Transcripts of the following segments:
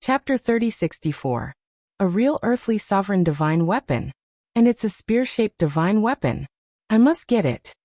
Chapter 3064. A real earthly sovereign divine weapon. And it's a spear-shaped divine weapon. I must get it.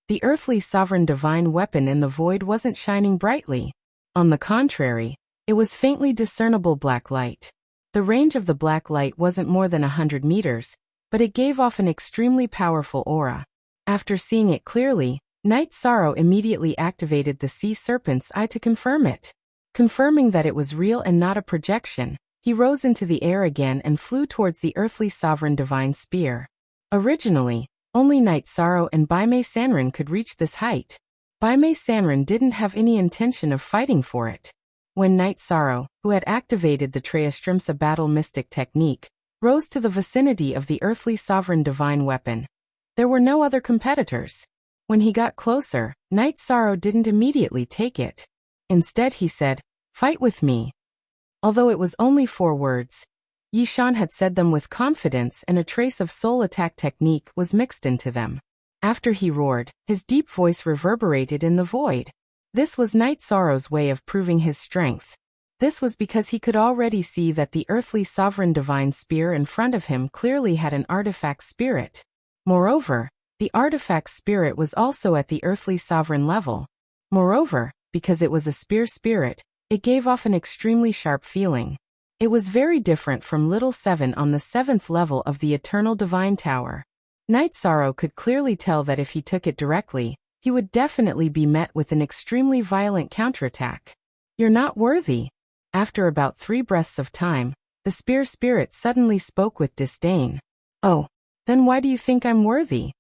The earthly sovereign divine weapon in the void wasn't shining brightly. On the contrary, it was faintly discernible black light. The range of the black light wasn't more than 100 meters, but it gave off an extremely powerful aura. After seeing it clearly, Knight Sorrow immediately activated the sea serpent's eye to confirm it. Confirming that it was real and not a projection, he rose into the air again and flew towards the earthly sovereign divine spear. Originally, only Knight Sorrow and Baimei Sanrin could reach this height. Baimei Sanrin didn't have any intention of fighting for it. When Knight Sorrow, who had activated the Treastrimsa battle mystic technique, rose to the vicinity of the earthly sovereign divine weapon, there were no other competitors. When he got closer, Knight Sorrow didn't immediately take it. Instead he said, "Fight with me." Although it was only 4 words, Yishan had said them with confidence and a trace of soul attack technique was mixed into them. After he roared, his deep voice reverberated in the void. This was Knight Sorrow's way of proving his strength. This was because he could already see that the earthly sovereign divine spear in front of him clearly had an artifact spirit. Moreover, the artifact spirit was also at the earthly sovereign level. Moreover, because it was a spear spirit, it gave off an extremely sharp feeling. It was very different from Little Seven on the 7th level of the Eternal Divine Tower. Knight Sorrow could clearly tell that if he took it directly, he would definitely be met with an extremely violent counterattack. "You're not worthy." After about 3 breaths of time, the spear spirit suddenly spoke with disdain. "Oh, then why do you think I'm worthy?"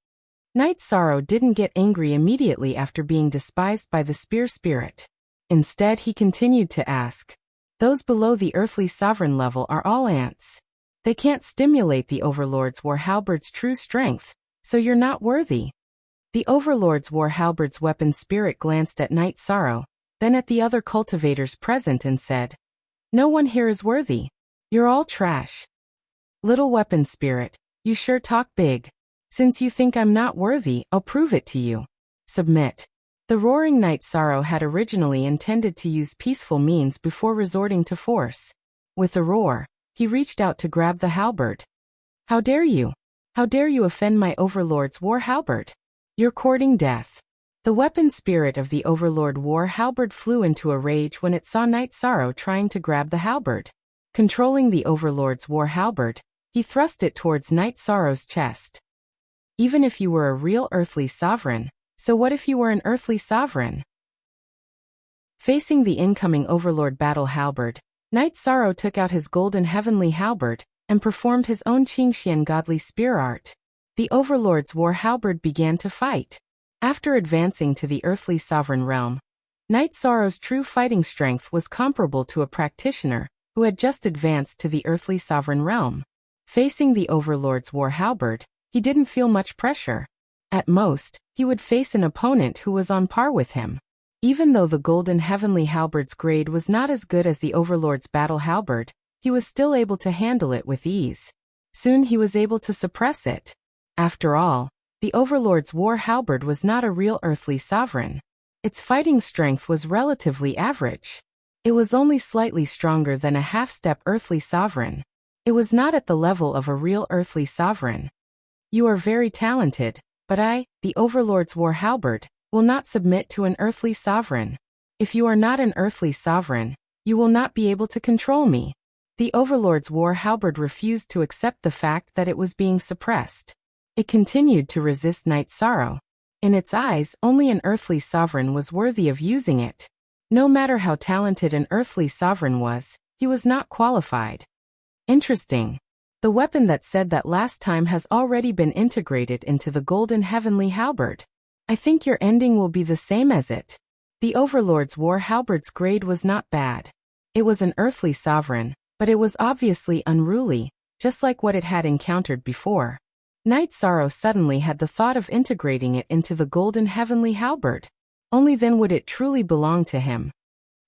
Knight Sorrow didn't get angry immediately after being despised by the spear spirit. Instead he continued to ask, "Those below the earthly sovereign level are all ants. They can't stimulate the Overlord's War Halberd's true strength, so you're not worthy." The Overlord's War Halberd's weapon spirit glanced at Knight Sorrow, then at the other cultivators present and said, "No one here is worthy. You're all trash." "Little weapon spirit, you sure talk big. Since you think I'm not worthy, I'll prove it to you. Submit." The roaring Knight Sorrow had originally intended to use peaceful means before resorting to force. With a roar, he reached out to grab the halberd. "How dare you? How dare you offend my Overlord's War Halberd? You're courting death." The weapon spirit of the Overlord War Halberd flew into a rage when it saw Knight Sorrow trying to grab the halberd. Controlling the Overlord's War Halberd, he thrust it towards Knight Sorrow's chest. Even if you were a real earthly sovereign, so what if you were an earthly sovereign? Facing the incoming Overlord battle halberd, Knight Sorrow took out his golden heavenly halberd and performed his own Qingxian godly spear art. The Overlord's War Halberd began to fight. After advancing to the earthly sovereign realm, Knight Sorrow's true fighting strength was comparable to a practitioner who had just advanced to the earthly sovereign realm. Facing the Overlord's War Halberd, he didn't feel much pressure. At most, he would face an opponent who was on par with him. Even though the golden heavenly halberd's grade was not as good as the Overlord's battle halberd, he was still able to handle it with ease. Soon he was able to suppress it. After all, the Overlord's War Halberd was not a real earthly sovereign. Its fighting strength was relatively average. It was only slightly stronger than a half-step earthly sovereign. It was not at the level of a real earthly sovereign. "You are very talented, but I, the Overlord's War Halberd, will not submit to an earthly sovereign. If you are not an earthly sovereign, you will not be able to control me." The Overlord's War Halberd refused to accept the fact that it was being suppressed. It continued to resist Knight Sorrow. In its eyes, only an earthly sovereign was worthy of using it. No matter how talented an earthly sovereign was, he was not qualified. Interesting. The weapon that said that last time has already been integrated into the golden heavenly halberd. I think your ending will be the same as it. The Overlord's War Halberd's grade was not bad. It was an earthly sovereign, but it was obviously unruly, just like what it had encountered before. Knight Sorrow suddenly had the thought of integrating it into the golden heavenly halberd. Only then would it truly belong to him.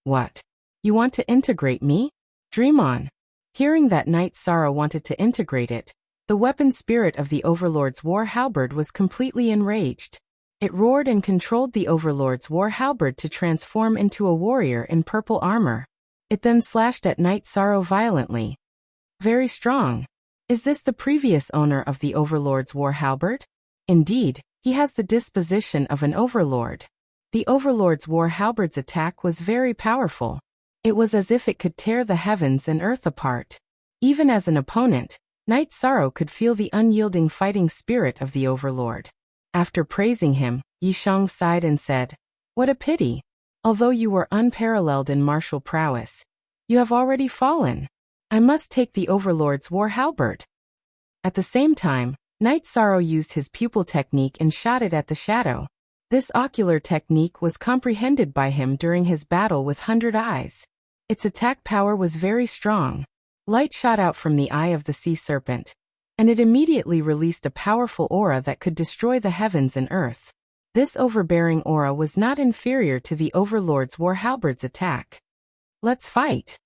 "What? You want to integrate me? Dream on." Hearing that Knight Sorrow wanted to integrate it, the weapon spirit of the Overlord's War Halberd was completely enraged. It roared and controlled the Overlord's War Halberd to transform into a warrior in purple armor. It then slashed at Night Sorrow violently. Very strong. Is this the previous owner of the Overlord's war halberd? Indeed, he has the disposition of an overlord. The Overlord's war halberd's attack was very powerful. It was as if it could tear the heavens and earth apart. Even as an opponent, Night Sorrow could feel the unyielding fighting spirit of the Overlord. After praising him, Yishang sighed and said, "What a pity. Although you were unparalleled in martial prowess, you have already fallen. I must take the Overlord's war halberd." At the same time, Night Sorrow used his pupil technique and shot it at the shadow. This ocular technique was comprehended by him during his battle with 100 Eyes. Its attack power was very strong. Light shot out from the eye of the sea serpent, and it immediately released a powerful aura that could destroy the heavens and earth. This overbearing aura was not inferior to the Overlord's war halberd's attack. Let's fight.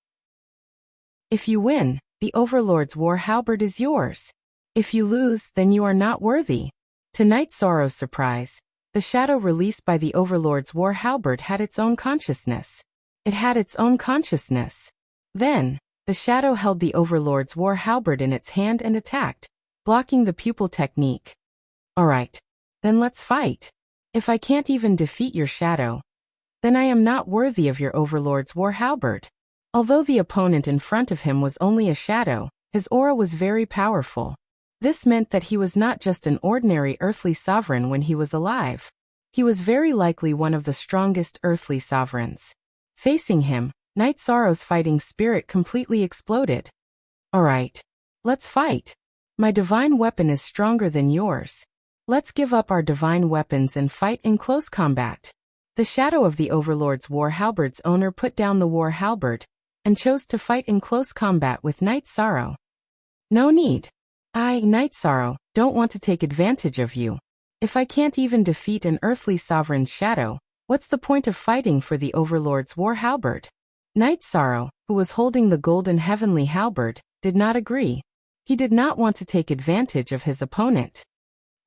If you win, the Overlord's war halberd is yours. If you lose, then you are not worthy. To Night Sorrow's surprise, the shadow released by the Overlord's war halberd had its own consciousness. It had its own consciousness. Then, the shadow held the Overlord's war halberd in its hand and attacked, blocking the pupil technique. Alright. Then let's fight. If I can't even defeat your shadow, then I am not worthy of your Overlord's war halberd. Although the opponent in front of him was only a shadow, his aura was very powerful. This meant that he was not just an ordinary earthly sovereign when he was alive. He was very likely one of the strongest earthly sovereigns. Facing him, Night Sorrow's fighting spirit completely exploded. Alright. Let's fight. My divine weapon is stronger than yours. Let's give up our divine weapons and fight in close combat. The shadow of the Overlord's war halberd's owner put down the war halberd, and chose to fight in close combat with Night Sorrow. No need. I, Night Sorrow, don't want to take advantage of you. If I can't even defeat an earthly sovereign's shadow, what's the point of fighting for the Overlord's war halberd? Night Sorrow, who was holding the golden heavenly halberd, did not agree. He did not want to take advantage of his opponent.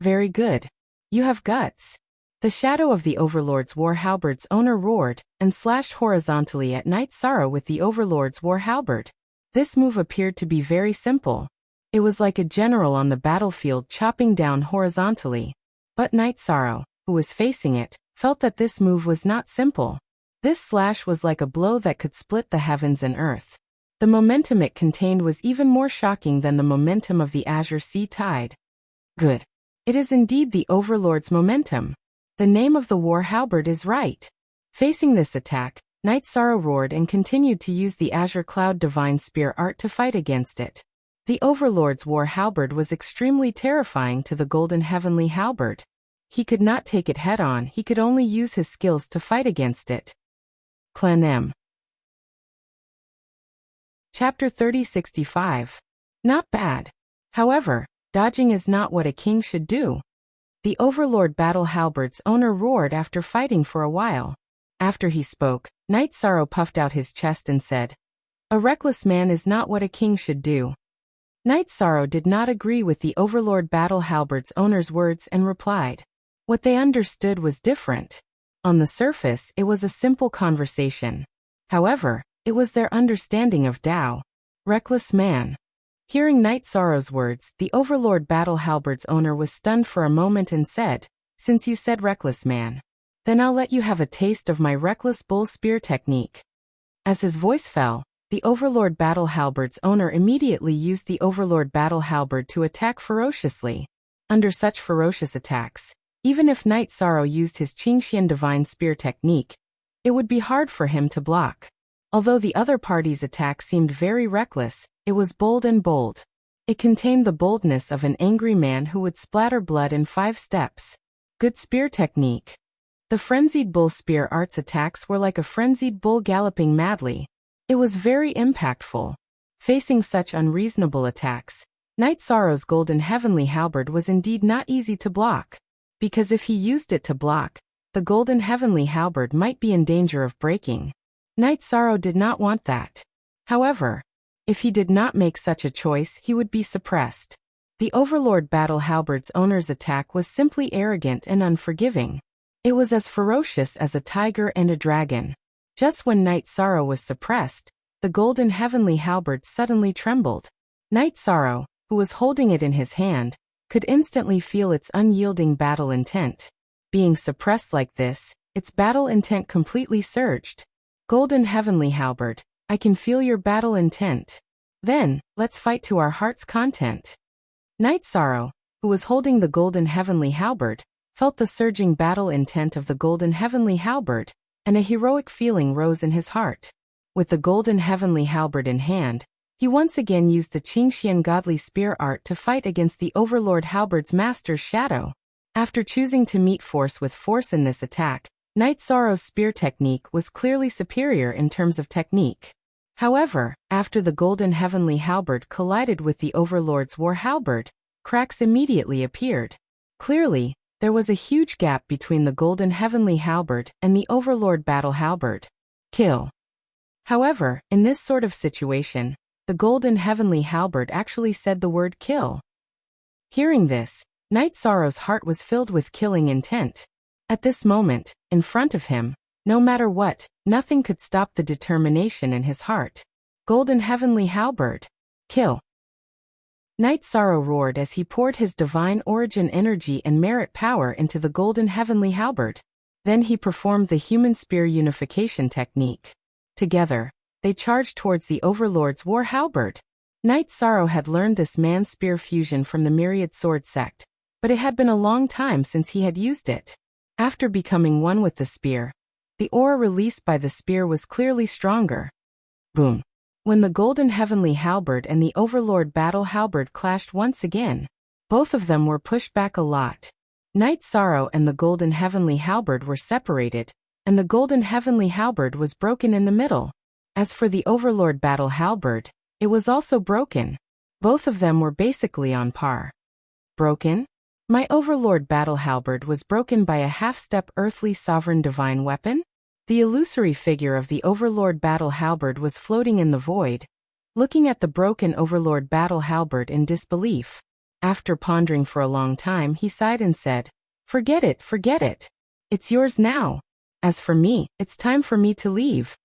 Very good. You have guts. The shadow of the Overlord's war halberd's owner roared, and slashed horizontally at Night Sorrow with the Overlord's war halberd. This move appeared to be very simple. It was like a general on the battlefield chopping down horizontally. But Night Sorrow, who was facing it, felt that this move was not simple. This slash was like a blow that could split the heavens and earth. The momentum it contained was even more shocking than the momentum of the Azure Sea Tide. Good. It is indeed the Overlord's momentum. The name of the war halberd is right. Facing this attack, Night Sorrow roared and continued to use the Azure Cloud Divine Spear art to fight against it. The Overlord's war halberd was extremely terrifying to the Golden Heavenly Halberd. He could not take it head-on, he could only use his skills to fight against it. Clan M. Chapter 3065. Not bad. However, dodging is not what a king should do. The Overlord Battle Halberd's owner roared after fighting for a while. After he spoke, Night Sorrow puffed out his chest and said, "A reckless man is not what a king should do." Night Sorrow did not agree with the Overlord Battle Halberd's owner's words and replied. What they understood was different. On the surface, it was a simple conversation. However, it was their understanding of Tao. Reckless man. Hearing Night Sorrow's words, the Overlord Battle Halberd's owner was stunned for a moment and said, "Since you said reckless man, then I'll let you have a taste of my reckless bull spear technique." As his voice fell, the Overlord Battle Halberd's owner immediately used the Overlord Battle Halberd to attack ferociously. Under such ferocious attacks, even if Night Sorrow used his Qingxian Divine Spear technique, it would be hard for him to block. Although the other party's attack seemed very reckless, it was bold and bold. It contained the boldness of an angry man who would splatter blood in 5 steps. Good spear technique. The frenzied bull spear art's attacks were like a frenzied bull galloping madly. It was very impactful. Facing such unreasonable attacks, Night Sorrow's Golden Heavenly Halberd was indeed not easy to block. Because if he used it to block, the Golden Heavenly Halberd might be in danger of breaking. Night Sorrow did not want that. However, if he did not make such a choice, he would be suppressed. The Overlord Battle Halberd's owner's attack was simply arrogant and unforgiving. It was as ferocious as a tiger and a dragon. Just when Night Sorrow was suppressed, the golden heavenly halberd suddenly trembled. Knight Sorrow, who was holding it in his hand, could instantly feel its unyielding battle intent. Being suppressed like this, its battle intent completely surged. Golden heavenly halberd, I can feel your battle intent. Then, let's fight to our heart's content. Knight Sorrow, who was holding the golden heavenly halberd, felt the surging battle intent of the golden heavenly halberd, and a heroic feeling rose in his heart. With the golden heavenly halberd in hand, he once again used the Qingxian godly spear art to fight against the Overlord halberd's master's shadow. After choosing to meet force with force in this attack, Knight Sorrow's spear technique was clearly superior in terms of technique. However, after the golden heavenly halberd collided with the Overlord's war halberd, cracks immediately appeared. Clearly, there was a huge gap between the golden heavenly halberd and the Overlord battle halberd. Kill. However, in this sort of situation, the golden heavenly halberd actually said the word kill. Hearing this, Knight Sorrow's heart was filled with killing intent. At this moment, in front of him, no matter what, nothing could stop the determination in his heart. Golden heavenly halberd. Kill. Knight Sorrow roared as he poured his divine origin energy and merit power into the golden heavenly halberd. Then he performed the human spear unification technique. Together, they charged towards the Overlord's war halberd. Knight Sorrow had learned this man-spear fusion from the Myriad Sword sect, but it had been a long time since he had used it. After becoming one with the spear, the aura released by the spear was clearly stronger. Boom. When the golden heavenly halberd and the Overlord battle halberd clashed once again, both of them were pushed back a lot. Knight Sorrow and the golden heavenly halberd were separated, and the golden heavenly halberd was broken in the middle. As for the Overlord battle halberd, it was also broken. Both of them were basically on par. Broken? My Overlord battle halberd was broken by a half-step earthly sovereign divine weapon? The illusory figure of the Overlord battle halberd was floating in the void, looking at the broken Overlord battle halberd in disbelief. After pondering for a long time, he sighed and said, forget it, forget it. It's yours now. As for me, it's time for me to leave.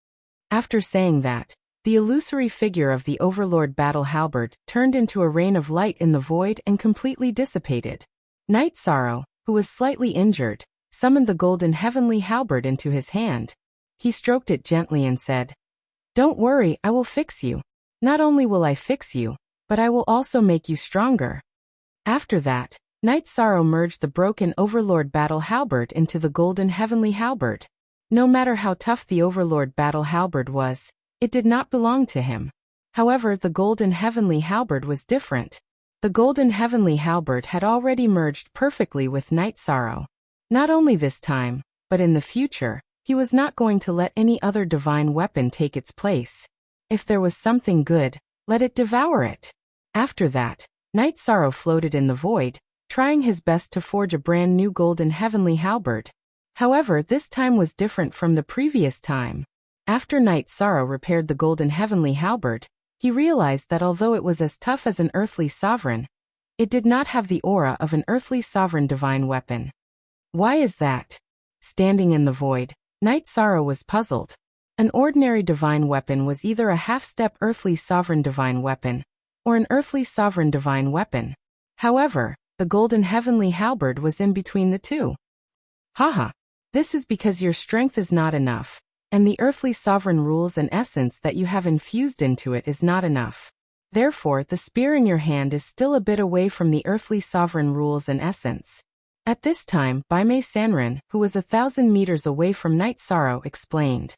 After saying that, the illusory figure of the Overlord battle halberd turned into a rain of light in the void and completely dissipated. Knight Sorrow, who was slightly injured, summoned the golden heavenly halberd into his hand. He stroked it gently and said, don't worry, I will fix you. Not only will I fix you, but I will also make you stronger. After that, Knight Sorrow merged the broken Overlord battle halberd into the golden heavenly halberd. No matter how tough the Overlord battle halberd was, it did not belong to him. However, the golden heavenly halberd was different. The golden heavenly halberd had already merged perfectly with Knight Sorrow. Not only this time, but in the future, he was not going to let any other divine weapon take its place. If there was something good, let it devour it. After that, Knight Sorrow floated in the void, trying his best to forge a brand new golden heavenly halberd. However, this time was different from the previous time. After Knight Sorrow repaired the golden heavenly halberd, he realized that although it was as tough as an earthly sovereign, it did not have the aura of an earthly sovereign divine weapon. Why is that? Standing in the void, Knight Sorrow was puzzled. An ordinary divine weapon was either a half-step earthly sovereign divine weapon, or an earthly sovereign divine weapon. However, the golden heavenly halberd was in between the two. Haha. This is because your strength is not enough, and the earthly sovereign rules and essence that you have infused into it is not enough. Therefore, the spear in your hand is still a bit away from the earthly sovereign rules and essence. At this time, Baimei Sanren, who was 1,000 meters away from Knight Sorrow, explained.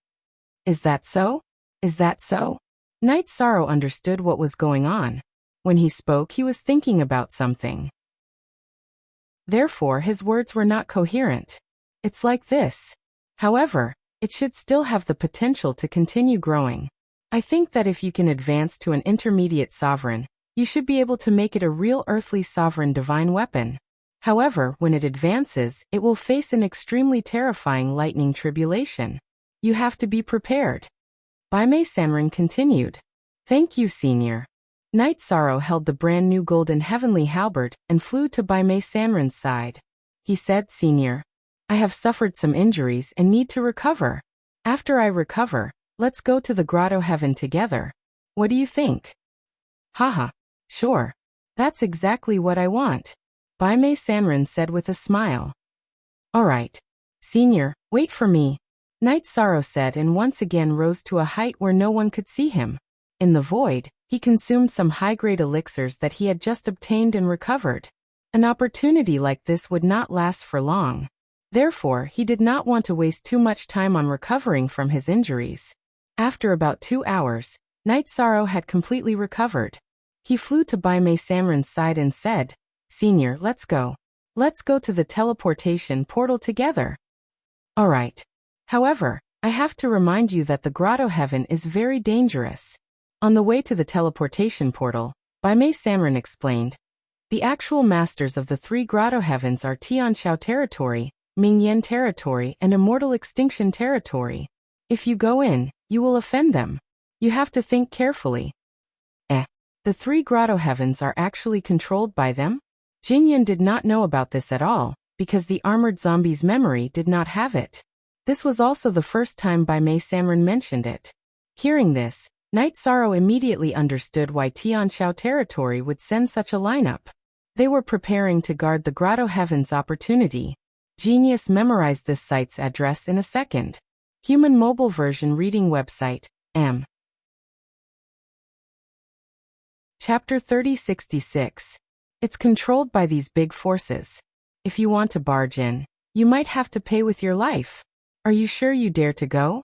Is that so? Is that so? Knight Sorrow understood what was going on. When he spoke, he was thinking about something. Therefore, his words were not coherent. It's like this. However, it should still have the potential to continue growing. I think that if you can advance to an intermediate sovereign, you should be able to make it a real earthly sovereign divine weapon. However, when it advances, it will face an extremely terrifying lightning tribulation. You have to be prepared. Baimei Sanren continued. Thank you, Senior. Knight Sorrow held the brand new golden heavenly halberd and flew to Baimei Sanren's side. He said, Senior, I have suffered some injuries and need to recover. After I recover, Let's go to the grotto heaven together. What do you think? Haha. Sure. That's exactly what I want, Baimei Sanrin said with a smile. Alright. Senior, wait for me, Night Sorrow said and once again rose to a height where no one could see him. In the void, he consumed some high-grade elixirs that he had just obtained and recovered. An opportunity like this would not last for long. Therefore, he did not want to waste too much time on recovering from his injuries. After about 2 hours, Night Sorrow had completely recovered. He flew to Baimei Sanrin's side and said, Senior, let's go. Let's go to the teleportation portal together. Alright. However, I have to remind you that the grotto heaven is very dangerous. On the way to the teleportation portal, Baimei Sanrin explained, the actual masters of the 3 grotto heavens are Tianxiao territory, Mingyan territory and Immortal Extinction territory. If you go in, you will offend them. You have to think carefully. The 3 grotto heavens are actually controlled by them? Jinyan did not know about this at all, because the armored zombie's memory did not have it. This was also the first time Baimei Sanrin mentioned it. Hearing this, Night Sorrow immediately understood why Tianxiao territory would send such a lineup. They were preparing to guard the grotto heaven's opportunity. Genius memorized this site's address in a second. Human mobile version reading website, M. Chapter 3066. It's controlled by these big forces. If you want to barge in, you might have to pay with your life. Are you sure you dare to go?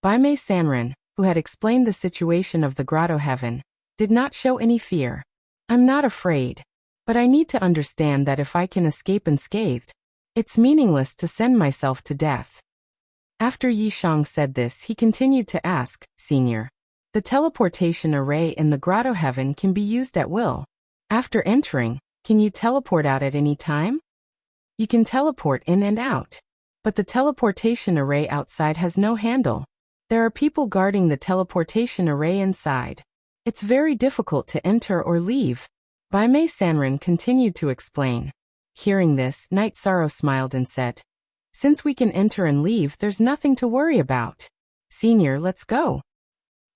Baimei Sanrin, who had explained the situation of the grotto heaven, did not show any fear. I'm not afraid. But I need to understand that if I can escape unscathed, it's meaningless to send myself to death. After Yishang said this, he continued to ask, Senior, the teleportation array in the grotto heaven can be used at will. After entering, can you teleport out at any time? You can teleport in and out. But the teleportation array outside has no handle. There are people guarding the teleportation array inside. It's very difficult to enter or leave. Baimei Sanrin continued to explain. Hearing this, Night Sorrow smiled and said, Since we can enter and leave, there's nothing to worry about. Senior, let's go.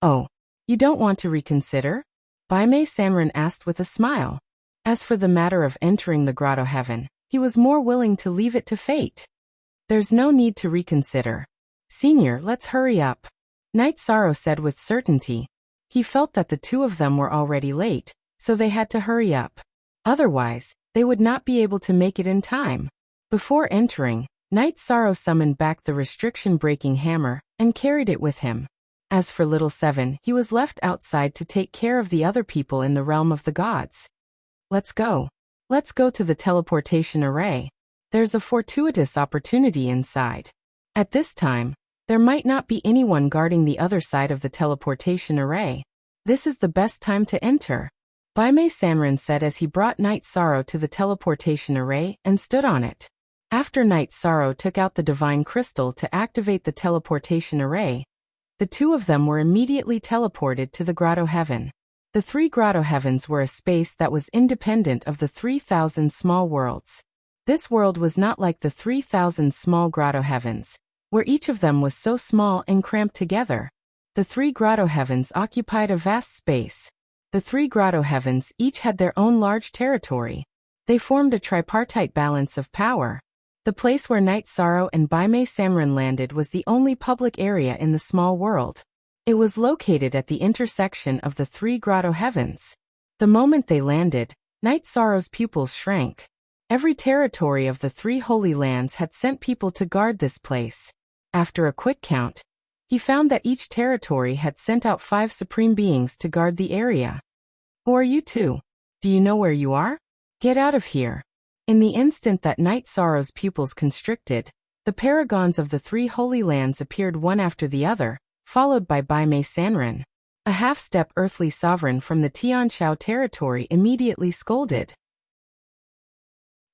Oh, you don't want to reconsider? Baimei Sanrin asked with a smile. As for the matter of entering the grotto heaven, he was more willing to leave it to fate. There's no need to reconsider. Senior, let's hurry up, Night Sorrow said with certainty. He felt that the 2 of them were already late, so they had to hurry up. Otherwise, they would not be able to make it in time. Before entering, Night Sorrow summoned back the restriction-breaking hammer and carried it with him. As for Little Seven, he was left outside to take care of the other people in the realm of the gods. Let's go. Let's go to the teleportation array. There's a fortuitous opportunity inside. At this time, there might not be anyone guarding the other side of the teleportation array. This is the best time to enter, Baimei Sanrin said as he brought Night Sorrow to the teleportation array and stood on it. After Night Sorrow took out the divine crystal to activate the teleportation array, the 2 of them were immediately teleported to the grotto heaven. The 3 grotto heavens were a space that was independent of the 3,000 small worlds. This world was not like the 3,000 small grotto heavens, where each of them was so small and cramped together. The 3 grotto heavens occupied a vast space. The 3 grotto heavens each had their own large territory. They formed a tripartite balance of power. The place where Night Sorrow and Baimei Sanrin landed was the only public area in the small world. It was located at the intersection of the 3 grotto heavens. The moment they landed, Night Sorrow's pupils shrank. Every territory of the 3 holy lands had sent people to guard this place. After a quick count, he found that each territory had sent out 5 supreme beings to guard the area. Who are you 2? Do you know where you are? Get out of here. In the instant that Night Sorrow's pupils constricted, the paragons of the 3 holy lands appeared one after the other, followed by Baimei Sanrin. A half-step earthly sovereign from the Tianxiao territory immediately scolded.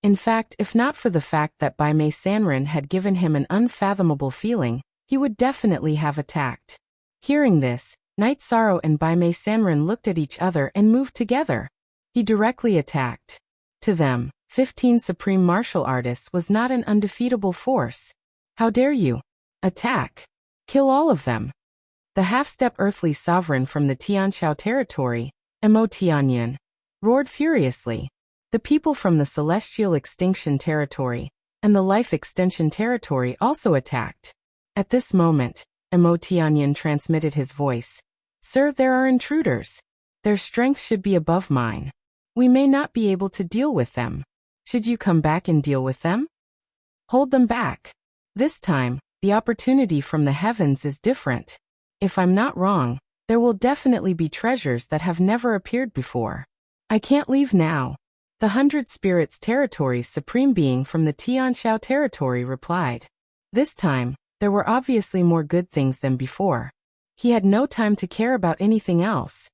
In fact, if not for the fact that Baimei Sanrin had given him an unfathomable feeling, he would definitely have attacked. Hearing this, Night Sorrow and Baimei Sanrin looked at each other and moved together. He directly attacked. To them, 15 supreme martial artists was not an undefeatable force. How dare you? Attack. Kill all of them. The half-step earthly sovereign from the Tianshao territory, Mo Tianyan, roared furiously. The people from the celestial extinction territory and the life extension territory also attacked. At this moment, Mo Tianyan transmitted his voice. Sir, there are intruders. Their strength should be above mine. We may not be able to deal with them. Should you come back and deal with them? Hold them back. This time, the opportunity from the heavens is different. If I'm not wrong, there will definitely be treasures that have never appeared before. I can't leave now. The 100 Spirits Territory's Supreme Being from the Tianshao territory replied. This time, there were obviously more good things than before. He had no time to care about anything else.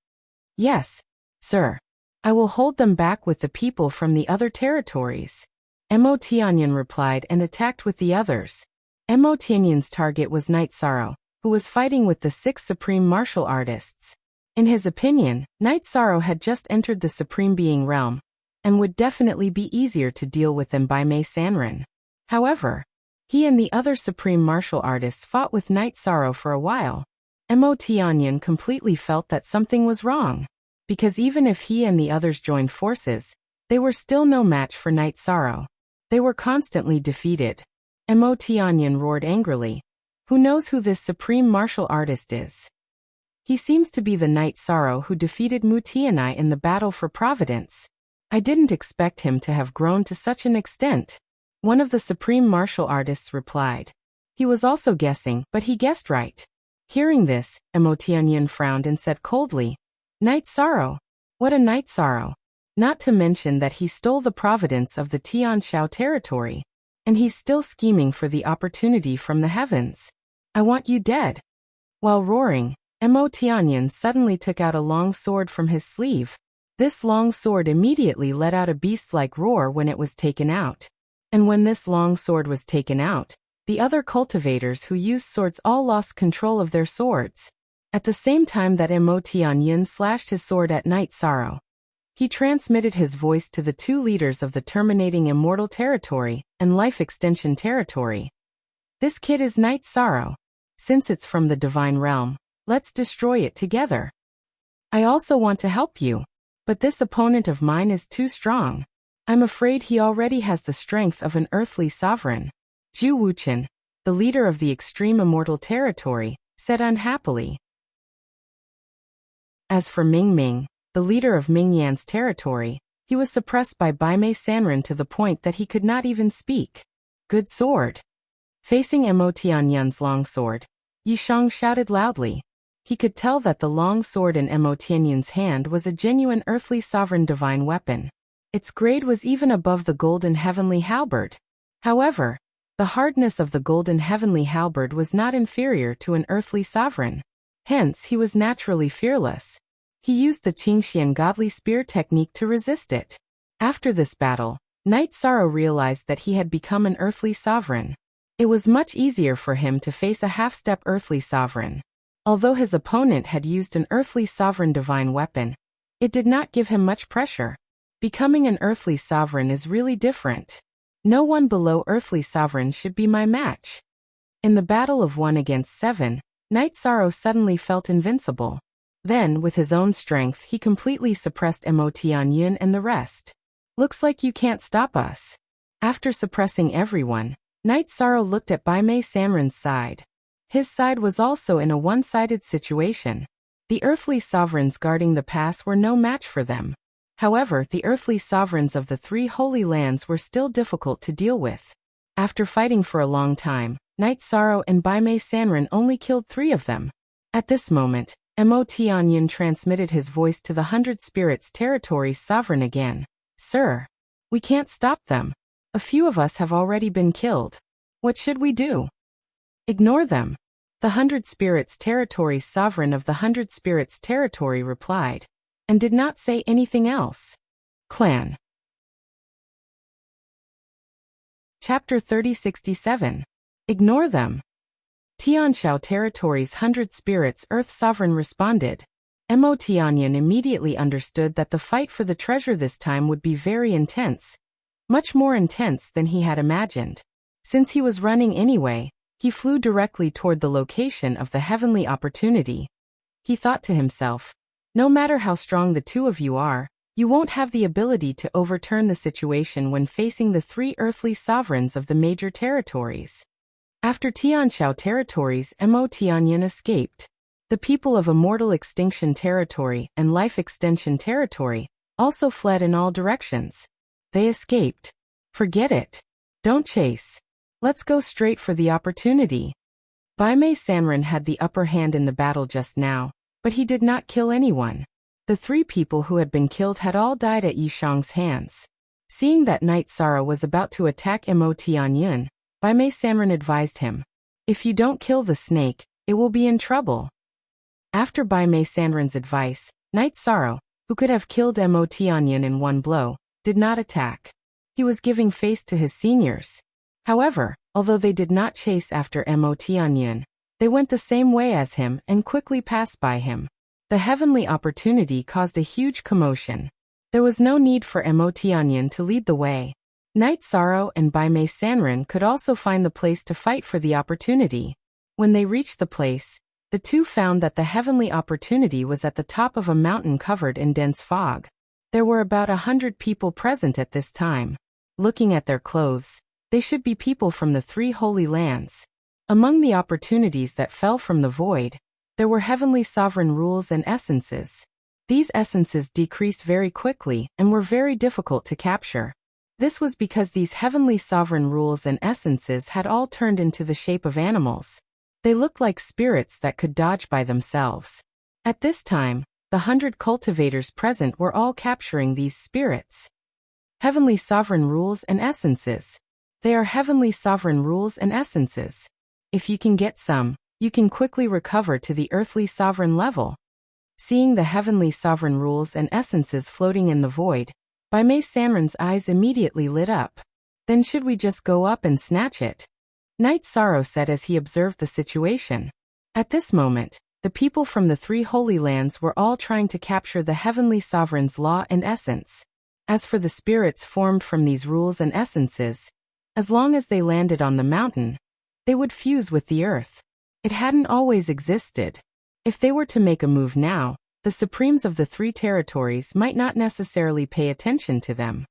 Yes, sir. I will hold them back with the people from the other territories. Mo Tianyan replied and attacked with the others. Mo Tianyan's target was Night Sorrow, who was fighting with the 6 supreme martial artists. In his opinion, Night Sorrow had just entered the Supreme Being realm, and would definitely be easier to deal with than by Mei Sanren. However, he and the other supreme martial artists fought with Night Sorrow for a while. Mo Tianyan completely felt that something was wrong, because even if he and the others joined forces, they were still no match for Night Sorrow. They were constantly defeated. Mo Tianyan roared angrily. Who knows who this supreme martial artist is? He seems to be the Night Sorrow who defeated Mu Tianai in the battle for Providence. I didn't expect him to have grown to such an extent. One of the supreme martial artists replied. He was also guessing, but he guessed right. Hearing this, Mo Tianyan frowned and said coldly, Night Sorrow? What a Night Sorrow! Not to mention that he stole the providence of the Tianshao territory. And he's still scheming for the opportunity from the heavens. I want you dead. While roaring, Mo Tianyan suddenly took out a long sword from his sleeve. This long sword immediately let out a beast-like roar when it was taken out. And when this long sword was taken out, the other cultivators who used swords all lost control of their swords. At the same time that Mo Tianyan slashed his sword at Night Sorrow, he transmitted his voice to the 2 leaders of the terminating immortal territory and life extension territory. This kid is Night Sorrow. Since it's from the divine realm, let's destroy it together. I also want to help you, but this opponent of mine is too strong. I'm afraid he already has the strength of an earthly sovereign. Zhu Wuchen, the leader of the extreme immortal territory, said unhappily. As for Ming Ming, the leader of Mingyan's territory, he was suppressed by Mei Sanren to the point that he could not even speak. Good sword. Facing Mo Tianyan's long sword, Yishang shouted loudly. He could tell that the long sword in Mo Tianyan's hand was a genuine earthly sovereign divine weapon. Its grade was even above the golden heavenly halberd. However, the hardness of the golden heavenly halberd was not inferior to an earthly sovereign. Hence, he was naturally fearless. He used the Qingxian godly spear technique to resist it. After this battle, Night Sorrow realized that he had become an earthly sovereign. It was much easier for him to face a half-step earthly sovereign. Although his opponent had used an earthly sovereign divine weapon, it did not give him much pressure. Becoming an earthly sovereign is really different. No one below earthly sovereign should be my match. In the battle of 1 against 7, Night Sorrow suddenly felt invincible. Then, with his own strength, he completely suppressed Mo Tianyan and the rest. Looks like you can't stop us. After suppressing everyone, Night Sorrow looked at Mei Sanren's side. His side was also in a one-sided situation. The earthly sovereigns guarding the pass were no match for them. However, the earthly sovereigns of the 3 holy lands were still difficult to deal with. After fighting for a long time, Night Sorrow and Mei Sanren only killed 3 of them. At this moment, Mo Tianyan transmitted his voice to the 100 Spirits Territory's sovereign again. Sir, we can't stop them. A few of us have already been killed. What should we do? Ignore them. The 100 Spirits Territory's sovereign of the 100 Spirits Territory replied, and did not say anything else. Clan. Chapter 3067. Ignore them. Tianshao Territory's 100 Spirits Earth Sovereign responded. Mo Tianyan immediately understood that the fight for the treasure this time would be very intense. Much more intense than he had imagined. Since he was running anyway, He flew directly toward the location of the heavenly opportunity. He thought to himself, no matter how strong the two of you are, you won't have the ability to overturn the situation when facing the three earthly sovereigns of the major territories. After Tianxiao territories, Mo Tianyin escaped. The people of Immortal Extinction Territory and Life Extension Territory also fled in all directions. They escaped. Forget it. Don't chase. Let's go straight for the opportunity. Bai Mei Sanren had the upper hand in the battle just now, but he did not kill anyone. The three people who had been killed had all died at Yishang's hands. Seeing that Knight Sara was about to attack Mo Tianyin, Bai Mei Sanren advised him, if you don't kill the snake, it will be in trouble. After Bai Mei Sanren's advice, Knight Sara, who could have killed Mo Tianyin in one blow, did not attack. He was giving face to his seniors. However, although they did not chase after Mo Tianyin, they went the same way as him and quickly passed by him. The heavenly opportunity caused a huge commotion. There was no need for Mo Tianyin to lead the way. Knight Sara and Bai Mei Sanren could also find the place to fight for the opportunity. When they reached the place, the two found that the heavenly opportunity was at the top of a mountain covered in dense fog. There were about 100 people present at this time. Looking at their clothes, they should be people from the three holy lands. Among the opportunities that fell from the void, there were heavenly sovereign rules and essences. These essences decreased very quickly and were very difficult to capture. This was because these heavenly sovereign rules and essences had all turned into the shape of animals. They looked like spirits that could dodge by themselves. At this time, the 100 cultivators present were all capturing these spirits. Heavenly sovereign rules and essences. They are heavenly sovereign rules and essences. If you can get some, you can quickly recover to the earthly sovereign level. Seeing the heavenly sovereign rules and essences floating in the void, Bai Mei Sanren's eyes immediately lit up. Then should we just go up and snatch it? Knight Sara said as he observed the situation. At this moment, the people from the three holy lands were all trying to capture the heavenly sovereign's law and essence. As for the spirits formed from these rules and essences, as long as they landed on the mountain, they would fuse with the earth. It hadn't always existed. If they were to make a move now, the supremes of the three territories might not necessarily pay attention to them.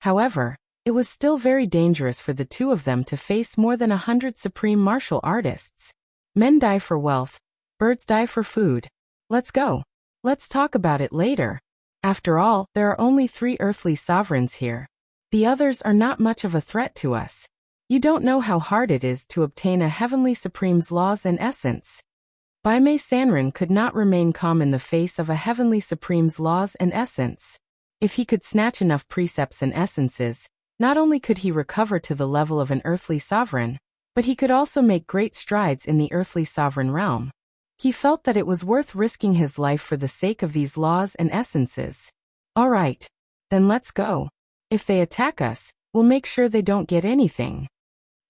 However, it was still very dangerous for the two of them to face more than 100 supreme martial artists. Men die for wealth, birds die for food. Let's go. Let's talk about it later. After all, there are only 3 earthly sovereigns here. The others are not much of a threat to us. You don't know how hard it is to obtain a heavenly supreme's laws and essence. Bai Mei Sanren could not remain calm in the face of a heavenly supreme's laws and essence. If he could snatch enough precepts and essences, not only could he recover to the level of an earthly sovereign, but he could also make great strides in the earthly sovereign realm. He felt that it was worth risking his life for the sake of these laws and essences. All right, then let's go. If they attack us, we'll make sure they don't get anything.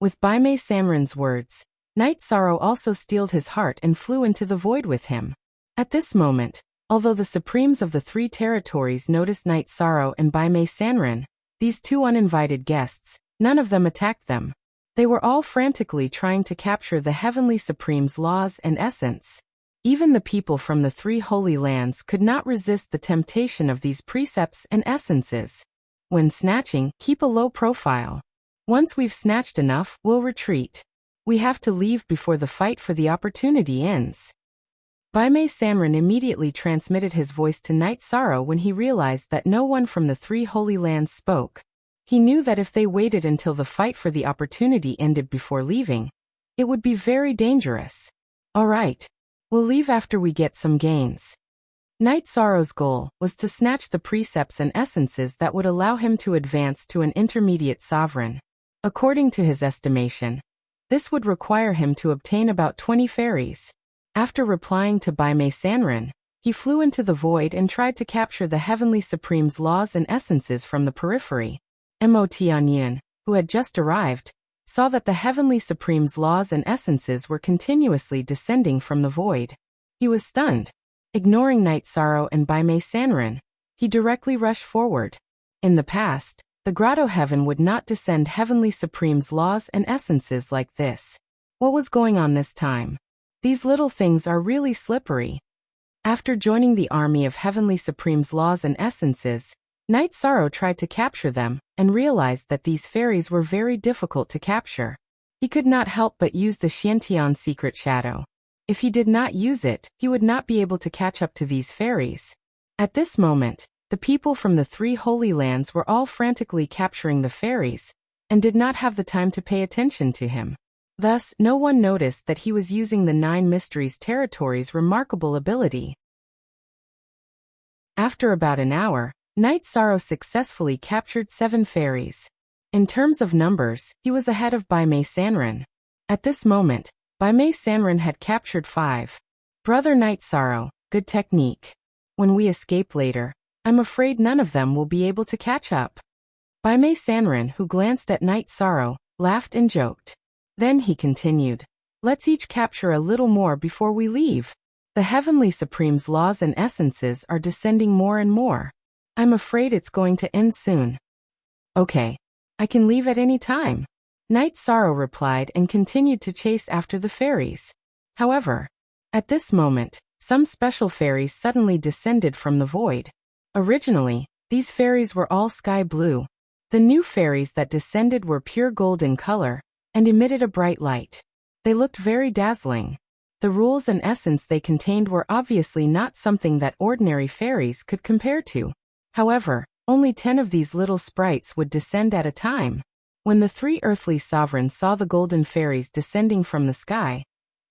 With Bai Mei Sanren's words, Knight Sara also steeled his heart and flew into the void with him. At this moment, although the supremes of the 3 territories noticed Knight Sara and Bai Mei Sanren, these 2 uninvited guests, none of them attacked them. They were all frantically trying to capture the heavenly supreme's laws and essence. Even the people from the 3 holy lands could not resist the temptation of these precepts and essences. When snatching, keep a low profile. Once we've snatched enough, we'll retreat. We have to leave before the fight for the opportunity ends. Bai Mei Sanren immediately transmitted his voice to Knight Sara when he realized that no one from the 3 holy lands spoke. He knew that if they waited until the fight for the opportunity ended before leaving, it would be very dangerous. All right, we'll leave after we get some gains. Knight Sara's goal was to snatch the precepts and essences that would allow him to advance to an intermediate sovereign. According to his estimation, this would require him to obtain about 20 fairies. After replying to Bai Mei Sanren, he flew into the void and tried to capture the heavenly supreme's laws and essences from the periphery. Mo Tianyin, who had just arrived, saw that the heavenly supreme's laws and essences were continuously descending from the void. He was stunned. Ignoring Knight Sara and Bai Mei Sanren, he directly rushed forward. In the past, The grotto heaven would not descend Heavenly Supreme's laws and essences like this. What was going on this time? These little things are really slippery. After joining the army of Heavenly Supreme's laws and essences, Night Sorrow tried to capture them and realized that these fairies were very difficult to capture. He could not help but use the Xiantian secret shadow. If he did not use it, he would not be able to catch up to these fairies. At this moment, the people from the 3 Holy Lands were all frantically capturing the fairies, and did not have the time to pay attention to him. Thus, no one noticed that he was using the 9 Mysteries territory's remarkable ability. After about an hour, Night Sorrow successfully captured 7 fairies. In terms of numbers, he was ahead of Bai Mei Sanren. At this moment, Bai Mei Sanren had captured 5. Brother Night Sorrow, good technique. When we escape later, I'm afraid none of them will be able to catch up. Bai Mei Sanren, who glanced at Night Sorrow, laughed and joked. Then he continued, let's each capture a little more before we leave. The Heavenly Supreme's laws and essences are descending more and more. I'm afraid it's going to end soon. Okay. I can leave at any time. Night Sorrow replied and continued to chase after the fairies. However, at this moment, some special fairies suddenly descended from the void. Originally, these fairies were all sky blue. The new fairies that descended were pure gold in color, and emitted a bright light. They looked very dazzling. The rules and essence they contained were obviously not something that ordinary fairies could compare to. However, only 10 of these little sprites would descend at a time. When the 3 earthly sovereigns saw the golden fairies descending from the sky,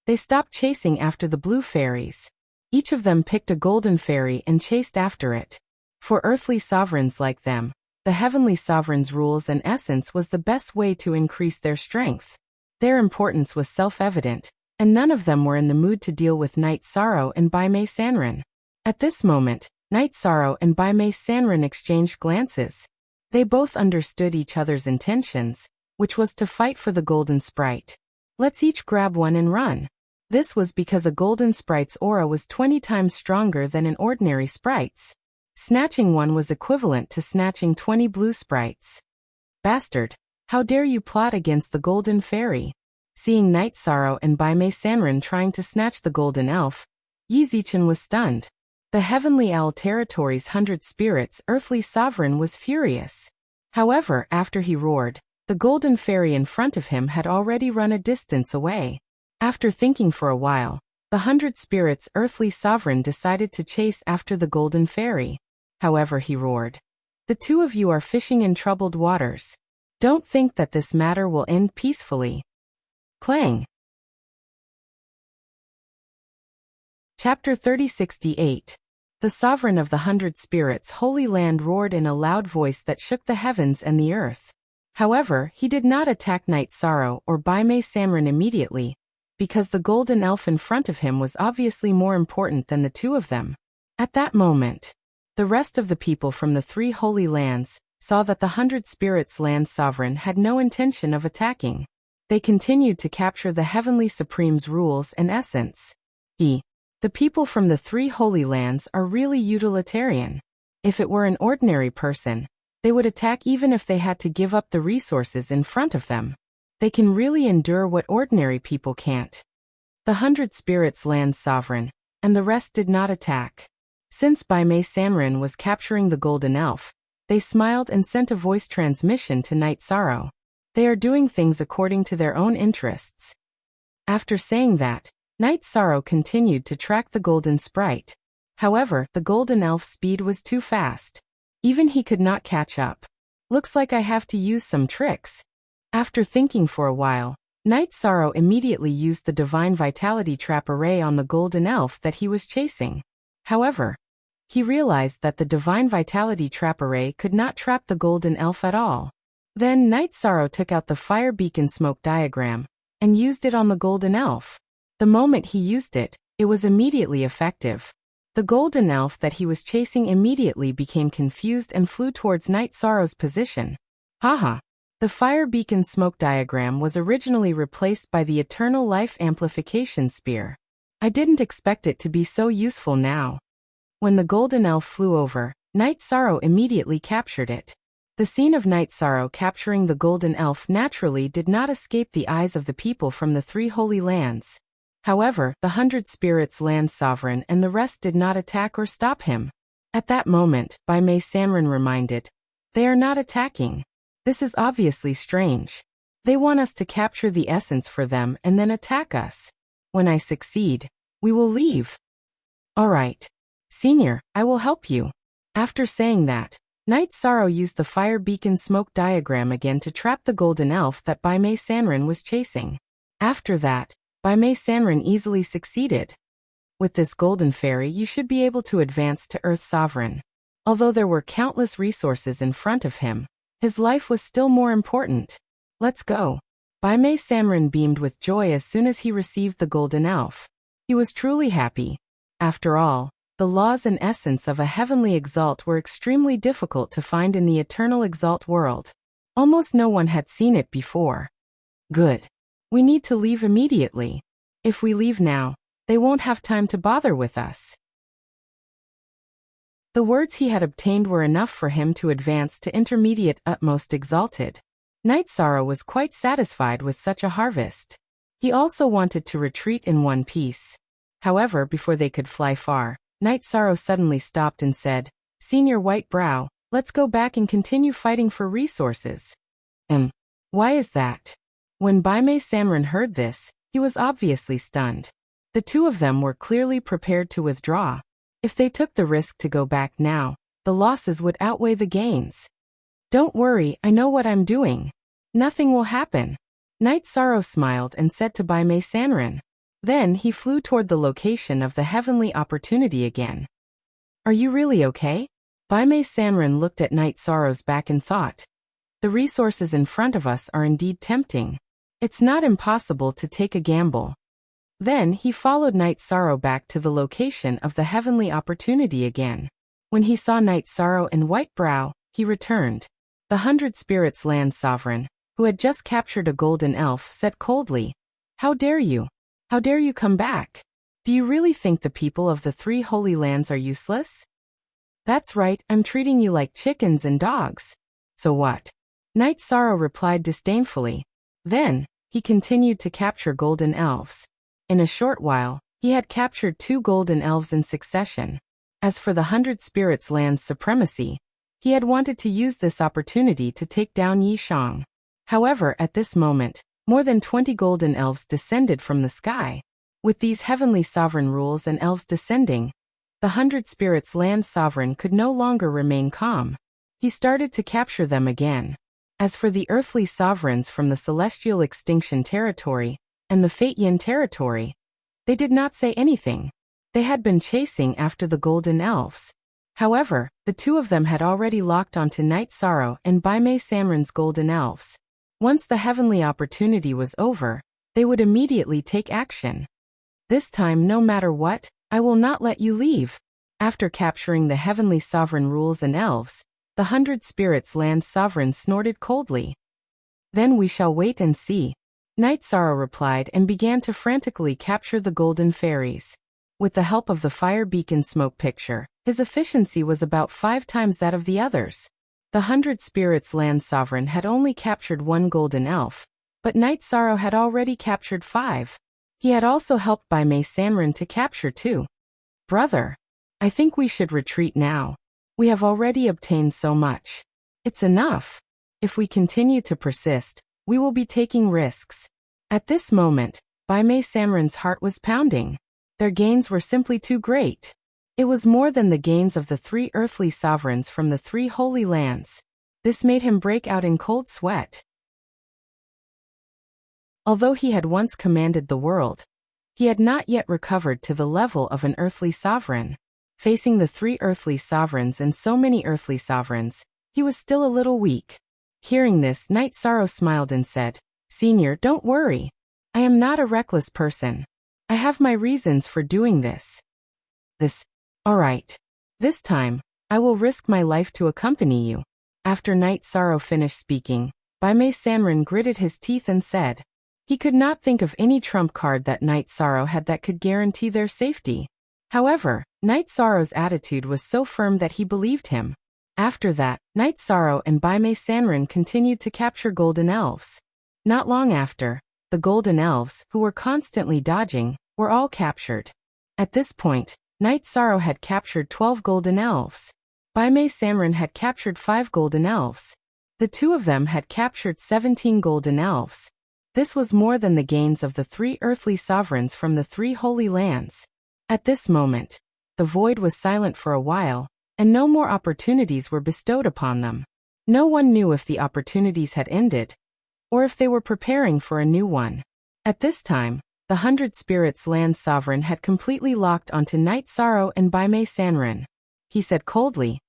they stopped chasing after the blue fairies. Each of them picked a golden fairy and chased after it. For earthly sovereigns like them, the heavenly sovereign's rules and essence was the best way to increase their strength. Their importance was self-evident, and none of them were in the mood to deal with Night Sorrow and Bai Mei Sanren. At this moment, Night Sorrow and Bai Mei Sanren exchanged glances. They both understood each other's intentions, which was to fight for the golden sprite. Let's each grab one and run. This was because a golden sprite's aura was 20 times stronger than an ordinary sprite's. Snatching one was equivalent to snatching 20 blue sprites. Bastard! How dare you plot against the golden fairy? Seeing Night Sorrow and Bai Mei Sanren trying to snatch the golden elf, Yi Zichen was stunned. The Heavenly Owl Territory's 100 Spirits earthly sovereign was furious. However, after he roared, the golden fairy in front of him had already run a distance away. After thinking for a while, the 100 Spirits earthly sovereign decided to chase after the golden fairy. However, he roared, the 2 of you are fishing in troubled waters. Don't think that this matter will end peacefully. Clang. Chapter 3068. The Sovereign of the 100 Spirits Holy Land roared in a loud voice that shook the heavens and the earth. However, he did not attack Night Sorrow or Bai Mei Sanren immediately, because the golden elf in front of him was obviously more important than the 2 of them. At that moment, the rest of the people from the 3 Holy Lands saw that the 100 Spirits Land Sovereign had no intention of attacking. They continued to capture the Heavenly Supreme's rules and essence. The people from the 3 Holy Lands are really utilitarian. If it were an ordinary person, they would attack even if they had to give up the resources in front of them. They can really endure what ordinary people can't. The 100 Spirits Land Sovereign, and the rest did not attack. Since Bai Mei Sanren was capturing the golden elf, they smiled and sent a voice transmission to Night Sorrow. They are doing things according to their own interests. After saying that, Night Sorrow continued to track the golden sprite. However, the golden elf's speed was too fast. Even he could not catch up. Looks like I have to use some tricks. After thinking for a while, Night Sorrow immediately used the Divine Vitality Trap Array on the golden elf that he was chasing. However, he realized that the Divine Vitality Trap Array could not trap the golden elf at all. Then Night Sorrow took out the Fire Beacon Smoke Diagram and used it on the golden elf. The moment he used it, it was immediately effective. The golden elf that he was chasing immediately became confused and flew towards Night Sorrow's position. Haha! The Fire Beacon Smoke Diagram was originally replaced by the Eternal Life Amplification Spear. I didn't expect it to be so useful now. When the golden elf flew over, Night Sorrow immediately captured it. The scene of Night Sorrow capturing the golden elf naturally did not escape the eyes of the people from the three holy lands. However, the 100 Spirits Land Sovereign and the rest did not attack or stop him. At that moment, Bai Mei Sanren reminded, "They are not attacking. This is obviously strange. They want us to capture the essence for them and then attack us. When I succeed, we will leave." "All right. Senior, I will help you." After saying that, Night Sorrow used the fire beacon smoke diagram again to trap the golden elf that Bai Mei Sanren was chasing. After that, Bai Mei Sanren easily succeeded. With this golden fairy you should be able to advance to Earth Sovereign. Although there were countless resources in front of him, his life was still more important. "Let's go." Bai Mei Sanren beamed with joy as soon as he received the golden elf. He was truly happy. After all, the laws and essence of a heavenly exalt were extremely difficult to find in the eternal exalt world. Almost no one had seen it before. Good. We need to leave immediately. If we leave now, they won't have time to bother with us. The words he had obtained were enough for him to advance to intermediate utmost exalted. Night Sorrow was quite satisfied with such a harvest. He also wanted to retreat in one piece. However, before they could fly far, Night Sorrow suddenly stopped and said, "Senior White Brow, let's go back and continue fighting for resources." Why is that? When Bai Mei Sanren heard this, he was obviously stunned. The two of them were clearly prepared to withdraw. If they took the risk to go back now, the losses would outweigh the gains. "Don't worry, I know what I'm doing. Nothing will happen." Night Sorrow smiled and said to Bai Mei Sanren. Then he flew toward the location of the heavenly opportunity again. "Are you really okay?" Bai Mei Sanren looked at Night Sorrow's back and thought, "The resources in front of us are indeed tempting. It's not impossible to take a gamble." Then he followed Night Sorrow back to the location of the heavenly opportunity again. When he saw Night Sorrow and White Brow, he returned. The 100 Spirits Land Sovereign, who had just captured a golden elf, said coldly, "How dare you? How dare you come back? Do you really think the people of the three holy lands are useless?" "That's right, I'm treating you like chickens and dogs. So what?" Night Sorrow replied disdainfully. Then, he continued to capture golden elves. In a short while, he had captured 2 golden elves in succession. As for the 100 Spirits Land's supremacy, he had wanted to use this opportunity to take down Yi Shang. However, at this moment, more than 20 golden elves descended from the sky. With these heavenly sovereign rules and elves descending, the 100 Spirits Land Sovereign could no longer remain calm. He started to capture them again. As for the earthly sovereigns from the Celestial Extinction Territory and the Fate Yin Territory, they did not say anything. They had been chasing after the golden elves. However, the two of them had already locked onto Night Sorrow and Bai Mei Sanren's golden elves. Once the heavenly opportunity was over, they would immediately take action. "This time, no matter what, I will not let you leave." After capturing the heavenly sovereign rules and elves, the 100 Spirits Land Sovereign snorted coldly. "Then we shall wait and see." Night Sorrow replied and began to frantically capture the golden fairies. With the help of the fire beacon smoke picture, his efficiency was about 5 times that of the others. The 100 Spirits Land Sovereign had only captured 1 golden elf, but Night Sorrow had already captured 5. He had also helped Bai Mei Sanren to capture 2. "Brother, I think we should retreat now. We have already obtained so much. It's enough. If we continue to persist, we will be taking risks." At this moment, Bai Mei Sanren's heart was pounding. Their gains were simply too great. It was more than the gains of the 3 earthly sovereigns from the 3 holy lands. This made him break out in cold sweat. Although he had once commanded the world, he had not yet recovered to the level of an earthly sovereign. Facing the 3 earthly sovereigns and so many earthly sovereigns, he was still a little weak. Hearing this, Night Sorrow smiled and said, "Senior, don't worry. I am not a reckless person. I have my reasons for doing this. All right. This time, I will risk my life to accompany you." After Night Sorrow finished speaking, Bai Mei Sanren gritted his teeth and said, he could not think of any trump card that Night Sorrow had that could guarantee their safety. However, Night Sorrow's attitude was so firm that he believed him. After that, Night Sorrow and Baimei Sanrin continued to capture golden elves. Not long after, the golden elves, who were constantly dodging, were all captured. At this point, Night Sorrow had captured 12 golden elves. Baimei Sanrin had captured 5 golden elves. The two of them had captured 17 golden elves. This was more than the gains of the 3 earthly sovereigns from the 3 holy lands. At this moment, the void was silent for a while, and no more opportunities were bestowed upon them. No one knew if the opportunities had ended, or if they were preparing for a new one. At this time, the 100 Spirits Land Sovereign had completely locked onto Night Sorrow and Baimei Sanrin. He said coldly,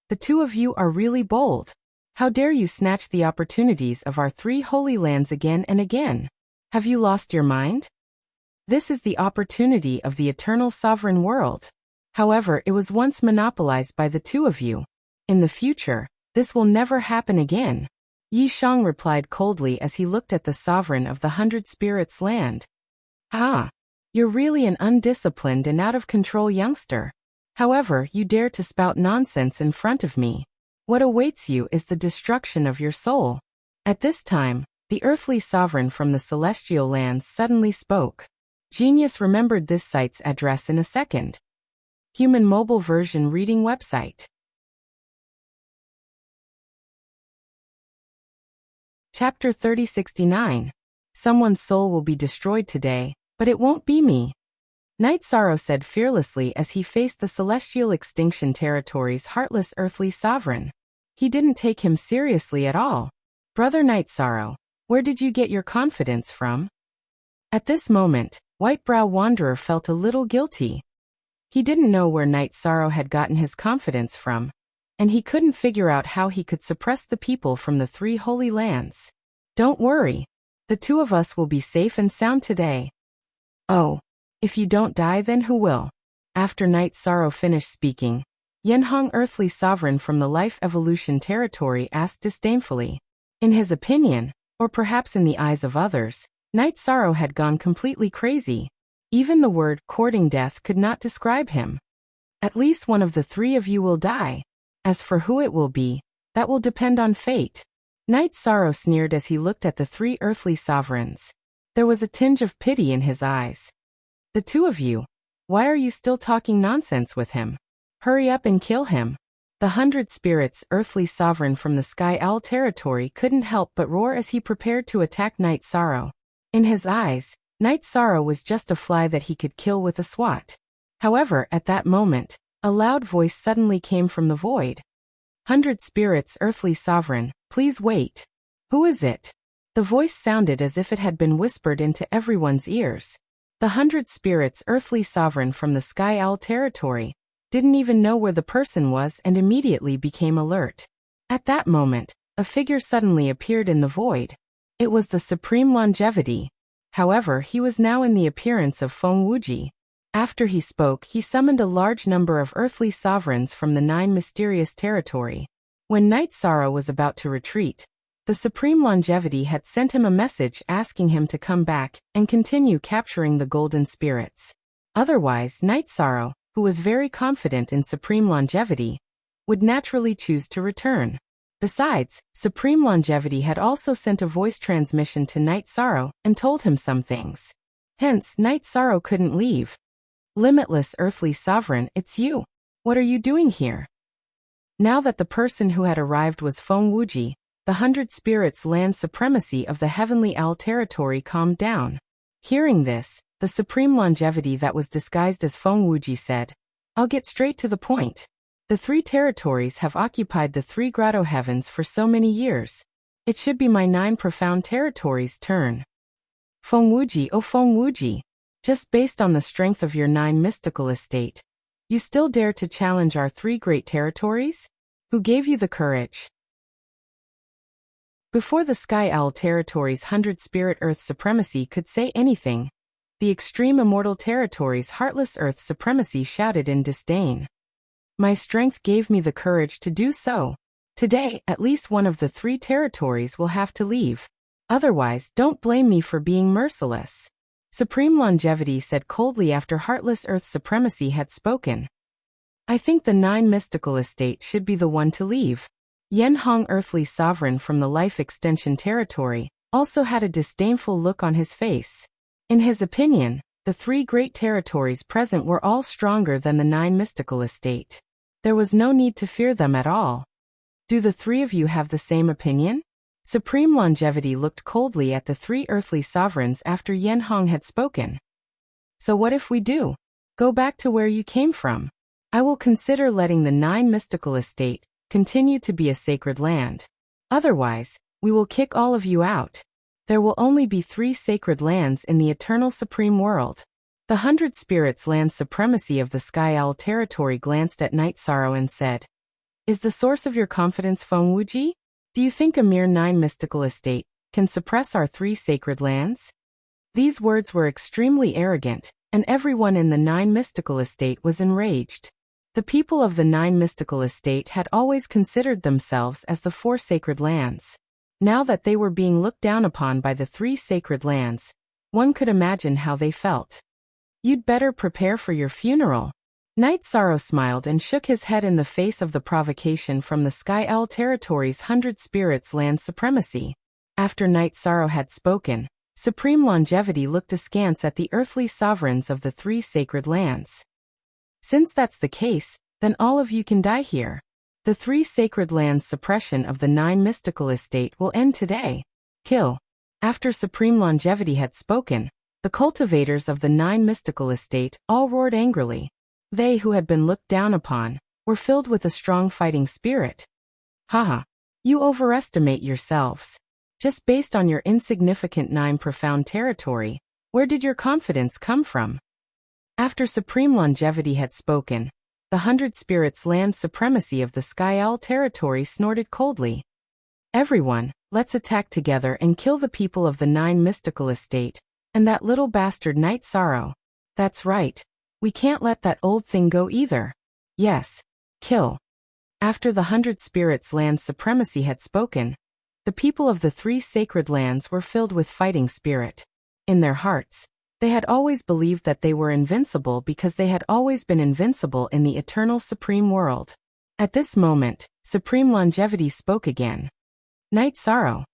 "The two of you are really bold. How dare you snatch the opportunities of our 3 holy lands again and again? Have you lost your mind? This is the opportunity of the eternal sovereign world. However, it was once monopolized by the two of you. In the future, this will never happen again." Yi Shang replied coldly as he looked at the sovereign of the 100 Spirits Land. "Ah, you're really an undisciplined and out-of-control youngster. However, you dare to spout nonsense in front of me. What awaits you is the destruction of your soul." At this time, the earthly sovereign from the celestial lands suddenly spoke. Genius remembered this site's address in a second. Human mobile version reading website. Chapter 3069. Someone's soul will be destroyed today, but it won't be me. Night Sorrow said fearlessly as he faced the celestial extinction territory's heartless earthly sovereign. He didn't take him seriously at all. "Brother Night Sorrow, where did you get your confidence from?" At this moment, Whitebrow Wanderer felt a little guilty. He didn't know where Night Sorrow had gotten his confidence from, and he couldn't figure out how he could suppress the people from the 3 holy lands. "Don't worry. The two of us will be safe and sound today." "Oh, if you don't die, then who will?" After Night Sorrow finished speaking, Yenhong Earthly Sovereign from the Life Evolution Territory asked disdainfully. In his opinion, or perhaps in the eyes of others, Night Sorrow had gone completely crazy. Even the word courting death could not describe him. "At least one of the 3 of you will die. As for who it will be, that will depend on fate." Night Sorrow sneered as he looked at the 3 earthly sovereigns. There was a tinge of pity in his eyes. "The two of you, why are you still talking nonsense with him? Hurry up and kill him." The 100 Spirits Earthly Sovereign from the Sky Owl territory couldn't help but roar as he prepared to attack Night Sorrow. In his eyes, Night Sorrow was just a fly that he could kill with a swat. However, at that moment, a loud voice suddenly came from the void. "100 Spirits Earthly Sovereign, please wait." "Who is it?" The voice sounded as if it had been whispered into everyone's ears. The 100 Spirits Earthly Sovereign from the Sky Owl territory didn't even know where the person was and immediately became alert. At that moment, a figure suddenly appeared in the void. It was the Supreme Longevity. However, he was now in the appearance of Feng Wuji. After he spoke, he summoned a large number of earthly sovereigns from the 9 mysterious territory. When Night Sorrow was about to retreat, the Supreme Longevity had sent him a message asking him to come back and continue capturing the golden spirits. Otherwise, Night Sorrow, who was very confident in Supreme Longevity, would naturally choose to return. Besides, Supreme Longevity had also sent a voice transmission to Night Sorrow and told him some things. Hence, Night Sorrow couldn't leave. "Limitless Earthly Sovereign, it's you. What are you doing here?" Now that the person who had arrived was Feng Wuji, the 100 Spirits Land supremacy of the Heavenly Owl territory calmed down. Hearing this, the Supreme Longevity that was disguised as Feng Wuji said, "I'll get straight to the point. The 3 territories have occupied the 3 grotto heavens for so many years. It should be my 9 profound territories' turn." "Feng Wuji, oh Feng Wuji, just based on the strength of your 9 mystical estate, you still dare to challenge our 3 great territories? Who gave you the courage?" Before the Sky Owl territory's 100 Spirit Earth supremacy could say anything, the Extreme Immortal territory's Heartless Earth supremacy shouted in disdain. "My strength gave me the courage to do so. Today, at least one of the 3 territories will have to leave. Otherwise, don't blame me for being merciless." Supreme Longevity said coldly after Heartless Earth supremacy had spoken. I think the 9 mystical estate should be the one to leave. Yen Hong, earthly sovereign from the life extension territory, also had a disdainful look on his face. In his opinion, the 3 great territories present were all stronger than the 9 mystical estate. There was no need to fear them at all. Do the 3 of you have the same opinion? Supreme Longevity looked coldly at the 3 earthly sovereigns after Yen Hong had spoken. So what if we do? Go back to where you came from. I will consider letting the 9 mystical estate continue to be a sacred land. Otherwise, we will kick all of you out. There will only be 3 sacred lands in the eternal supreme world. The 100 spirits land supremacy of the Sky Owl territory glanced at Night Sorrow and said, "Is the source of your confidence Feng Wuji? Do you think a mere 9 mystical estate can suppress our 3 sacred lands?" These words were extremely arrogant, and everyone in the 9 mystical estate was enraged. The people of the 9 mystical estate had always considered themselves as the 4 sacred lands. Now that they were being looked down upon by the 3 sacred lands, one could imagine how they felt. "You'd better prepare for your funeral." Night Sorrow smiled and shook his head in the face of the provocation from the Sky Owl territory's 100 spirits land supremacy. After Night Sorrow had spoken, Supreme Longevity looked askance at the earthly sovereigns of the 3 sacred lands. "Since that's the case, then all of you can die here. The 3 sacred lands' suppression of the 9 mystical estate will end today. Kill." After Supreme Longevity had spoken, the cultivators of the 9 mystical estate all roared angrily. They who had been looked down upon were filled with a strong fighting spirit. "Haha, you overestimate yourselves. Just based on your insignificant 9 profound territory, where did your confidence come from?" After Supreme Longevity had spoken, the 100 spirits land supremacy of the Sky Owl territory snorted coldly. "Everyone, let's attack together and kill the people of the 9 mystical estate, and that little bastard Night Sorrow. That's right. We can't let that old thing go either. Yes. Kill." After the 100 spirits land supremacy had spoken, the people of the 3 sacred lands were filled with fighting spirit. In their hearts, they had always believed that they were invincible because they had always been invincible in the eternal supreme world. At this moment, Supreme Longevity spoke again. "Night Sorrow.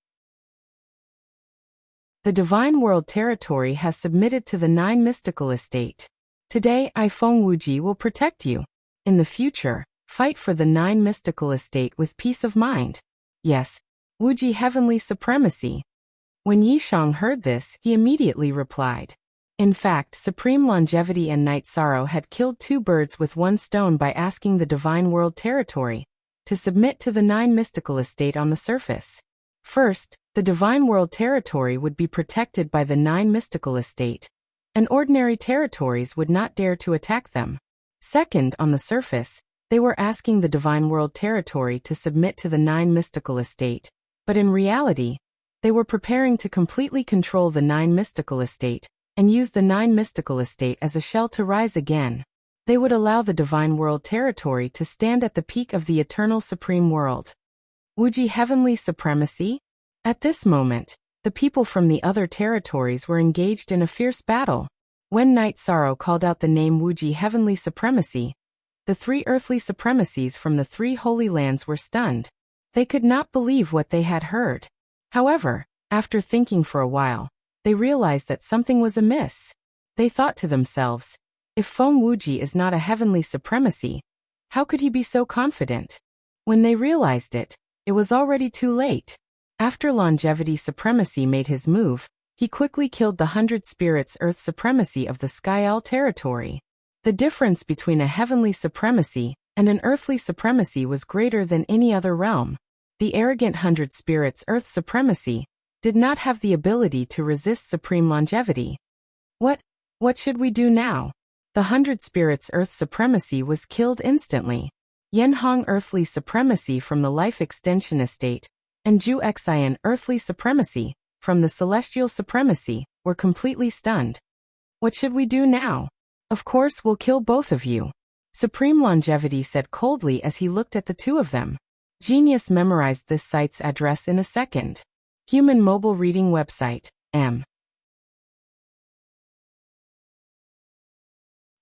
The Divine World territory has submitted to the 9 mystical estate. Today I Feng Wuji will protect you. In the future, fight for the 9 mystical estate with peace of mind. Yes, Wuji heavenly supremacy." When Yishang heard this, he immediately replied. In fact, Supreme Longevity and Night Sorrow had killed 2 birds with 1 stone by asking the Divine World territory to submit to the 9 mystical estate on the surface. First, the Divine World territory would be protected by the 9 mystical estate, and ordinary territories would not dare to attack them. Second, on the surface, they were asking the Divine World territory to submit to the 9 mystical estate, but in reality, they were preparing to completely control the 9 mystical estate and use the 9 mystical estate as a shell to rise again. They would allow the Divine World territory to stand at the peak of the eternal supreme world. Wuji heavenly supremacy? At this moment, the people from the other territories were engaged in a fierce battle. When Night Sorrow called out the name Wuji heavenly supremacy, the 3 earthly supremacies from the 3 holy lands were stunned. They could not believe what they had heard. However, after thinking for a while, they realized that something was amiss. They thought to themselves, if Feng Wuji is not a heavenly supremacy, how could he be so confident? When they realized it, it was already too late. After Longevity Supremacy made his move, he quickly killed the 100 spirits Earth Supremacy of the Sky Owl territory. The difference between a heavenly supremacy and an earthly supremacy was greater than any other realm. The arrogant 100 spirits Earth Supremacy did not have the ability to resist Supreme Longevity. What should we do now? The 100 spirits Earth Supremacy was killed instantly. Yen Hong Earthly Supremacy from the Life Extension Estate and Ju Xian Earthly Supremacy from the Celestial Supremacy were completely stunned. What should we do now? Of course we'll kill both of you. Supreme Longevity said coldly as he looked at the 2 of them. Genius memorized this site's address in a second. Human Mobile Reading Website, M.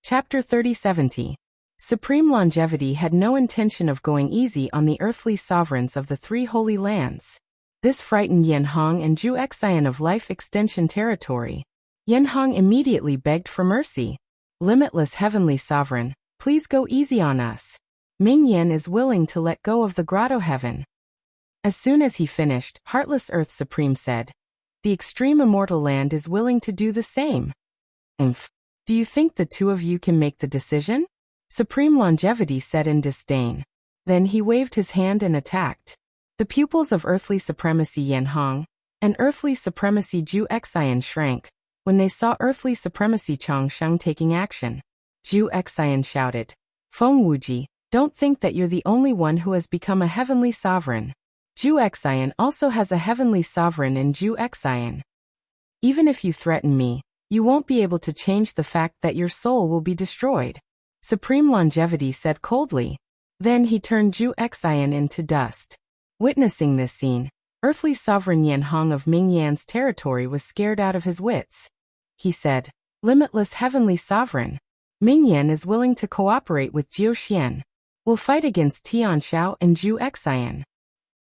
Chapter 3070. Supreme Longevity had no intention of going easy on the earthly sovereigns of the three holy lands. This frightened Yanhong and Zhu Xian of Life Extension territory. Yanhong immediately begged for mercy. Limitless Heavenly Sovereign, please go easy on us. Ming Yan is willing to let go of the Grotto Heaven. As soon as he finished, Heartless Earth Supreme said, the Extreme Immortal Land is willing to do the same. Do you think the two of you can make the decision? Supreme Longevity said in disdain. Then he waved his hand and attacked. The pupils of Earthly Supremacy Yanhong and Earthly Supremacy Zhu Xian shrank when they saw Earthly Supremacy Changsheng taking action. Zhu Xian shouted, Feng Wuji, don't think that you're the only one who has become a heavenly sovereign. Zhu Xian also has a heavenly sovereign in Zhu Xian. Even if you threaten me, you won't be able to change the fact that your soul will be destroyed. Supreme Longevity said coldly. Then he turned Zhu Xian into dust. Witnessing this scene, Earthly Sovereign Yanhong of Ming Yan's territory was scared out of his wits. He said, Limitless Heavenly Sovereign, Ming Yan is willing to cooperate with Jiu Xian. We'll fight against Tianshao and Zhu Xian.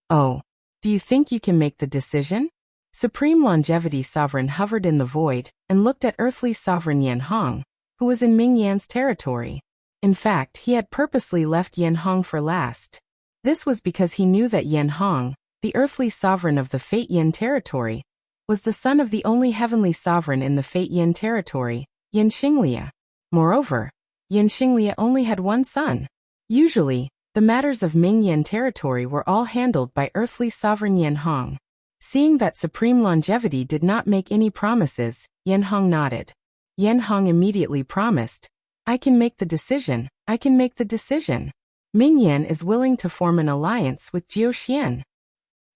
Oh, do you think you can make the decision? Supreme Longevity Sovereign hovered in the void and looked at Earthly Sovereign Yanhong, who was in Ming Yan's territory. In fact, he had purposely left Yanhong for last. This was because he knew that Yanhong, the earthly sovereign of the Fate Yin territory, was the son of the only heavenly sovereign in the Fate Yin territory, Yin Xinglia. Moreover, Yin Xinglia only had one son. Usually, the matters of Ming Yin territory were all handled by earthly sovereign Yanhong. Seeing that Supreme Longevity did not make any promises, Yanhong nodded. Yanhong immediately promised, I can make the decision, I can make the decision. Ming Yan is willing to form an alliance with Jiu Xian.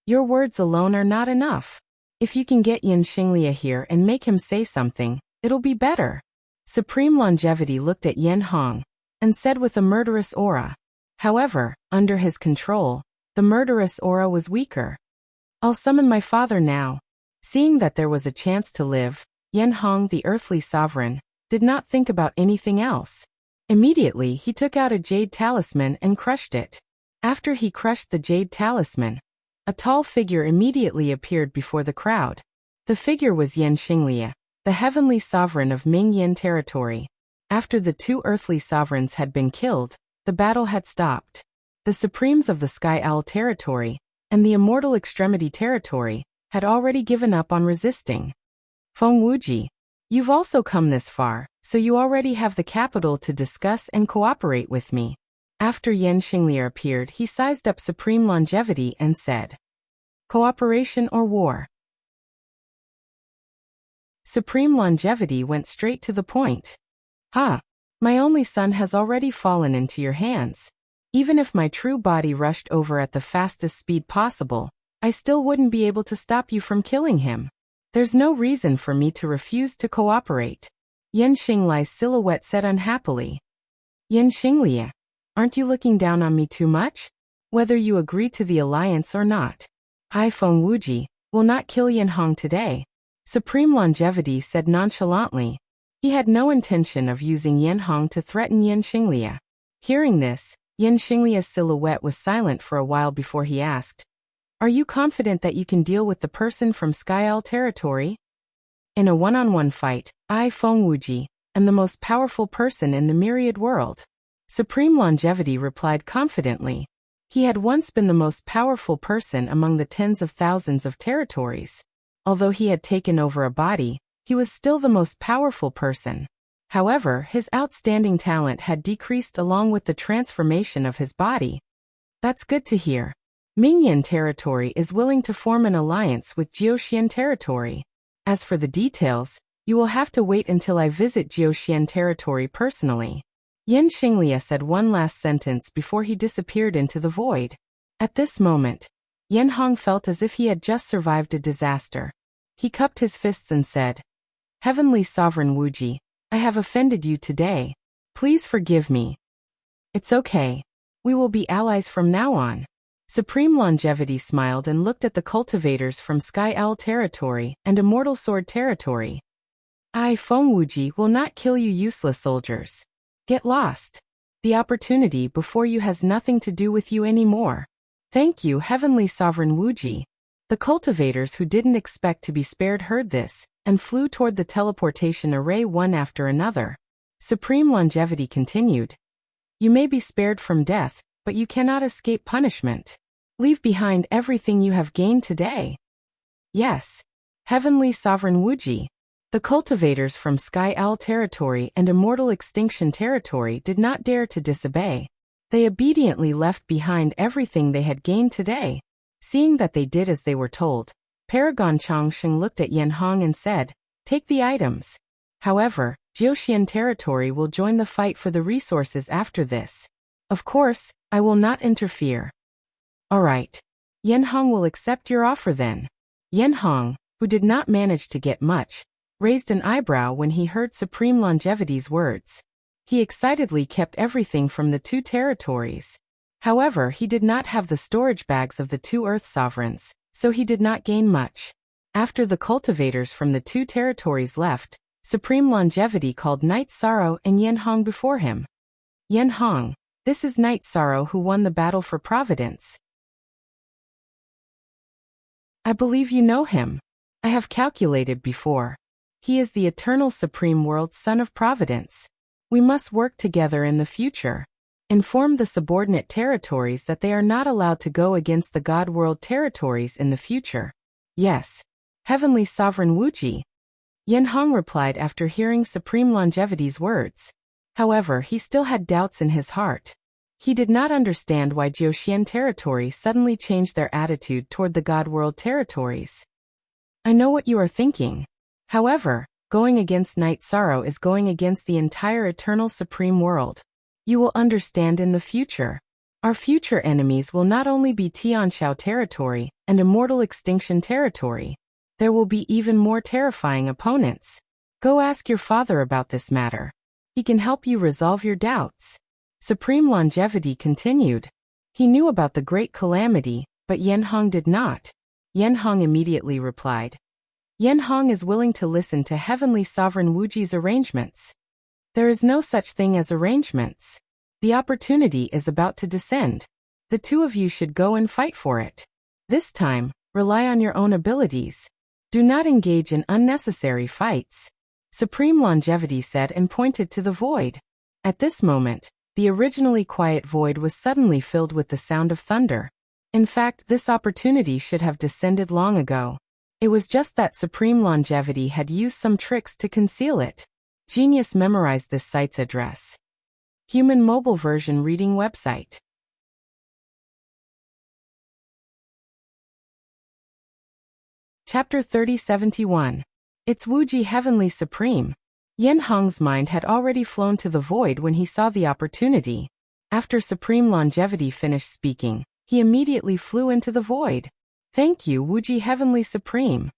Your words alone are not enough. If you can get Yin Xinglia here and make him say something, it'll be better. Supreme Longevity looked at Yanhong and said with a murderous aura. However, under his control, the murderous aura was weaker. I'll summon my father now. Seeing that there was a chance to live, Yanhong, the earthly sovereign, did not think about anything else. Immediately, he took out a jade talisman and crushed it. After he crushed the jade talisman, a tall figure immediately appeared before the crowd. The figure was Yin Xinglia, the heavenly sovereign of Ming Yin territory. After the two earthly sovereigns had been killed, the battle had stopped. The supremes of the Sky Owl territory and the Immortal Extremity territory had already given up on resisting. Feng Wuji, you've also come this far, so you already have the capital to discuss and cooperate with me. After Yin Xinglia appeared, he sized up Supreme Longevity and said, Cooperation or war? Supreme Longevity went straight to the point. My only son has already fallen into your hands. Even if my true body rushed over at the fastest speed possible, I still wouldn't be able to stop you from killing him. There's no reason for me to refuse to cooperate. Yin Xinglia's silhouette said unhappily. Yin Xinglia, aren't you looking down on me too much? Whether you agree to the alliance or not, I, Feng Wuji, will not kill Yanhong today. Supreme Longevity said nonchalantly. He had no intention of using Yanhong to threaten Yin Xinglia. Hearing this, Yin Xinglia's silhouette was silent for a while before he asked, Are you confident that you can deal with the person from Sky Owl territory? In a one-on-one fight, I, Feng Wuji, am the most powerful person in the myriad world. Supreme Longevity replied confidently. He had once been the most powerful person among the tens of thousands of territories. Although he had taken over a body, he was still the most powerful person. However, his outstanding talent had decreased along with the transformation of his body. That's good to hear. Ming Yin territory is willing to form an alliance with Jiu Xian territory. As for the details, you will have to wait until I visit Jiu Xian territory personally. Yin Xinglia said one last sentence before he disappeared into the void. At this moment, Yanhong felt as if he had just survived a disaster. He cupped his fists and said, Heavenly Sovereign Wuji, I have offended you today. Please forgive me. It's okay. We will be allies from now on. Supreme Longevity smiled and looked at the cultivators from Sky Owl territory and Immortal Sword territory. I, Feng Wuji, will not kill you useless soldiers. Get lost. The opportunity before you has nothing to do with you anymore. Thank you, Heavenly Sovereign Wuji. The cultivators who didn't expect to be spared heard this, and flew toward the teleportation array one after another. Supreme Longevity continued. You may be spared from death, but you cannot escape punishment. Leave behind everything you have gained today. Yes. Heavenly Sovereign Wuji. The cultivators from Sky Owl territory and Immortal Extinction territory did not dare to disobey. They obediently left behind everything they had gained today. Seeing that they did as they were told, Paragon Changsheng looked at Yan Hong and said, take the items. However, Jiuxian territory will join the fight for the resources after this. Of course, I will not interfere. Alright. Yan Hong will accept your offer then. Yan Hong, who did not manage to get much, raised an eyebrow when he heard Supreme Longevity's words. He excitedly kept everything from the two territories. However, he did not have the storage bags of the two Earth Sovereigns, so he did not gain much. After the cultivators from the two territories left, Supreme Longevity called Night Sorrow and Yan Hong before him. Yan Hong, this is Night Sorrow who won the battle for Providence. I believe you know him. I have calculated before. He is the eternal Supreme World's Son of Providence. We must work together in the future. Inform the subordinate territories that they are not allowed to go against the God World territories in the future. Yes. Heavenly Sovereign Wuji. Yan Hong replied after hearing Supreme Longevity's words. However, he still had doubts in his heart. He did not understand why Jiuxian territory suddenly changed their attitude toward the God World territories. I know what you are thinking. However, going against Night Sorrow is going against the entire Eternal Supreme World. You will understand in the future. Our future enemies will not only be Tianshao territory and Immortal Extinction territory. There will be even more terrifying opponents. Go ask your father about this matter. He can help you resolve your doubts. Supreme Longevity continued. He knew about the great calamity, but Yan Hong did not. Yan Hong immediately replied. Yan Hong is willing to listen to Heavenly Sovereign Wuji's arrangements. There is no such thing as arrangements. The opportunity is about to descend. The two of you should go and fight for it. This time, rely on your own abilities. Do not engage in unnecessary fights. Supreme Longevity said and pointed to the void. At this moment, the originally quiet void was suddenly filled with the sound of thunder. In fact, this opportunity should have descended long ago. It was just that Supreme Longevity had used some tricks to conceal it. Genius memorized this site's address. Human mobile version reading website. Chapter 3071. It's Wuji Heavenly Supreme. Yan Hong's mind had already flown to the void when he saw the opportunity. After Supreme Longevity finished speaking, he immediately flew into the void. Thank you, Wuji Heavenly Supreme.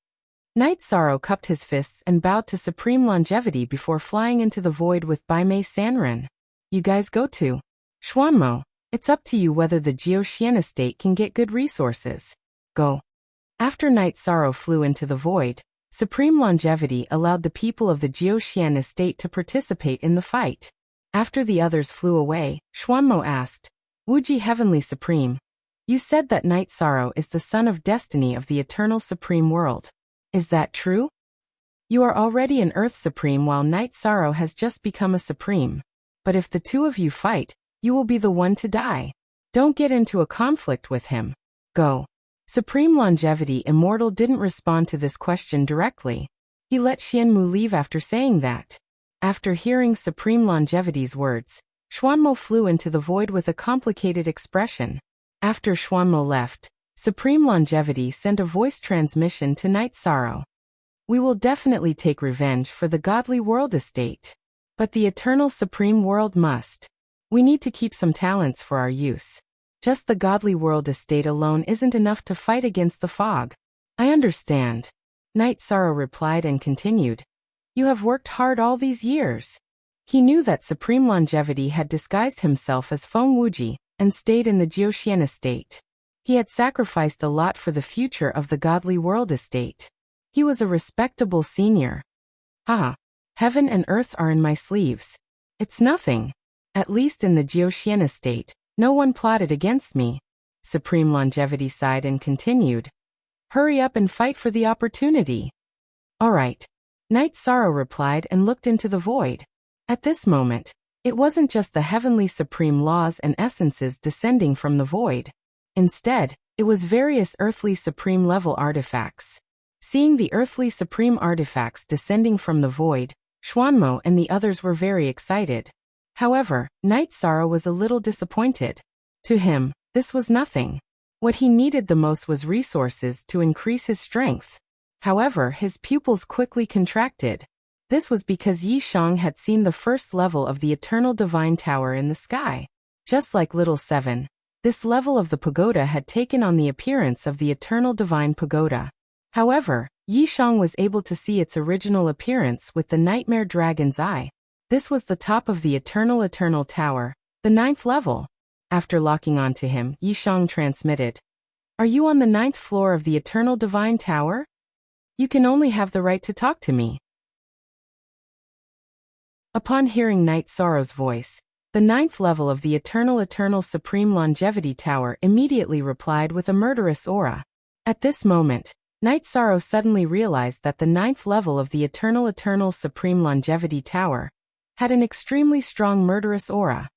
Night Sorrow cupped his fists and bowed to Supreme Longevity before flying into the void with Baimei Sanren. You guys go to Xuanmo. It's up to you whether the Jiuxian estate can get good resources. Go. After Night Sorrow flew into the void, Supreme Longevity allowed the people of the Jiuxian estate to participate in the fight. After the others flew away, Xuanmo asked, Wuji Heavenly Supreme, you said that Night Sorrow is the son of destiny of the Eternal Supreme World. Is that true? You are already an Earth Supreme while Night Sorrow has just become a Supreme. But if the two of you fight, you will be the one to die. Don't get into a conflict with him. Go. Supreme Longevity Immortal didn't respond to this question directly. He let Xianmu leave after saying that. After hearing Supreme Longevity's words, Xuanmo flew into the void with a complicated expression. After Xuanmo left, Supreme Longevity sent a voice transmission to Night Sorrow. We will definitely take revenge for the Godly World estate. But the Eternal Supreme World must. We need to keep some talents for our use. Just the Godly World estate alone isn't enough to fight against the fog. I understand. Night Sorrow replied and continued. You have worked hard all these years. He knew that Supreme Longevity had disguised himself as Feng Wuji and stayed in the Jiuxian estate. He had sacrificed a lot for the future of the Godly World estate. He was a respectable senior. Haha. Heaven and earth are in my sleeves. It's nothing. At least in the Jiuxian estate, no one plotted against me. Supreme Longevity sighed and continued. Hurry up and fight for the opportunity. All right. Night Sorrow replied and looked into the void. At this moment, it wasn't just the heavenly supreme laws and essences descending from the void. Instead, it was various earthly supreme level artifacts. Seeing the earthly supreme artifacts descending from the void, Xuanmo and the others were very excited. However, Night Sorrow was a little disappointed. To him, this was nothing. What he needed the most was resources to increase his strength. However, his pupils quickly contracted. This was because Yi Shang had seen the first level of the Eternal Divine Tower in the sky. Just like Little Seven, this level of the pagoda had taken on the appearance of the Eternal Divine Pagoda. However, Yi Shang was able to see its original appearance with the Nightmare Dragon's Eye. This was the top of the Eternal Tower, the 9th level. After locking onto him, Yi Shang transmitted. Are you on the 9th floor of the Eternal Divine Tower? You can only have the right to talk to me. Upon hearing Night Sorrow's voice, the 9th level of the Eternal Supreme Longevity Tower immediately replied with a murderous aura. At this moment, Night Sorrow suddenly realized that the 9th level of the Eternal Supreme Longevity Tower had an extremely strong murderous aura.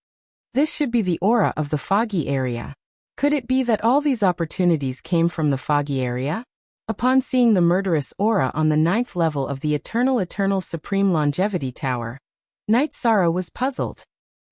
This should be the aura of the foggy area. Could it be that all these opportunities came from the foggy area? Upon seeing the murderous aura on the 9th level of the Eternal Supreme Longevity Tower, Night Sorrow was puzzled.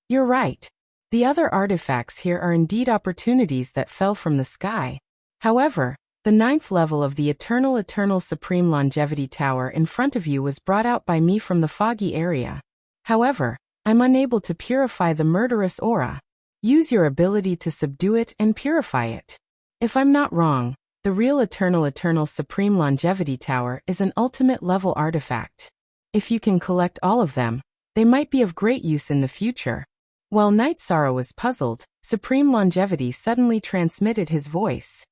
You're right. The other artifacts here are indeed opportunities that fell from the sky. However, the 9th level of the Eternal Supreme Longevity Tower in front of you was brought out by me from the foggy area. However, I'm unable to purify the murderous aura. Use your ability to subdue it and purify it. If I'm not wrong, the real Eternal Supreme Longevity Tower is an ultimate level artifact. If you can collect all of them, they might be of great use in the future. While Night Sorrow was puzzled, Supreme Longevity suddenly transmitted his voice.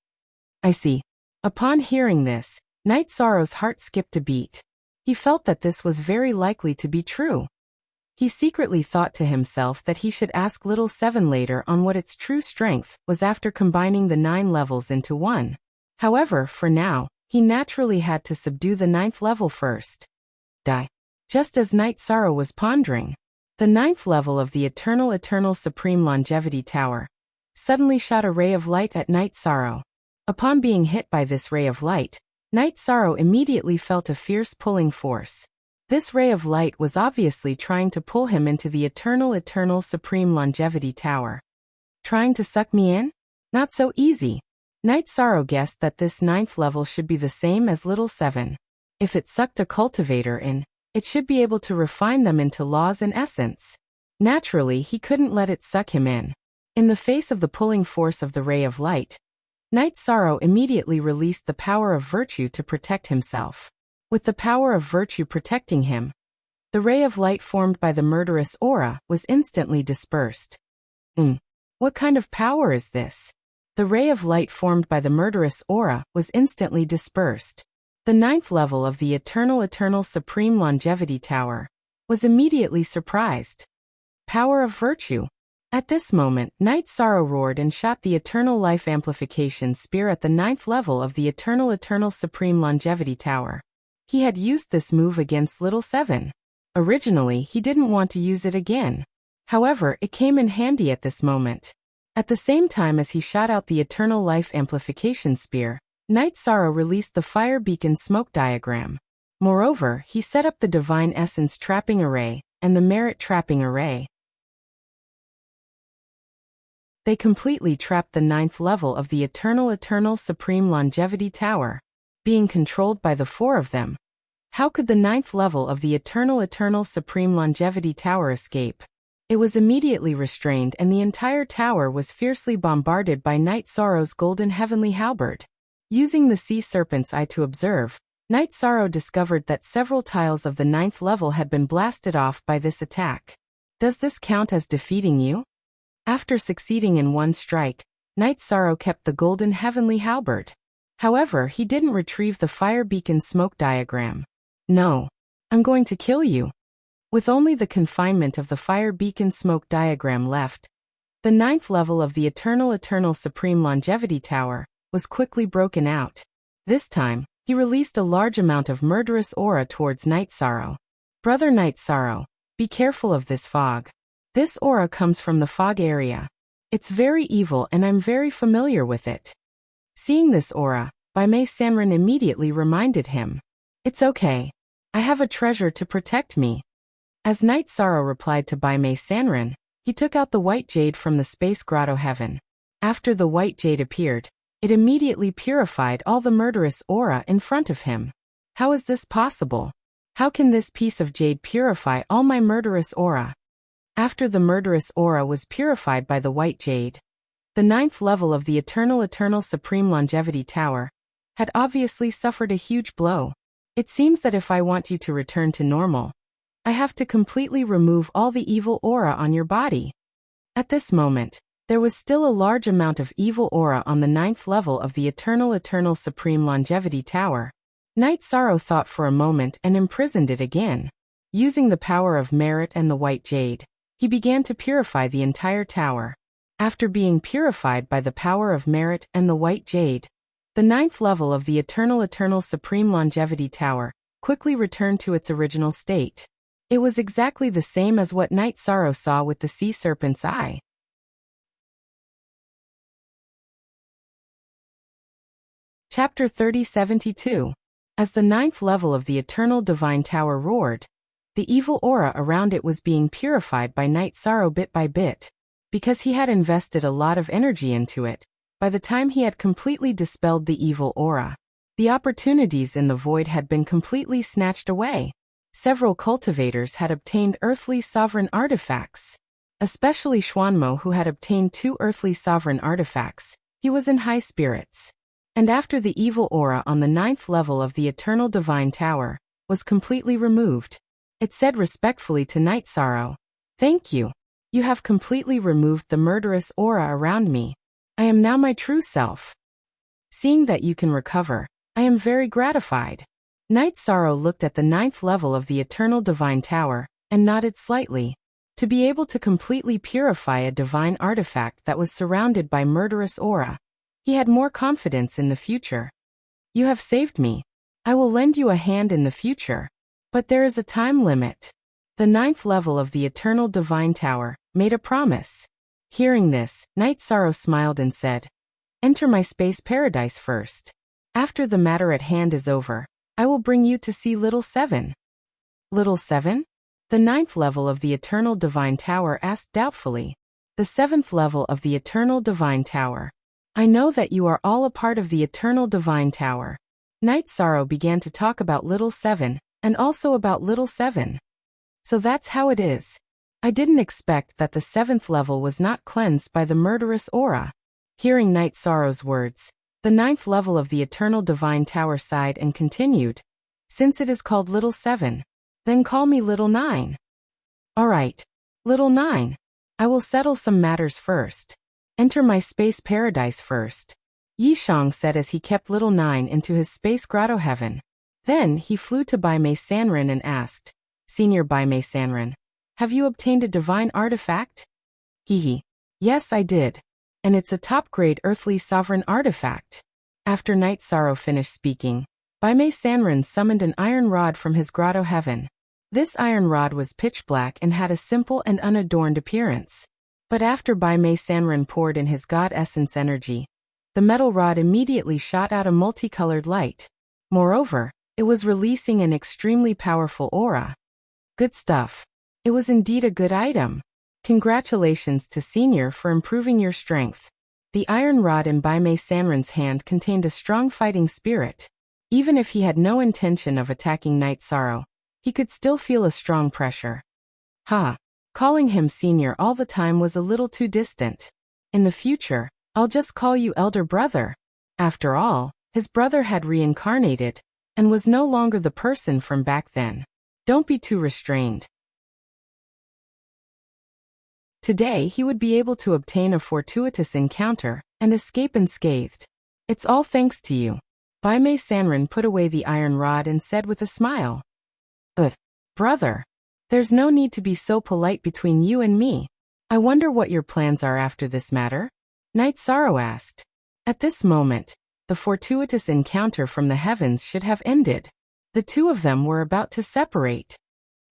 I see. Upon hearing this, Night Sorrow's heart skipped a beat. He felt that this was very likely to be true. He secretly thought to himself that he should ask Little Seven later on what its true strength was after combining the 9 levels into one. However, for now, he naturally had to subdue the 9th level first. Just as Night Sorrow was pondering, the 9th level of the Eternal Supreme Longevity Tower suddenly shot a ray of light at Night Sorrow. Upon being hit by this ray of light, Night Sorrow immediately felt a fierce pulling force. This ray of light was obviously trying to pull him into the Eternal Supreme Longevity Tower. Trying to suck me in? Not so easy. Night Sorrow guessed that this 9th level should be the same as Little Seven. If it sucked a cultivator in, it should be able to refine them into laws and essence. Naturally, he couldn't let it suck him in. In the face of the pulling force of the ray of light, Night Sorrow immediately released the power of virtue to protect himself. With the power of virtue protecting him, the ray of light formed by the murderous aura was instantly dispersed. What kind of power is this? The ray of light formed by the murderous aura was instantly dispersed. The 9th level of the Eternal Supreme Longevity Tower was immediately surprised. Power of virtue. At this moment, Night Sorrow roared and shot the Eternal Life Amplification Spear at the 9th level of the Eternal Supreme Longevity Tower. He had used this move against Little Seven. Originally, he didn't want to use it again. However, it came in handy at this moment. At the same time as he shot out the Eternal Life Amplification Spear, Night Sorrow released the Fire Beacon Smoke Diagram. Moreover, he set up the Divine Essence Trapping Array and the Merit Trapping Array. They completely trapped the 9th level of the Eternal Supreme Longevity Tower. Being controlled by the 4 of them, how could the 9th level of the Eternal Supreme Longevity Tower escape? It was immediately restrained and the entire tower was fiercely bombarded by Night Sorrow's golden heavenly halberd. Using the Sea Serpent's Eye to observe, Night Sorrow discovered that several tiles of the 9th level had been blasted off by this attack. Does this count as defeating you? After succeeding in one strike, Night Sorrow kept the golden heavenly halberd. However, he didn't retrieve the Fire Beacon Smoke Diagram. No. I'm going to kill you. With only the confinement of the fire beacon smoke diagram left, the 9th level of the Eternal Supreme Longevity Tower was quickly broken out. This time, he released a large amount of murderous aura towards Night Sorrow. Brother Night Sorrow, be careful of this fog. This aura comes from the fog area. It's very evil and I'm very familiar with it. Seeing this aura, Baimei Sanrin immediately reminded him. It's okay. I have a treasure to protect me. As Night Sorrow replied to Baimei Sanrin, he took out the white jade from the space grotto heaven. After the white jade appeared, it immediately purified all the murderous aura in front of him. How is this possible? How can this piece of jade purify all my murderous aura? After the murderous aura was purified by the white jade, the 9th level of the Eternal Supreme Longevity Tower had obviously suffered a huge blow. It seems that if I want you to return to normal, I have to completely remove all the evil aura on your body. At this moment, there was still a large amount of evil aura on the 9th level of the Eternal Supreme Longevity Tower. Night Sorrow thought for a moment and imprisoned it again. Using the power of merit and the white jade, he began to purify the entire tower. After being purified by the power of merit and the white jade, the 9th level of the Eternal Supreme Longevity Tower quickly returned to its original state. It was exactly the same as what Night Sorrow saw with the sea serpent's eye. Chapter 3072. As the 9th level of the Eternal Divine Tower roared, the evil aura around it was being purified by Night Sorrow bit by bit. Because he had invested a lot of energy into it, by the time he had completely dispelled the evil aura, the opportunities in the void had been completely snatched away. Several cultivators had obtained earthly sovereign artifacts. Especially Xuanmo, who had obtained 2 earthly sovereign artifacts. He was in high spirits. And after the evil aura on the 9th level of the Eternal Divine Tower was completely removed, it said respectfully to Night Sorrow, "Thank you. You have completely removed the murderous aura around me. I am now my true self. Seeing that you can recover, I am very gratified." Night Sorrow looked at the 9th level of the Eternal Divine Tower and nodded slightly. To be able to completely purify a divine artifact that was surrounded by murderous aura, he had more confidence in the future. "You have saved me. I will lend you a hand in the future. But there is a time limit." The 9th level of the Eternal Divine Tower made a promise. Hearing this, Night Sorrow smiled and said, "Enter my space paradise first. After the matter at hand is over, I will bring you to see Little Seven." "Little Seven?" The 9th level of the Eternal Divine Tower asked doubtfully. "The 7th level of the Eternal Divine Tower. I know that you are all a part of the Eternal Divine Tower." Night Sorrow began to talk about Little Seven, and also about Little Seven. "So that's how it is. I didn't expect that the 7th level was not cleansed by the murderous aura." Hearing Night Sorrow's words, the 9th level of the Eternal Divine Tower sighed and continued, "Since it is called Little Seven, then call me Little Nine." "All right, Little Nine. I will settle some matters first. Enter my space paradise first," Yishang said as he kept Little Nine into his space grotto heaven. Then he flew to Baimei Sanrin and asked, "Senior Baimei Sanrin, have you obtained a divine artifact?" "Hehe. Yes, I did. And it's a top-grade earthly sovereign artifact." After Night Sorrow finished speaking, Baimei Sanrin summoned an iron rod from his grotto heaven. This iron rod was pitch black and had a simple and unadorned appearance. But after Baimei Sanrin poured in his god essence energy, the metal rod immediately shot out a multicolored light. Moreover, it was releasing an extremely powerful aura. Good stuff. It was indeed a good item. Congratulations to Senior for improving your strength. The iron rod in Baimei Sanrin's hand contained a strong fighting spirit. Even if he had no intention of attacking Night Sorrow, he could still feel a strong pressure. Calling him Senior all the time was a little too distant. In the future, I'll just call you Elder Brother. After all, his brother had reincarnated and was no longer the person from back then. Don't be too restrained. Today he would be able to obtain a fortuitous encounter and escape unscathed. It's all thanks to you. Baimei Sanrin put away the iron rod and said with a smile, Brother. There's no need to be so polite between you and me. I wonder what your plans are after this matter? Night Sorrow asked. At this moment, the fortuitous encounter from the heavens should have ended. The two of them were about to separate.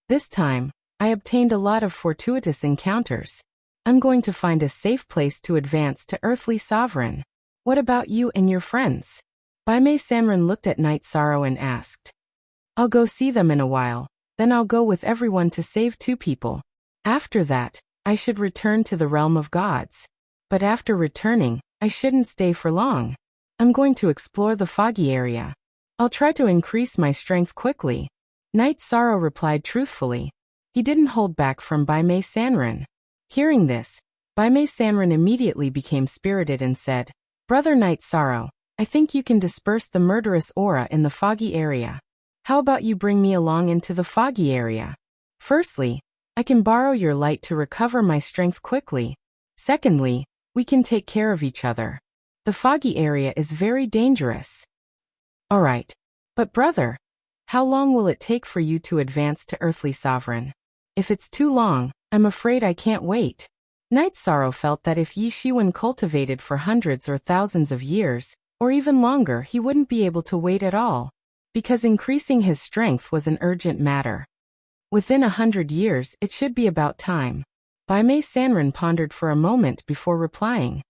This time, I obtained a lot of fortuitous encounters. I'm going to find a safe place to advance to Earthly Sovereign. What about you and your friends? Baimei Sanren looked at Night Sorrow and asked. I'll go see them in a while, then I'll go with everyone to save two people. After that, I should return to the realm of gods. But after returning, I shouldn't stay for long. I'm going to explore the foggy area. I'll try to increase my strength quickly. Night Sorrow replied truthfully. He didn't hold back from Baimei Sanren. Hearing this, Baimei Sanren immediately became spirited and said, Brother Night Sorrow, I think you can disperse the murderous aura in the foggy area. How about you bring me along into the foggy area? Firstly, I can borrow your light to recover my strength quickly. Secondly, we can take care of each other. The foggy area is very dangerous. Alright. But brother, how long will it take for you to advance to Earthly Sovereign? If it's too long, I'm afraid I can't wait. Night Sorrow felt that if Yi Shiwen cultivated for hundreds or thousands of years, or even longer, he wouldn't be able to wait at all, because increasing his strength was an urgent matter. Within 100 years, it should be about time. Baimei Sanren pondered for a moment before replying.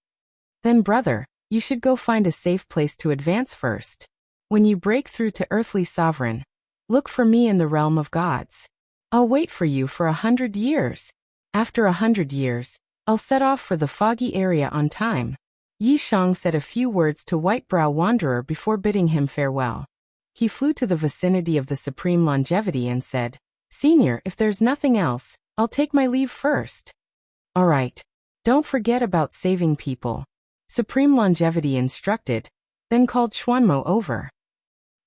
Then brother, you should go find a safe place to advance first. When you break through to Earthly Sovereign, look for me in the realm of gods. I'll wait for you for 100 years. After 100 years, I'll set off for the foggy area on time. Yi Shang said a few words to Whitebrow Wanderer before bidding him farewell. He flew to the vicinity of the Supreme Longevity and said, Senior, if there's nothing else, I'll take my leave first. Alright. Don't forget about saving people. Supreme Longevity instructed, then called Xuanmo over.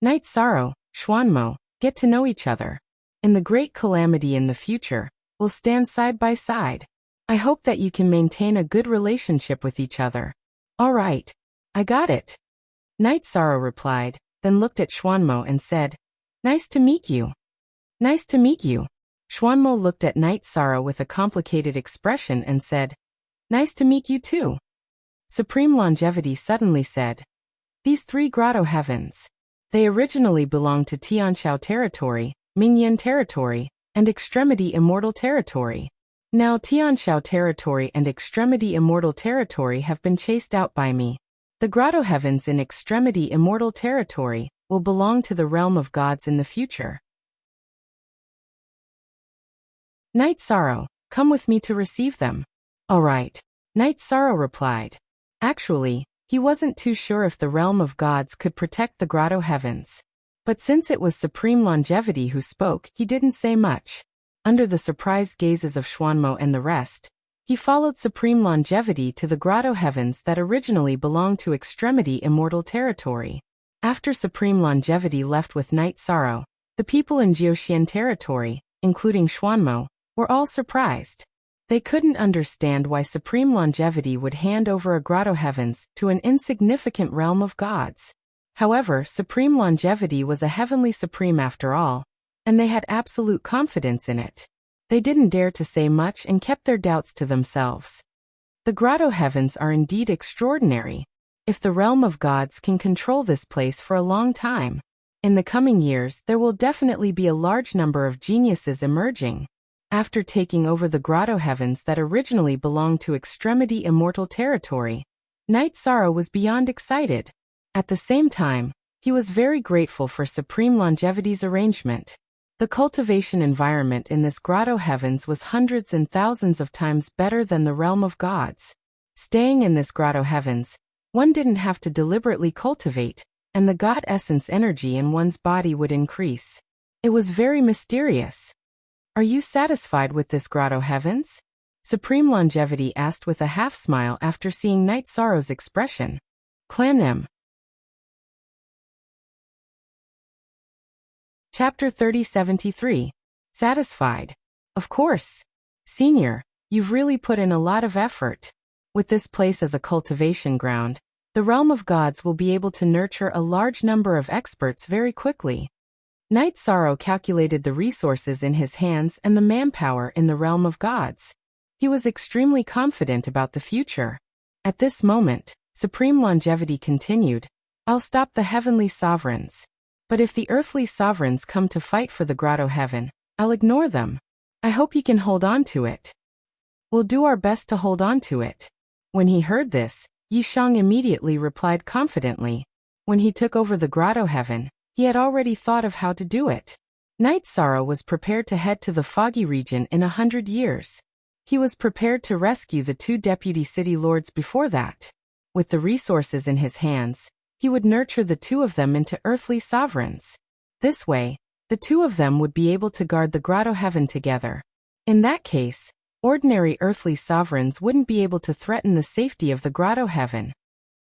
Night Sorrow, Xuanmo, get to know each other. In the great calamity in the future, we'll stand side by side. I hope that you can maintain a good relationship with each other. Alright. I got it. Night Sorrow replied, then looked at Xuanmo and said, Nice to meet you. Nice to meet you. Xuanmo looked at Night Sorrow with a complicated expression and said, Nice to meet you too. Supreme Longevity suddenly said, These three grotto heavens. They originally belonged to Tianxiao territory, Mingyan territory, and Extremity Immortal territory. Now Tianxiao territory and Extremity Immortal territory have been chased out by me. The grotto heavens in Extremity Immortal territory will belong to the realm of gods in the future. Night Sorrow, come with me to receive them. Alright. Night Sorrow replied. Actually, he wasn't too sure if the realm of gods could protect the grotto heavens. But since it was Supreme Longevity who spoke, he didn't say much. Under the surprised gazes of Xuanmo and the rest, he followed Supreme Longevity to the grotto heavens that originally belonged to Extremity Immortal territory. After Supreme Longevity left with Night Sorrow, the people in Jiuxian territory, including Xuanmo, were all surprised. They couldn't understand why Supreme Longevity would hand over a grotto heavens to an insignificant realm of gods. However, Supreme Longevity was a heavenly supreme after all, and they had absolute confidence in it. They didn't dare to say much and kept their doubts to themselves. The grotto heavens are indeed extraordinary. If the realm of gods can control this place for a long time, in the coming years there will definitely be a large number of geniuses emerging. After taking over the grotto heavens that originally belonged to Extremity Immortal territory, Night Sorrow was beyond excited. At the same time, he was very grateful for Supreme Longevity's arrangement. The cultivation environment in this grotto heavens was hundreds and thousands of times better than the realm of gods. Staying in this grotto heavens, one didn't have to deliberately cultivate, and the god essence energy in one's body would increase. It was very mysterious. Are you satisfied with this grotto heavens? Supreme Longevity asked with a half-smile after seeing Night Sorrow's expression. Clan M. Chapter 3073. Satisfied. Of course. Senior, you've really put in a lot of effort. With this place as a cultivation ground, the realm of gods will be able to nurture a large number of experts very quickly. Night Sorrow calculated the resources in his hands and the manpower in the realm of gods. He was extremely confident about the future. At this moment, Supreme Longevity continued, I'll stop the heavenly sovereigns. But if the earthly sovereigns come to fight for the grotto heaven, I'll ignore them. I hope you can hold on to it. We'll do our best to hold on to it. When he heard this, Yishang immediately replied confidently. When he took over the grotto heaven, he had already thought of how to do it. Night Sorrow was prepared to head to the foggy region in 100 years. He was prepared to rescue the 2 deputy city lords before that. With the resources in his hands, he would nurture the 2 of them into earthly sovereigns. This way, the 2 of them would be able to guard the grotto heaven together. In that case, ordinary earthly sovereigns wouldn't be able to threaten the safety of the grotto heaven.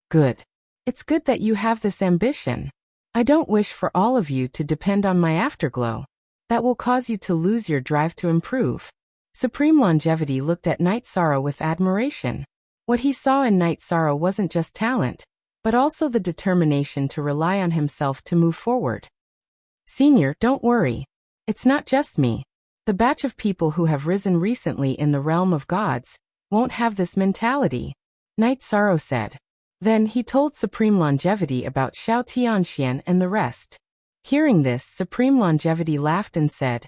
Good. It's good that you have this ambition. I don't wish for all of you to depend on my afterglow. That will cause you to lose your drive to improve. Supreme Longevity looked at Night Sorrow with admiration. What he saw in Night Sorrow wasn't just talent, but also the determination to rely on himself to move forward. Senior, don't worry. It's not just me. The batch of people who have risen recently in the realm of gods won't have this mentality, Night Sorrow said. Then he told Supreme Longevity about Xiao Tianxian and the rest. Hearing this, Supreme Longevity laughed and said,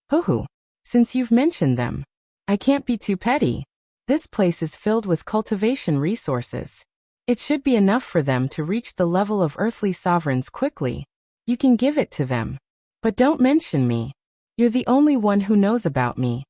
Hoo-hoo, since you've mentioned them, I can't be too petty. This place is filled with cultivation resources. It should be enough for them to reach the level of earthly sovereigns quickly. You can give it to them. But don't mention me. You're the only one who knows about me.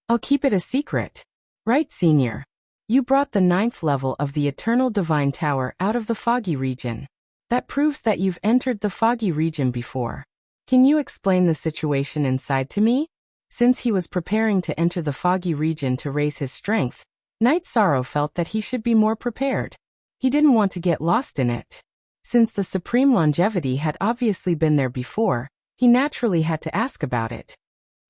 I'll keep it a secret. Right, Senior? You brought the 9th level of the Eternal Divine Tower out of the foggy region. That proves that you've entered the foggy region before. Can you explain the situation inside to me? Since he was preparing to enter the foggy region to raise his strength, Night Sorrow felt that he should be more prepared. He didn't want to get lost in it. Since the Supreme Longevity had obviously been there before, he naturally had to ask about it.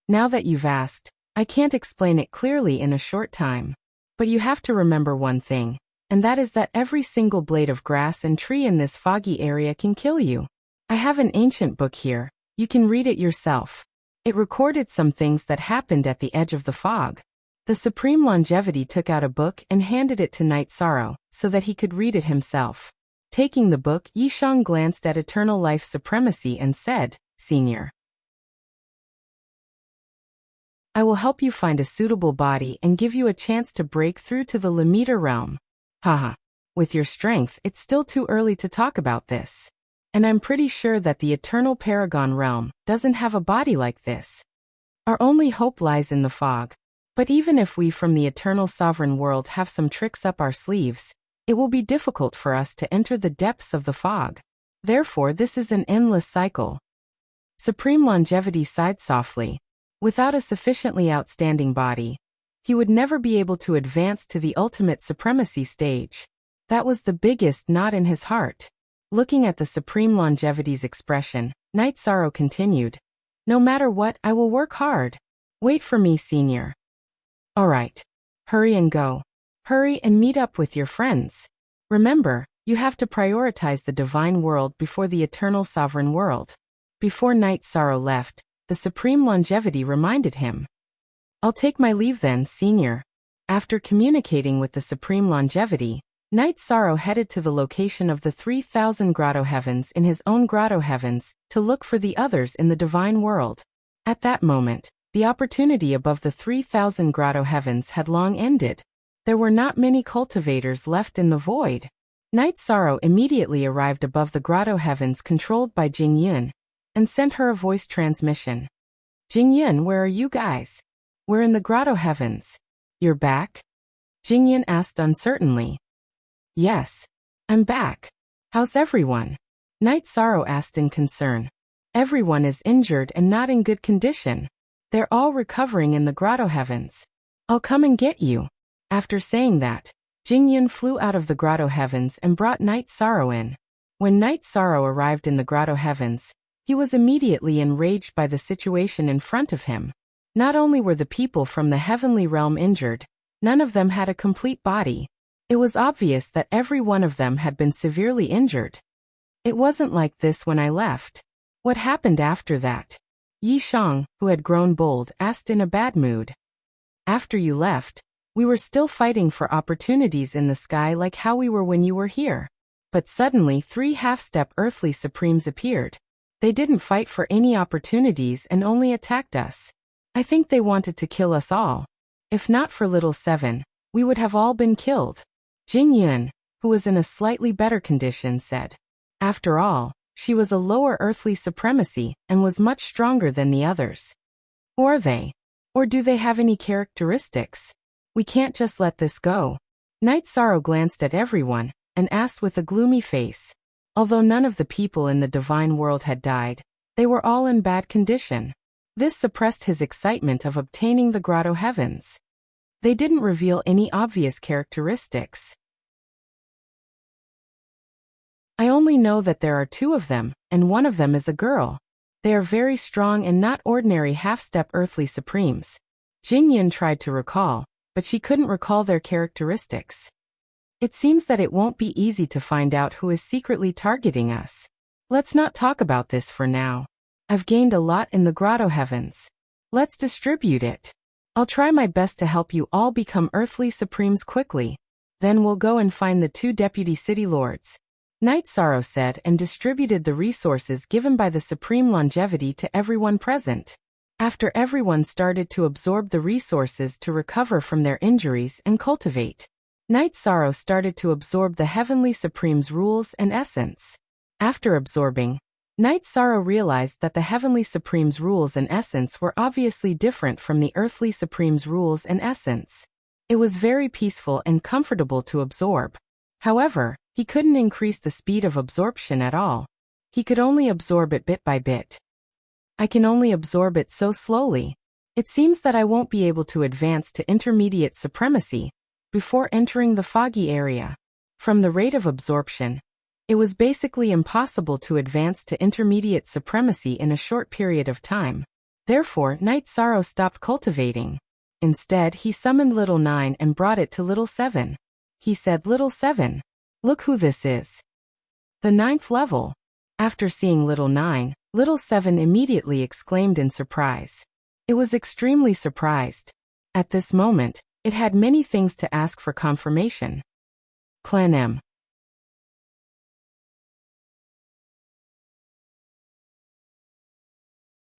Now that you've asked, I can't explain it clearly in a short time. But you have to remember one thing, and that is that every single blade of grass and tree in this foggy area can kill you. I have an ancient book here, you can read it yourself. It recorded some things that happened at the edge of the fog. The Supreme Longevity took out a book and handed it to Night Sorrow, so that he could read it himself. Taking the book, Yishang glanced at Eternal Life Supremacy and said, Senior, I will help you find a suitable body and give you a chance to break through to the Limiter realm. Haha. With your strength, it's still too early to talk about this. And I'm pretty sure that the Eternal Paragon realm doesn't have a body like this. Our only hope lies in the fog. But even if we from the Eternal Sovereign world have some tricks up our sleeves, it will be difficult for us to enter the depths of the fog. Therefore, this is an endless cycle. Supreme Longevity sighed softly. Without a sufficiently outstanding body, he would never be able to advance to the ultimate supremacy stage. That was the biggest knot in his heart. Looking at the Supreme Longevity's expression, Night Sorrow continued, No matter what, I will work hard. Wait for me, Senior. All right. Hurry and go. Hurry and meet up with your friends. Remember, you have to prioritize the divine world before the eternal sovereign world. Before Night Sorrow left, the Supreme Longevity reminded him. I'll take my leave then, Senior. After communicating with the Supreme Longevity, Night Sorrow headed to the location of the 3,000 grotto heavens in his own grotto heavens to look for the others in the divine world. At that moment, the opportunity above the 3,000 grotto heavens had long ended. There were not many cultivators left in the void. Night Sorrow immediately arrived above the grotto heavens controlled by Jingyun, and sent her a voice transmission. Jingyun, where are you guys? We're in the grotto heavens. You're back? Jingyun asked uncertainly. Yes, I'm back. How's everyone? Night Sorrow asked in concern. Everyone is injured and not in good condition. They're all recovering in the grotto heavens. I'll come and get you. After saying that, Jingyun flew out of the grotto heavens and brought Night Sorrow in. When Night Sorrow arrived in the grotto heavens, he was immediately enraged by the situation in front of him. Not only were the people from the heavenly realm injured, none of them had a complete body. It was obvious that every one of them had been severely injured. It wasn't like this when I left. What happened after that? Yi Shang, who had grown bold, asked in a bad mood. After you left, we were still fighting for opportunities in the sky like how we were when you were here. But suddenly 3 half-step earthly supremes appeared. They didn't fight for any opportunities and only attacked us. I think they wanted to kill us all. If not for little 7, we would have all been killed. Jing Yun, who was in a slightly better condition, said. After all, she was a lower earthly supremacy and was much stronger than the others. Who are they? Or do they have any characteristics? We can't just let this go. Night Sorrow glanced at everyone and asked with a gloomy face. Although none of the people in the divine world had died, they were all in bad condition. This suppressed his excitement of obtaining the grotto heavens. They didn't reveal any obvious characteristics. I only know that there are 2 of them, and one of them is a girl. They are very strong and not ordinary half-step earthly supremes. Jing Yun tried to recall, but she couldn't recall their characteristics. It seems that it won't be easy to find out who is secretly targeting us. Let's not talk about this for now. I've gained a lot in the grotto heavens. Let's distribute it. I'll try my best to help you all become earthly supremes quickly. Then we'll go and find the 2 deputy city lords. Night Sorrow said and distributed the resources given by the supreme longevity to everyone present. After everyone started to absorb the resources to recover from their injuries and cultivate, Night Sorrow started to absorb the Heavenly Supreme's rules and essence. After absorbing, Night Sorrow realized that the Heavenly Supreme's rules and essence were obviously different from the Earthly Supreme's rules and essence. It was very peaceful and comfortable to absorb. However, he couldn't increase the speed of absorption at all. He could only absorb it bit by bit. I can only absorb it so slowly. It seems that I won't be able to advance to intermediate supremacy before entering the foggy area. From the rate of absorption, it was basically impossible to advance to intermediate supremacy in a short period of time. Therefore, Night Sorrow stopped cultivating. Instead, he summoned Little 9 and brought it to Little 7. He said, Little 7. Look who this is. The 9th level. After seeing Little 9, Little 7 immediately exclaimed in surprise. It was extremely surprised. At this moment, it had many things to ask for confirmation. Clan M.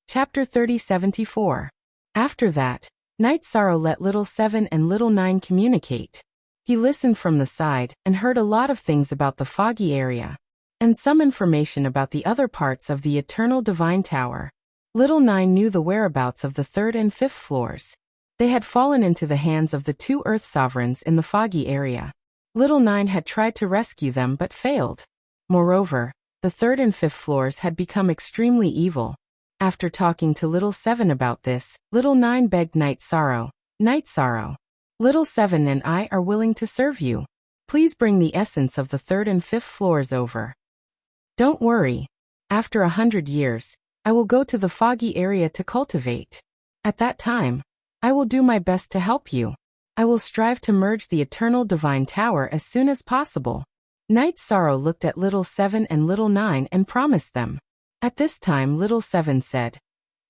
Chapter 3074. After that, Night Sorrow let Little 7 and Little 9 communicate. He listened from the side and heard a lot of things about the foggy area, and some information about the other parts of the Eternal Divine Tower. Little 9 knew the whereabouts of the 3rd and 5th floors. They had fallen into the hands of the 2 Earth Sovereigns in the foggy area. Little 9 had tried to rescue them but failed. Moreover, the 3rd and 5th floors had become extremely evil. After talking to Little 7 about this, Little 9 begged Night Sorrow, Night Sorrow, Little 7 and I are willing to serve you. Please bring the essence of the 3rd and 5th floors over. Don't worry. After 100 years, I will go to the foggy area to cultivate. At that time, I will do my best to help you. I will strive to merge the Eternal Divine Tower as soon as possible. Night Sorrow looked at Little 7 and Little 9 and promised them. At this time Little 7 said,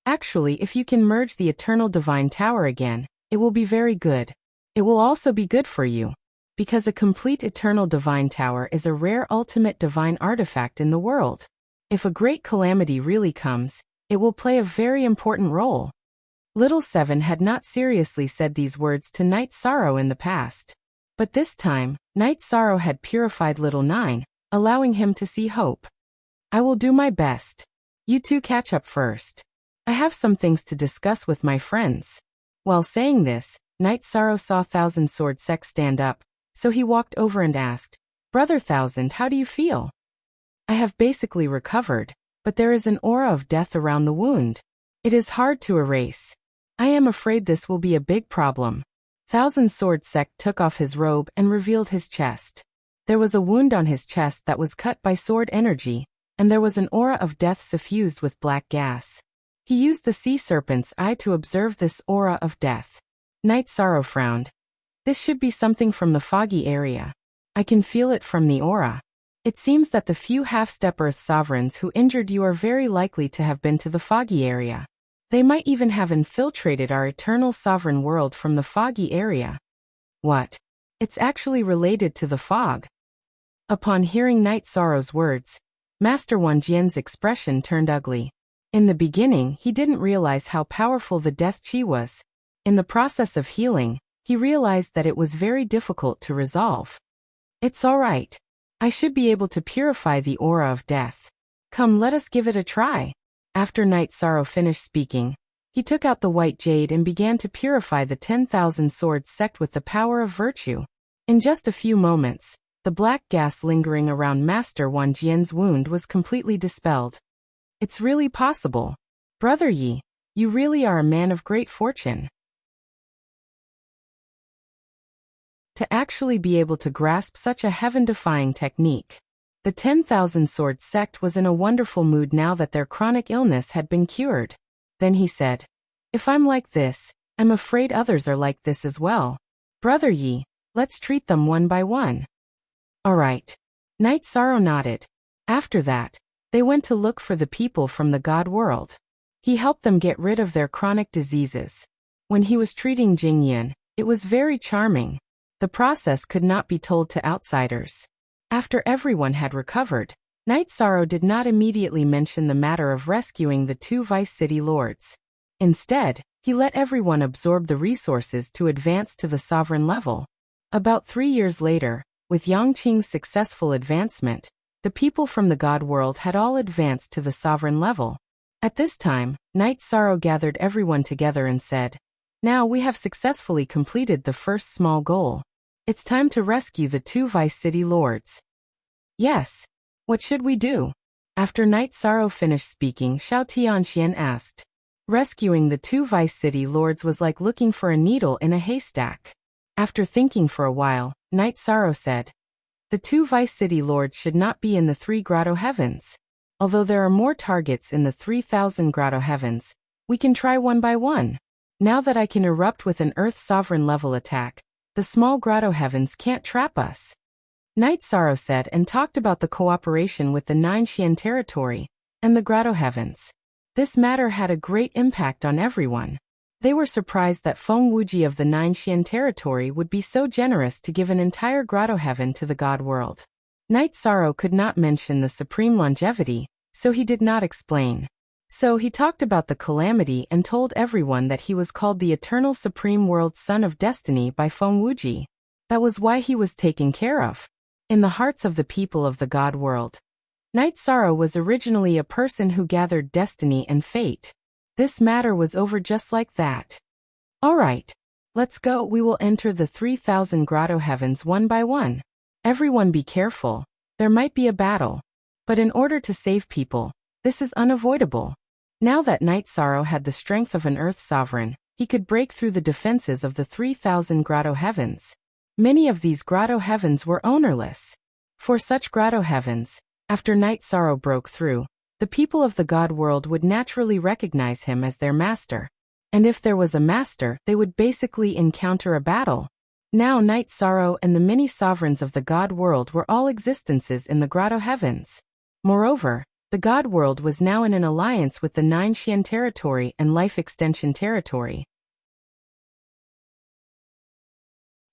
Actually, if you can merge the Eternal Divine Tower again, it will be very good. It will also be good for you, because a complete Eternal Divine Tower is a rare ultimate divine artifact in the world. If a great calamity really comes, it will play a very important role. Little 7 had not seriously said these words to Night Sorrow in the past. But this time, Night Sorrow had purified Little 9, allowing him to see hope. I will do my best. You two catch up first. I have some things to discuss with my friends. While saying this, Night Sorrow saw Thousand Sword Sek stand up, so he walked over and asked, Brother Thousand, how do you feel? I have basically recovered, but there is an aura of death around the wound. It is hard to erase. I am afraid this will be a big problem. Thousand Sword Sek took off his robe and revealed his chest. There was a wound on his chest that was cut by sword energy, and there was an aura of death suffused with black gas. He used the sea serpent's eye to observe this aura of death. Night Sorrow frowned. This should be something from the foggy area. I can feel it from the aura. It seems that the few half-step Earth sovereigns who injured you are very likely to have been to the foggy area. They might even have infiltrated our eternal sovereign world from the foggy area. What? It's actually related to the fog. Upon hearing Night Sorrow's words, Master Wanjian's expression turned ugly. In the beginning, he didn't realize how powerful the death chi was. In the process of healing, he realized that it was very difficult to resolve. It's all right. I should be able to purify the aura of death. Come, let us give it a try. After Night Sorrow finished speaking, he took out the white jade and began to purify the 10,000 swords sect with the power of virtue. In just a few moments, the black gas lingering around Master Wanjian's wound was completely dispelled. It's really possible. Brother Yi, you really are a man of great fortune. To actually be able to grasp such a heaven-defying technique. The 10,000 Swords sect was in a wonderful mood now that their chronic illness had been cured. Then he said, if I'm like this, I'm afraid others are like this as well. Brother Yi, let's treat them one by one. All right. Night Sorrow nodded. After that, they went to look for the people from the God world. He helped them get rid of their chronic diseases. When he was treating Jingyan, it was very charming. The process could not be told to outsiders. After everyone had recovered, Night Sorrow did not immediately mention the matter of rescuing the 2 Vice City Lords. Instead, he let everyone absorb the resources to advance to the sovereign level. About 3 years later, with Yangqing's successful advancement, the people from the God world had all advanced to the sovereign level. At this time, Night Sorrow gathered everyone together and said, now we have successfully completed the first small goal. It's time to rescue the 2 Vice City Lords. Yes. What should we do? After Night Sorrow finished speaking, Xiao Tianxian asked. Rescuing the 2 Vice City Lords was like looking for a needle in a haystack. After thinking for a while, Night Sorrow said, the 2 Vice City Lords should not be in the 3 Grotto Heavens. Although there are more targets in the 3,000 Grotto Heavens, we can try one by one. Now that I can erupt with an Earth Sovereign level attack, the small Grotto Heavens can't trap us. Night Sorrow said and talked about the cooperation with the 9 Xian territory and the Grotto Heavens. This matter had a great impact on everyone. They were surprised that Feng Wuji of the 9 Xian territory would be so generous to give an entire Grotto Heaven to the God world. Night Sorrow could not mention the supreme longevity, so he did not explain. So he talked about the calamity and told everyone that he was called the Eternal Supreme World Son of Destiny by Feng Wuji. That was why he was taken care of. In the hearts of the people of the God world, Night Sorrow was originally a person who gathered destiny and fate. This matter was over just like that. All right. Let's go. We will enter the 3,000 Grotto Heavens one by one. Everyone be careful. There might be a battle. But in order to save people, this is unavoidable. Now that Night Sorrow had the strength of an Earth Sovereign, he could break through the defenses of the 3,000 Grotto Heavens. Many of these Grotto Heavens were ownerless. For such Grotto Heavens, after Night Sorrow broke through, the people of the God world would naturally recognize him as their master. And if there was a master, they would basically encounter a battle. Now Night Sorrow and the many sovereigns of the God world were all existences in the Grotto Heavens. Moreover, the God world was now in an alliance with the 9 Xian territory and Life Extension territory.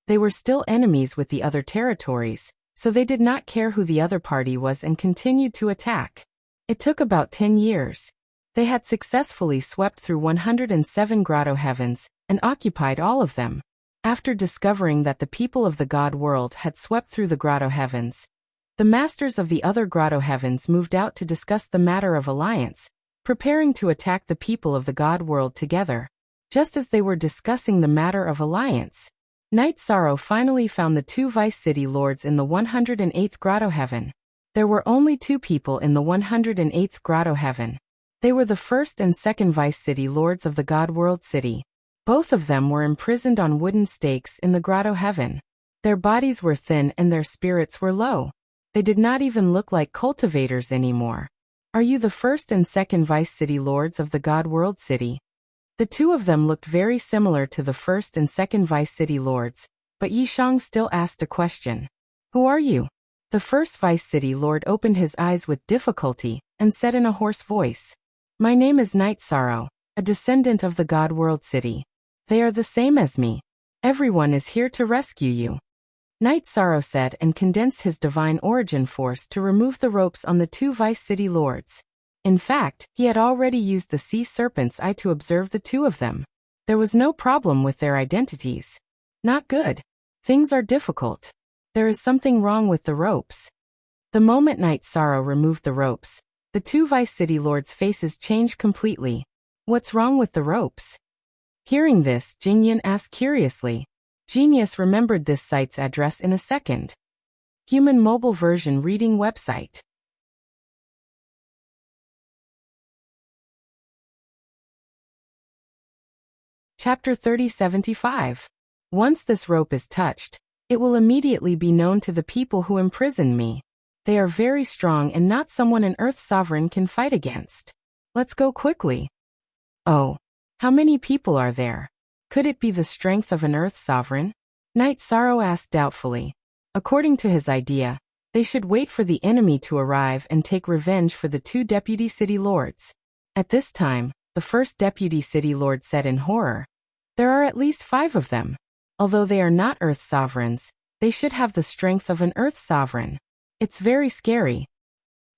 They were still enemies with the other territories, so they did not care who the other party was and continued to attack. It took about 10 years. They had successfully swept through 107 Grotto Heavens and occupied all of them. After discovering that the people of the God world had swept through the Grotto Heavens, the masters of the other Grotto Heavens moved out to discuss the matter of alliance, preparing to attack the people of the God world together. Just as they were discussing the matter of alliance, Night Sorrow finally found the 2 Vice City Lords in the 108th Grotto Heaven. There were only 2 people in the 108th Grotto Heaven. They were the first and second Vice City Lords of the God World City. Both of them were imprisoned on wooden stakes in the Grotto Heaven. Their bodies were thin and their spirits were low. They did not even look like cultivators anymore. Are you the first and second Vice City Lords of the God World City? The 2 of them looked very similar to the first and second Vice City Lords, but Yishang still asked a question. Who are you? The first Vice City Lord opened his eyes with difficulty and said in a hoarse voice, "My name is Night Sorrow, a descendant of the God World City. They are the same as me. Everyone is here to rescue you." Night Sorrow said and condensed his divine origin force to remove the ropes on the two Vice City Lords. In fact, he had already used the sea serpent's eye to observe the two of them. There was no problem with their identities. Not good. Things are difficult. There is something wrong with the ropes. The moment Night Sorrow removed the ropes, the two Vice City Lords' faces changed completely. What's wrong with the ropes? Hearing this, Jingyun asked curiously. Genius remembered this site's address in a second. Human mobile version reading website. Chapter 3075. Once this rope is touched, it will immediately be known to the people who imprison me. They are very strong and not someone an Earth Sovereign can fight against. Let's go quickly. Oh, how many people are there? Could it be the strength of an Earth Sovereign? Night Sorrow asked doubtfully. According to his idea, they should wait for the enemy to arrive and take revenge for the two Deputy City Lords. At this time, the first Deputy City Lord said in horror, "There are at least 5 of them. Although they are not Earth Sovereigns, they should have the strength of an Earth Sovereign. It's very scary."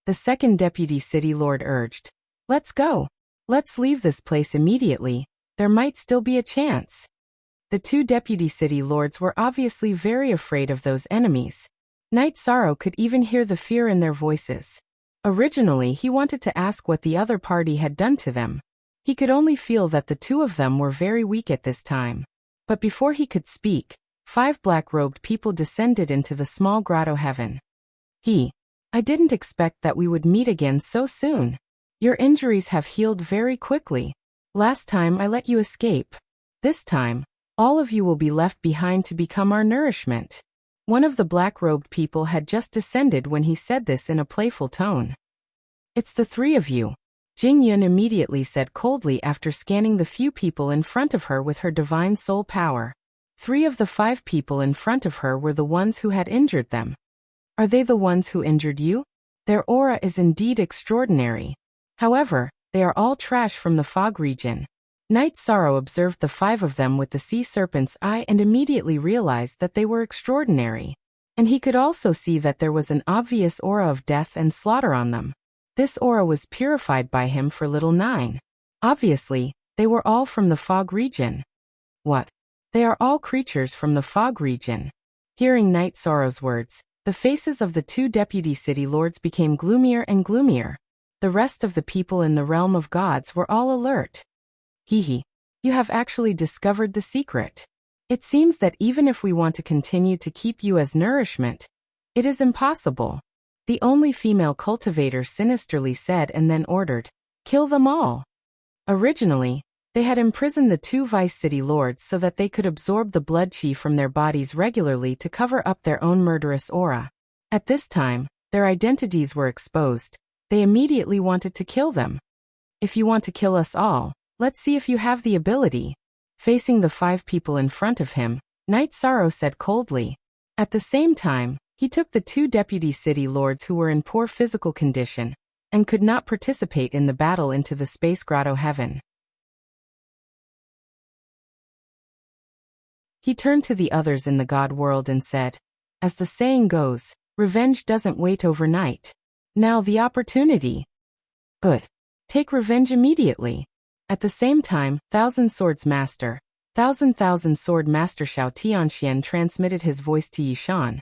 The second Deputy City Lord urged, "Let's go. Let's leave this place immediately. There might still be a chance." The two Deputy City Lords were obviously very afraid of those enemies. Night Sorrow could even hear the fear in their voices. Originally, he wanted to ask what the other party had done to them. He could only feel that the two of them were very weak at this time. But before he could speak, 5 black-robed people descended into the small grotto heaven. I didn't expect that we would meet again so soon. Your injuries have healed very quickly. Last time I let you escape. This time, all of you will be left behind to become our nourishment." One of the black-robed people had just descended when he said this in a playful tone. "It's the 3 of you," Jingyun immediately said coldly after scanning the few people in front of her with her divine soul power. 3 of the 5 people in front of her were the ones who had injured them. "Are they the ones who injured you? Their aura is indeed extraordinary. However, they are all trash from the fog region." Night Sorrow observed the 5 of them with the sea serpent's eye and immediately realized that they were extraordinary. And he could also see that there was an obvious aura of death and slaughter on them. This aura was purified by him for little 9. Obviously, they were all from the fog region. What? They are all creatures from the fog region. Hearing Night Sorrow's words, the faces of the 2 Deputy City Lords became gloomier and gloomier. The rest of the people in the realm of gods were all alert. You have actually discovered the secret. It seems that even if we want to continue to keep you as nourishment, it is impossible. The only female cultivator sinisterly said and then ordered, "Kill them all." Originally, they had imprisoned the 2 Vice City Lords so that they could absorb the blood chi from their bodies regularly to cover up their own murderous aura. At this time, their identities were exposed. They immediately wanted to kill them. "If you want to kill us all, let's see if you have the ability." Facing the 5 people in front of him, Night Sorrow said coldly. At the same time, he took the 2 Deputy City Lords who were in poor physical condition and could not participate in the battle into the space grotto heaven. He turned to the others in the God world and said, "As the saying goes, revenge doesn't wait overnight. Now the opportunity. Good. Take revenge immediately." At the same time, Thousand Sword Master Xiao Tianxian transmitted his voice to Yishan.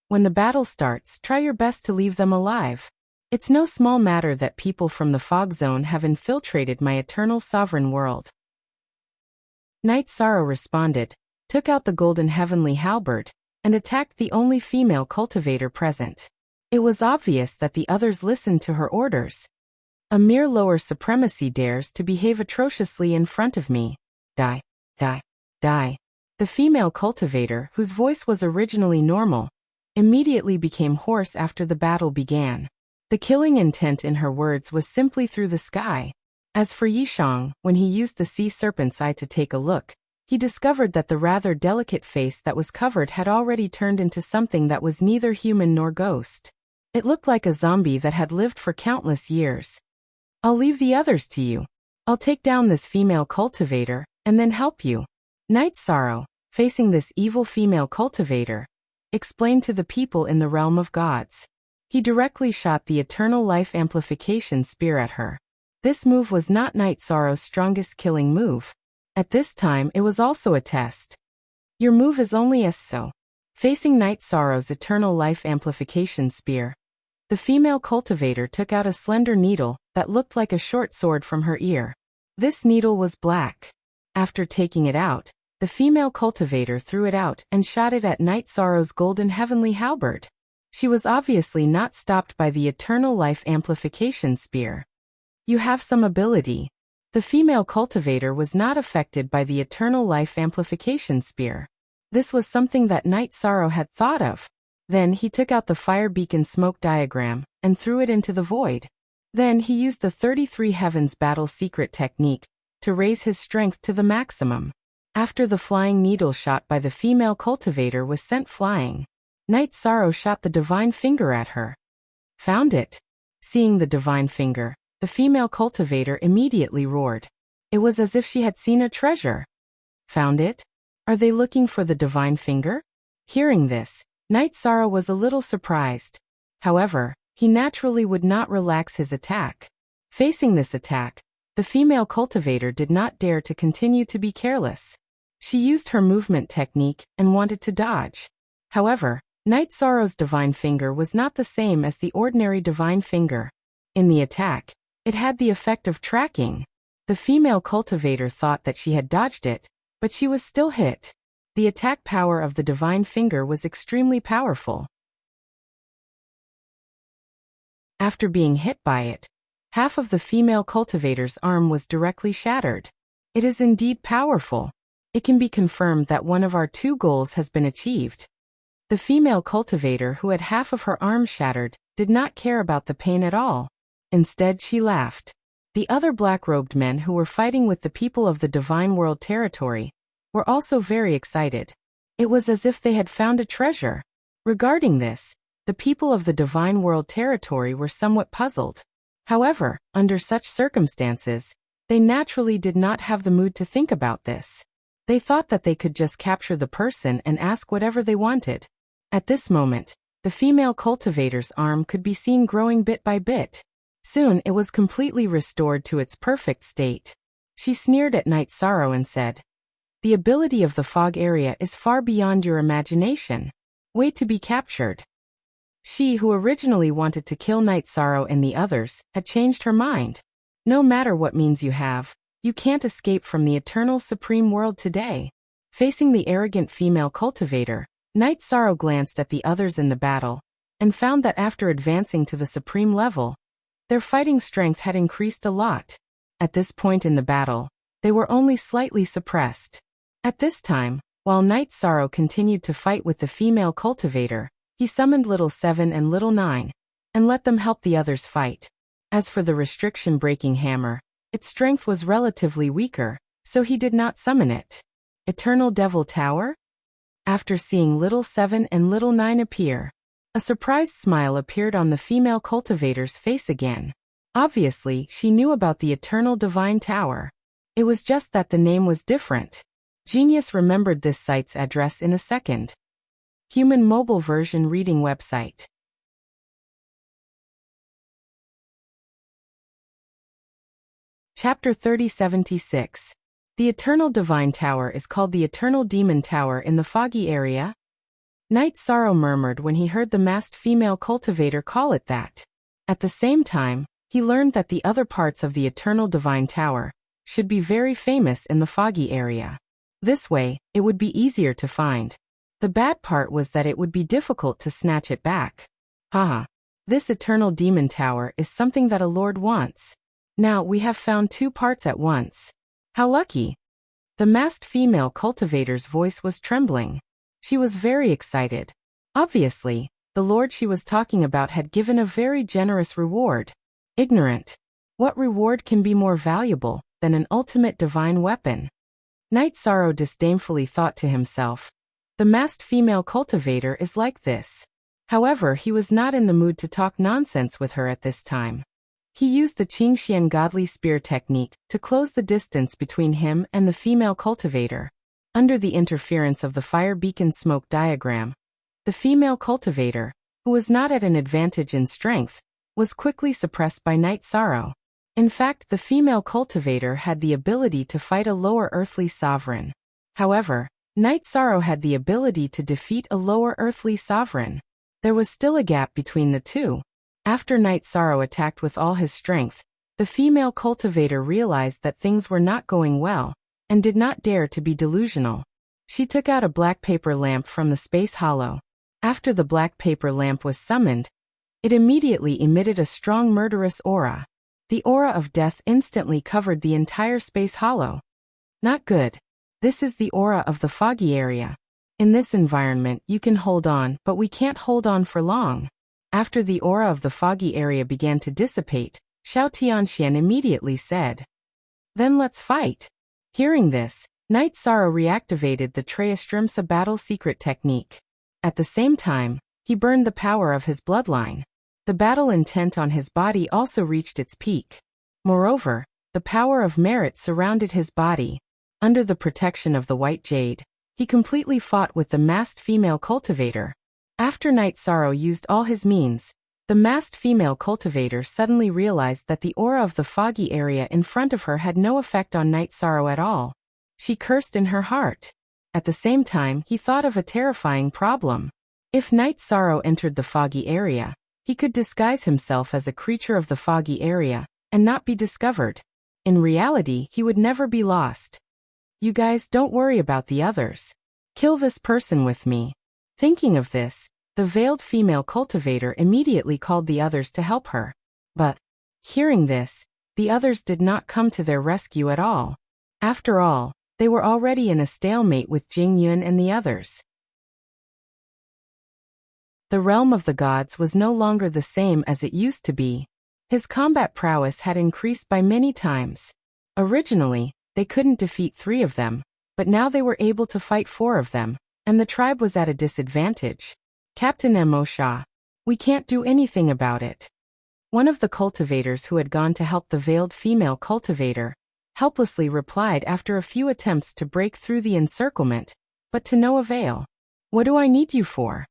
"When the battle starts, try your best to leave them alive. It's no small matter that people from the fog zone have infiltrated my eternal sovereign world." Night Sorrow responded, took out the golden heavenly halberd, and attacked the only female cultivator present. It was obvious that the others listened to her orders. "A mere lower supremacy dares to behave atrociously in front of me. Die, die, die." The female cultivator, whose voice was originally normal, immediately became hoarse after the battle began. The killing intent in her words was simply through the sky. As for Yishang, when he used the sea serpent's eye to take a look, he discovered that the rather delicate face that was covered had already turned into something that was neither human nor ghost. It looked like a zombie that had lived for countless years. "I'll leave the others to you. I'll take down this female cultivator, and then help you." Night Sorrow, facing this evil female cultivator, explained to the people in the realm of gods. He directly shot the Eternal Life Amplification Spear at her. This move was not Night Sorrow's strongest killing move. At this time it was also a test. Your move is only as so. Facing Night Sorrow's Eternal Life Amplification Spear, the female cultivator took out a slender needle that looked like a short sword from her ear. This needle was black. After taking it out, the female cultivator threw it out and shot it at Night Sorrow's golden heavenly halberd. She was obviously not stopped by the Eternal Life Amplification Spear. "You have some ability." The female cultivator was not affected by the Eternal Life Amplification Spear. This was something that Night Sorrow had thought of. Then he took out the fire beacon smoke diagram and threw it into the void. Then he used the 33 Heavens battle secret technique to raise his strength to the maximum. After the flying needle shot by the female cultivator was sent flying, Night Sorrow shot the divine finger at her. "Found it." Seeing the divine finger, the female cultivator immediately roared. It was as if she had seen a treasure. "Found it? Are they looking for the divine finger?" Hearing this, Night Sorrow was a little surprised. However, he naturally would not relax his attack. Facing this attack, the female cultivator did not dare to continue to be careless. She used her movement technique and wanted to dodge. However, Night Sorrow's divine finger was not the same as the ordinary divine finger. In the attack, it had the effect of tracking. The female cultivator thought that she had dodged it, but she was still hit. The attack power of the divine finger was extremely powerful. After being hit by it, half of the female cultivator's arm was directly shattered. It is indeed powerful. It can be confirmed that one of our 2 goals has been achieved. The female cultivator who had half of her arm shattered did not care about the pain at all. Instead, she laughed. The other black-robed men who were fighting with the people of the Divine World territory were also very excited. It was as if they had found a treasure. Regarding this, the people of the Divine World territory were somewhat puzzled. However, under such circumstances, they naturally did not have the mood to think about this. They thought that they could just capture the person and ask whatever they wanted. At this moment, the female cultivator's arm could be seen growing bit by bit. Soon it was completely restored to its perfect state. She sneered at Night Sorrow and said, "The ability of the fog area is far beyond your imagination. Wait to be captured." She who originally wanted to kill Night Sorrow and the others had changed her mind. No matter what means you have, you can't escape from the eternal supreme world today. Facing the arrogant female cultivator, Night Sorrow glanced at the others in the battle and found that after advancing to the supreme level, their fighting strength had increased a lot. At this point in the battle, they were only slightly suppressed. At this time, while Night Sorrow continued to fight with the female cultivator, he summoned Little 7 and Little 9, and let them help the others fight. As for the restriction-breaking hammer, its strength was relatively weaker, so he did not summon it. Eternal Devil Tower? After seeing Little 7 and Little 9 appear, a surprised smile appeared on the female cultivator's face again. Obviously, she knew about the Eternal Divine Tower. It was just that the name was different. Genius remembered this site's address in a second. Human mobile version reading website. Chapter 3076. The Eternal Divine Tower is called the Eternal Demon Tower in the foggy area. Night Sorrow murmured when he heard the masked female cultivator call it that. At the same time, he learned that the other parts of the Eternal Divine Tower should be very famous in the foggy area. This way, it would be easier to find. The bad part was that it would be difficult to snatch it back. Haha. This Eternal Demon Tower is something that a lord wants. Now we have found 2 parts at once. How lucky. The masked female cultivator's voice was trembling. She was very excited. Obviously, the lord she was talking about had given a very generous reward. Ignorant. What reward can be more valuable than an ultimate divine weapon? Night Sorrow disdainfully thought to himself. The masked female cultivator is like this. However, he was not in the mood to talk nonsense with her at this time. He used the Qingxian godly spear technique to close the distance between him and the female cultivator. Under the interference of the fire beacon smoke diagram, the female cultivator, who was not at an advantage in strength, was quickly suppressed by Night Sorrow. In fact, the female cultivator had the ability to fight a lower earthly sovereign. However, Night Sorrow had the ability to defeat a lower earthly sovereign. There was still a gap between the two. After Night Sorrow attacked with all his strength, the female cultivator realized that things were not going well, and did not dare to be delusional. She took out a black paper lamp from the space hollow. After the black paper lamp was summoned, it immediately emitted a strong murderous aura. The aura of death instantly covered the entire space hollow. Not good. This is the aura of the foggy area. In this environment, you can hold on, but we can't hold on for long. After the aura of the foggy area began to dissipate, Xiao Tianxian immediately said, "Then let's fight." Hearing this, Night Sorrow reactivated the Treastrimsa battle secret technique. At the same time, he burned the power of his bloodline. The battle intent on his body also reached its peak. Moreover, the power of merit surrounded his body. Under the protection of the white jade, he completely fought with the masked female cultivator. After Night Sorrow used all his means, the masked female cultivator suddenly realized that the aura of the foggy area in front of her had no effect on Night Sorrow at all. She cursed in her heart. At the same time, he thought of a terrifying problem. If Night Sorrow entered the foggy area, he could disguise himself as a creature of the foggy area, and not be discovered. In reality, he would never be lost. "You guys don't worry about the others. Kill this person with me." Thinking of this, the veiled female cultivator immediately called the others to help her. But, hearing this, the others did not come to their rescue at all. After all, they were already in a stalemate with Jing Yun and the others. The realm of the gods was no longer the same as it used to be. His combat prowess had increased by many times. Originally, they couldn't defeat 3 of them, but now they were able to fight 4 of them, and the tribe was at a disadvantage. "Captain Mo Sha, we can't do anything about it." One of the cultivators who had gone to help the veiled female cultivator helplessly replied after a few attempts to break through the encirclement, but to no avail. "What do I need you for?"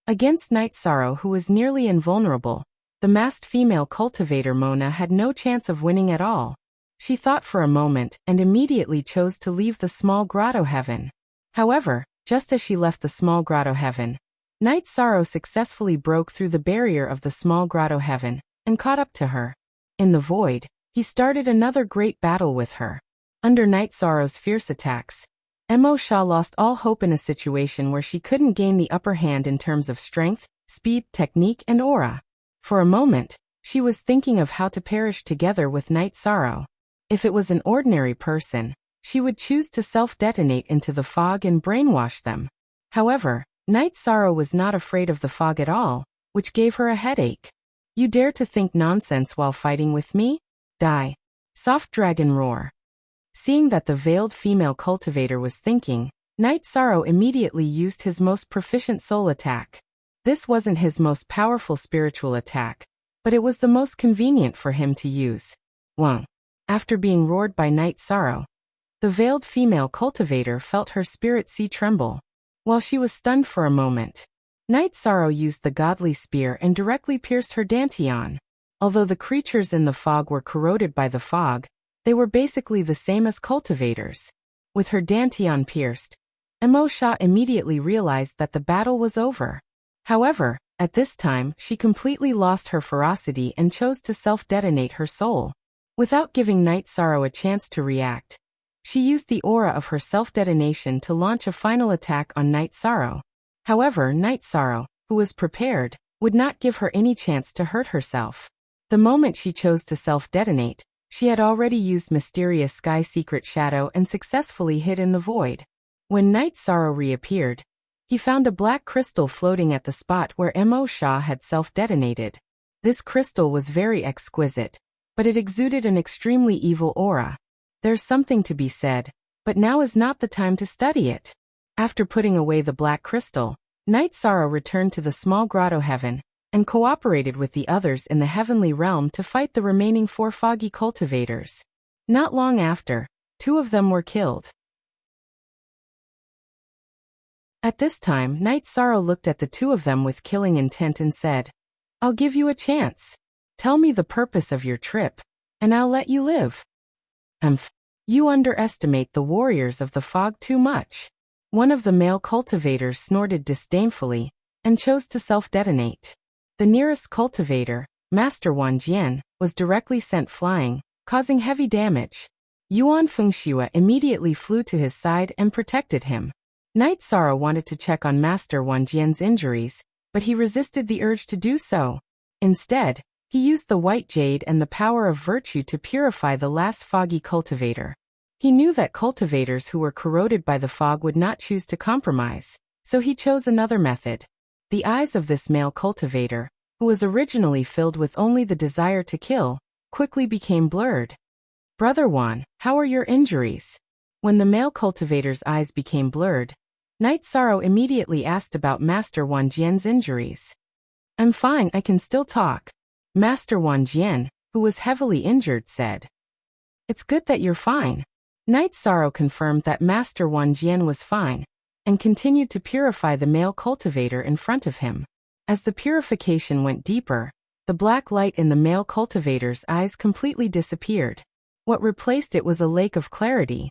Against Night Sorrow, who was nearly invulnerable, the masked female cultivator Mona had no chance of winning at all. She thought for a moment and immediately chose to leave the small grotto heaven. However, just as she left the small grotto heaven, Night Sorrow successfully broke through the barrier of the small grotto heaven and caught up to her. In the void, he started another great battle with her. Under Night Sorrow's fierce attacks, Mo Sha lost all hope in a situation where she couldn't gain the upper hand in terms of strength, speed, technique, and aura. For a moment, she was thinking of how to perish together with Night Sorrow. If it was an ordinary person, she would choose to self-detonate into the fog and brainwash them. However, Night Sorrow was not afraid of the fog at all, which gave her a headache. "You dare to think nonsense while fighting with me? Die." Soft dragon roar. Seeing that the veiled female cultivator was thinking, Night Sorrow immediately used his most proficient soul attack. This wasn't his most powerful spiritual attack, but it was the most convenient for him to use. 1. After being roared by Night Sorrow, the veiled female cultivator felt her spirit sea tremble. While she was stunned for a moment, Night Sorrow used the godly spear and directly pierced her dantian. Although the creatures in the fog were corroded by the fog, they were basically the same as cultivators. With her dantian pierced, Mo Sha immediately realized that the battle was over. However, at this time, she completely lost her ferocity and chose to self-detonate her soul. Without giving Night Sorrow a chance to react, she used the aura of her self-detonation to launch a final attack on Night Sorrow. However, Night Sorrow, who was prepared, would not give her any chance to hurt herself. The moment she chose to self-detonate, she had already used Mysterious Sky Secret Shadow and successfully hid in the void. When Night Sorrow reappeared, he found a black crystal floating at the spot where Mo Sha had self-detonated. This crystal was very exquisite, but it exuded an extremely evil aura. There's something to be said. but now is not the time to study it. After putting away the black crystal, Night Sorrow returned to the small grotto heaven and cooperated with the others in the heavenly realm to fight the remaining 4 foggy cultivators. Not long after, 2 of them were killed. At this time, Night Sorrow looked at the 2 of them with killing intent and said, "I'll give you a chance. Tell me the purpose of your trip, and I'll let you live." You underestimate the warriors of the fog too much." One of the male cultivators snorted disdainfully and chose to self-detonate. The nearest cultivator, Master Wan Jian, was directly sent flying, causing heavy damage. Yuan Fengxue immediately flew to his side and protected him. Night Sorrow wanted to check on Master Wan Jian's injuries, but he resisted the urge to do so. Instead, he used the white jade and the power of virtue to purify the last foggy cultivator. He knew that cultivators who were corroded by the fog would not choose to compromise, so he chose another method. The eyes of this male cultivator, who was originally filled with only the desire to kill, quickly became blurred. "Brother Wan, how are your injuries?" When the male cultivator's eyes became blurred, Night Sorrow immediately asked about Master Wan Jian's injuries. "I'm fine, I can still talk." Master Wan Jian, who was heavily injured, said. "It's good that you're fine." Night Sorrow confirmed that Master Wan Jian was fine, and continued to purify the male cultivator in front of him. As the purification went deeper, the black light in the male cultivator's eyes completely disappeared. What replaced it was a lake of clarity.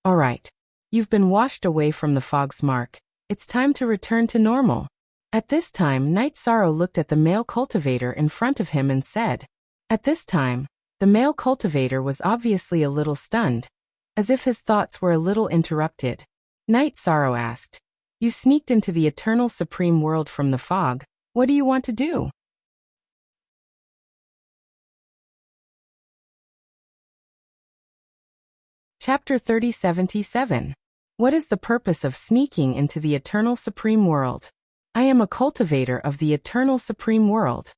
"All right. You've been washed away from the fog's mark. It's time to return to normal." At this time, Night Sorrow looked at the male cultivator in front of him and said. At this time, the male cultivator was obviously a little stunned, as if his thoughts were a little interrupted. Night Sorrow asked, "You sneaked into the eternal supreme world from the fog. What do you want to do?" Chapter 3077. What is the purpose of sneaking into the eternal supreme world? I am a cultivator of the eternal supreme world.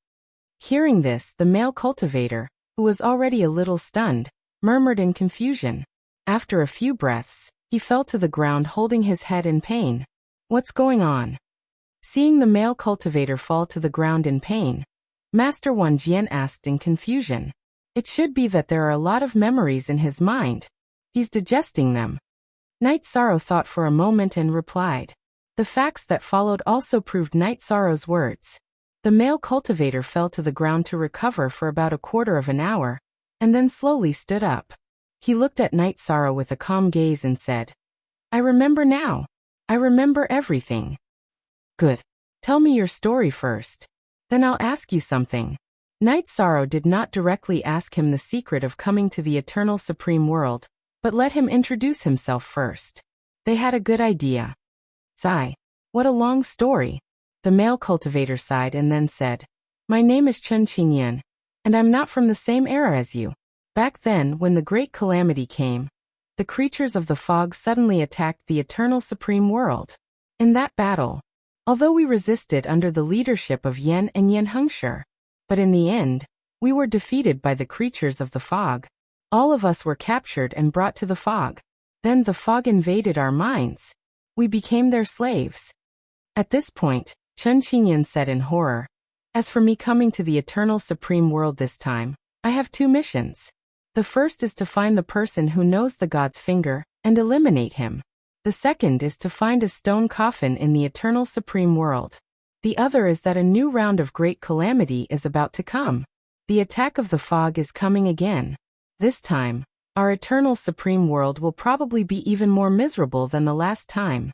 Hearing this, the male cultivator, who was already a little stunned, murmured in confusion. After a few breaths, he fell to the ground holding his head in pain. "What's going on?" Seeing the male cultivator fall to the ground in pain, Master Wan Jian asked in confusion. It should be that there are a lot of memories in his mind. He's digesting them. Night Sorrow thought for a moment and replied. The facts that followed also proved Night Sorrow's words. The male cultivator fell to the ground to recover for about a quarter of an hour, and then slowly stood up. He looked at Night Sorrow with a calm gaze and said, "I remember now. I remember everything." "Good. Tell me your story first. Then I'll ask you something." Night Sorrow did not directly ask him the secret of coming to the eternal supreme world, but let him introduce himself first. They had a good idea. "Sigh. What a long story." The male cultivator sighed and then said, "My name is Chen Qingyan, and I'm not from the same era as you. Back then, when the great calamity came, the creatures of the fog suddenly attacked the eternal supreme world. In that battle, although we resisted under the leadership of Yan and Yan Hengshe, but in the end, we were defeated by the creatures of the fog. All of us were captured and brought to the fog. Then the fog invaded our minds. We became their slaves." At this point, Chen Qingyan said in horror, "As for me coming to the eternal supreme world this time, I have 2 missions. The first is to find the person who knows the god's finger and eliminate him. The second is to find a stone coffin in the eternal supreme world. The other is that a new round of great calamity is about to come. The attack of the fog is coming again. This time, our eternal supreme world will probably be even more miserable than the last time.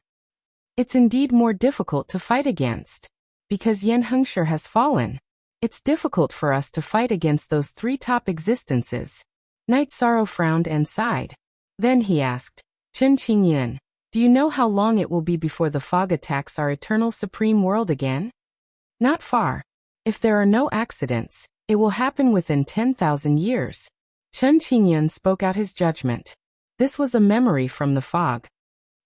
It's indeed more difficult to fight against. Because Yan Hengshe has fallen, it's difficult for us to fight against those 3 top existences." Night Sorrow frowned and sighed. Then he asked, "Chen Qingyan, do you know how long it will be before the fog attacks our eternal supreme world again?" "Not far. If there are no accidents, it will happen within 10,000 years. Chen Qingyan spoke out his judgment. This was a memory from the fog.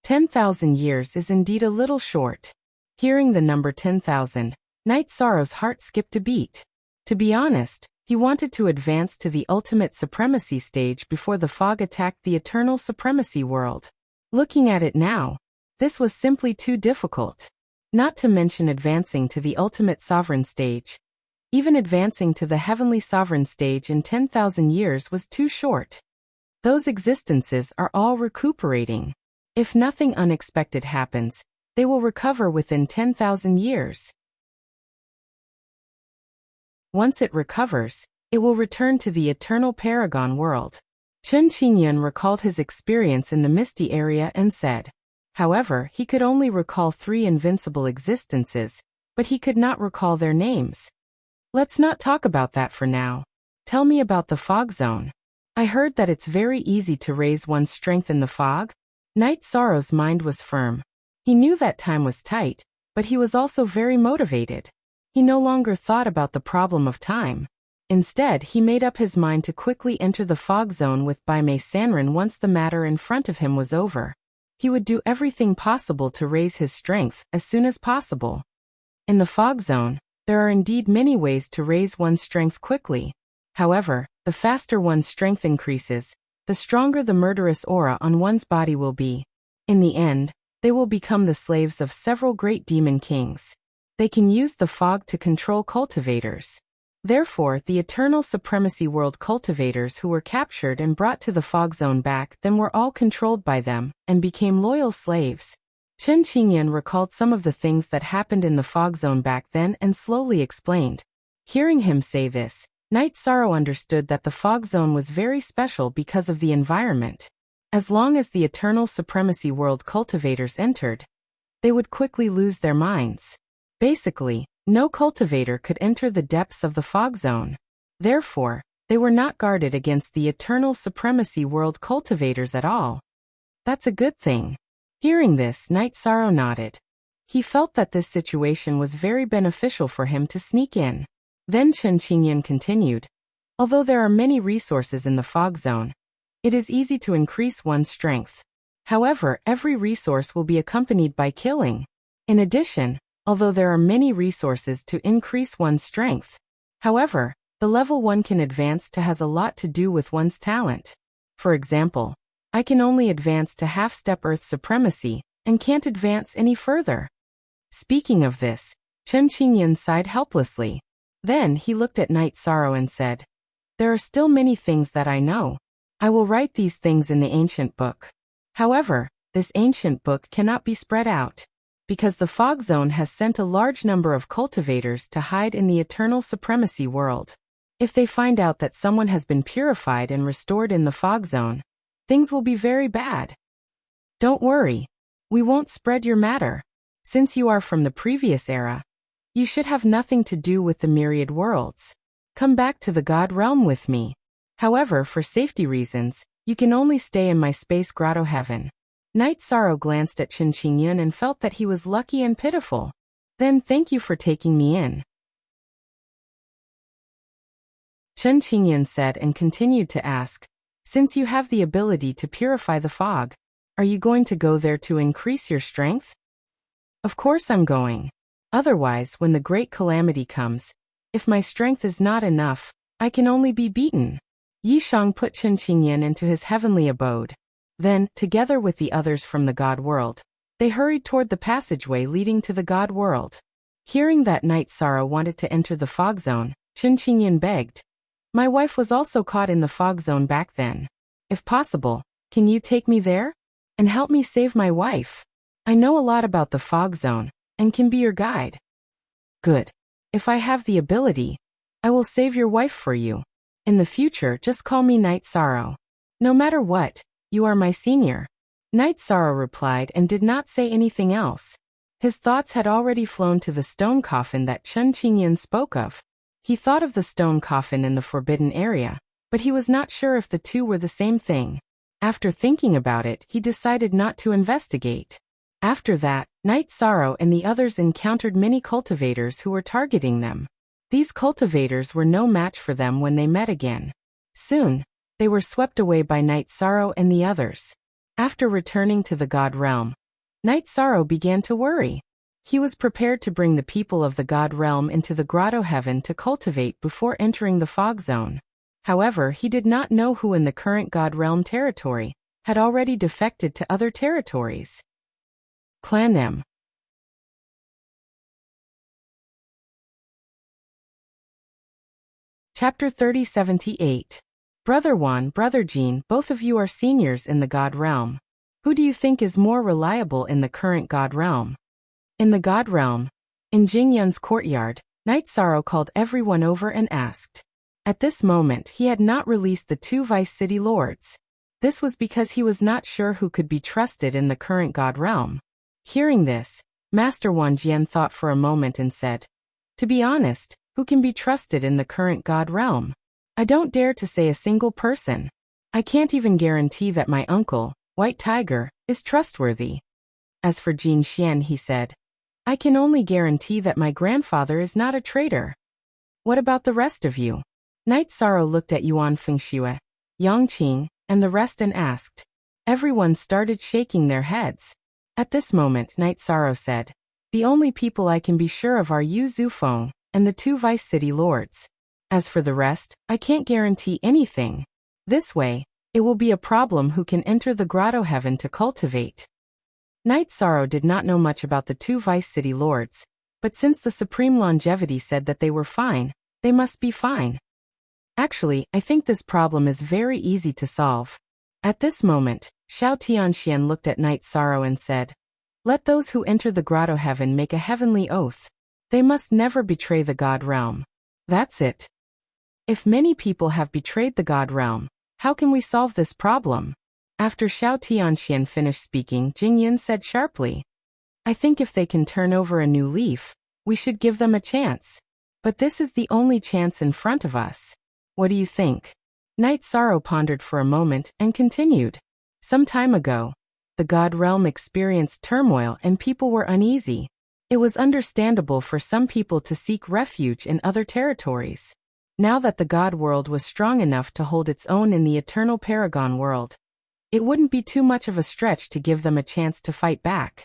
10,000 years is indeed a little short. Hearing the number 10,000, Night Sorrow's heart skipped a beat. To be honest, He wanted to advance to the ultimate supremacy stage before the fog attacked the eternal supremacy world. Looking at it now, this was simply too difficult. Not to mention advancing to the ultimate sovereign stage. Even advancing to the heavenly sovereign stage in 10,000 years was too short. Those existences are all recuperating. If nothing unexpected happens, they will recover within 10,000 years. Once it recovers, it will return to the eternal paragon world. Chen Qingyun recalled his experience in the misty area and said. However, he could only recall 3 invincible existences, but he could not recall their names. Let's not talk about that for now. Tell me about the fog zone. I heard that it's very easy to raise one's strength in the fog. Knight Sorrow's mind was firm. He knew that time was tight, but he was also very motivated. He no longer thought about the problem of time. Instead, he made up his mind to quickly enter the fog zone with Bai Mei Sanren once the matter in front of him was over. He would do everything possible to raise his strength as soon as possible. In the fog zone, there are indeed many ways to raise one's strength quickly. However, the faster one's strength increases, the stronger the murderous aura on one's body will be. In the end, they will become the slaves of several great demon kings. They can use the fog to control cultivators. Therefore, the Eternal Supremacy World cultivators who were captured and brought to the fog zone back then were all controlled by them and became loyal slaves. Chen Qingyun recalled some of the things that happened in the fog zone back then and slowly explained. Hearing him say this, Knight Sorrow understood that the fog zone was very special because of the environment. As long as the Eternal Supremacy World cultivators entered, they would quickly lose their minds. Basically, no cultivator could enter the depths of the fog zone. Therefore, they were not guarded against the Eternal Supremacy World cultivators at all. That's a good thing. Hearing this, Knight Sorrow nodded. He felt that this situation was very beneficial for him to sneak in. Then Chen Qingyun continued. Although there are many resources in the fog zone, it is easy to increase one's strength. However, every resource will be accompanied by killing. In addition, although there are many resources to increase one's strength, however, the level one can advance to has a lot to do with one's talent. For example, I can only advance to half-step Earth supremacy, and can't advance any further. Speaking of this, Chen Qingyun sighed helplessly. Then he looked at Knight Sorrow and said, There are still many things that I know. I will write these things in the ancient book. However, this ancient book cannot be spread out, because the fog zone has sent a large number of cultivators to hide in the Eternal Supremacy world. If they find out that someone has been purified and restored in the fog zone, things will be very bad. Don't worry. We won't spread your matter. Since you are from the previous era, you should have nothing to do with the myriad worlds. Come back to the God realm with me. However, for safety reasons, you can only stay in my space grotto heaven. Knight Sorrow glanced at Chen Qingyun and felt that he was lucky and pitiful. Then thank you for taking me in. Chen Qingyun said and continued to ask, Since you have the ability to purify the fog, are you going to go there to increase your strength? Of course I'm going. Otherwise, when the great calamity comes, if my strength is not enough, I can only be beaten. Yishang put Chen Qingyun into his heavenly abode. Then, together with the others from the God world, they hurried toward the passageway leading to the God world. Hearing that Knight Sorrow wanted to enter the fog zone, Chen Qingyun begged, My wife was also caught in the fog zone back then. If possible, can you take me there? And help me save my wife? I know a lot about the fog zone, and can be your guide. Good. If I have the ability, I will save your wife for you. In the future, just call me Knight Sorrow. No matter what, you are my senior. Knight Sorrow replied and did not say anything else. His thoughts had already flown to the stone coffin that Chen Qingyun spoke of. He thought of the stone coffin in the forbidden area, but he was not sure if the two were the same thing. After thinking about it, he decided not to investigate. After that, Knight Sorrow and the others encountered many cultivators who were targeting them. These cultivators were no match for them when they met again. Soon, they were swept away by Knight Sorrow and the others. After returning to the God realm, Knight Sorrow began to worry. He was prepared to bring the people of the God realm into the grotto heaven to cultivate before entering the fog zone. However, he did not know who in the current God realm territory had already defected to other territories. Clan M. Chapter 3078. Brother Juan, Brother Jean, both of you are seniors in the God realm. Who do you think is more reliable in the current God realm? In the God realm, in Jingyun's courtyard, Night Sorrow called everyone over and asked. At this moment he had not released the 2 Vice City Lords. This was because he was not sure who could be trusted in the current God realm. Hearing this, Master Wan Jian thought for a moment and said, "To be honest, who can be trusted in the current God realm? I don't dare to say a single person. I can't even guarantee that my uncle, White Tiger, is trustworthy. As for Jin Xian," he said, "I can only guarantee that my grandfather is not a traitor. What about the rest of you?" Night Sorrow looked at Yuan Fengxue, Yang Qing, and the rest and asked. Everyone started shaking their heads. At this moment Night Sorrow said, "The only people I can be sure of are Yu Zufeng and the 2 Vice City Lords. As for the rest, I can't guarantee anything. This way, it will be a problem who can enter the grotto heaven to cultivate." Night Sorrow did not know much about the 2 Vice City Lords, but since the Supreme Longevity said that they were fine, they must be fine. Actually, I think this problem is very easy to solve. At this moment, Xiao Tianxian looked at Night Sorrow and said, "Let those who enter the grotto heaven make a heavenly oath. They must never betray the God realm. That's it." If many people have betrayed the God realm, how can we solve this problem? After Xiao Tianxian finished speaking, Jingyan said sharply, "I think if they can turn over a new leaf, we should give them a chance. But this is the only chance in front of us. What do you think?" Night Sorrow pondered for a moment and continued. Some time ago, the God realm experienced turmoil and people were uneasy. It was understandable for some people to seek refuge in other territories. Now that the God world was strong enough to hold its own in the eternal Paragon world, it wouldn't be too much of a stretch to give them a chance to fight back.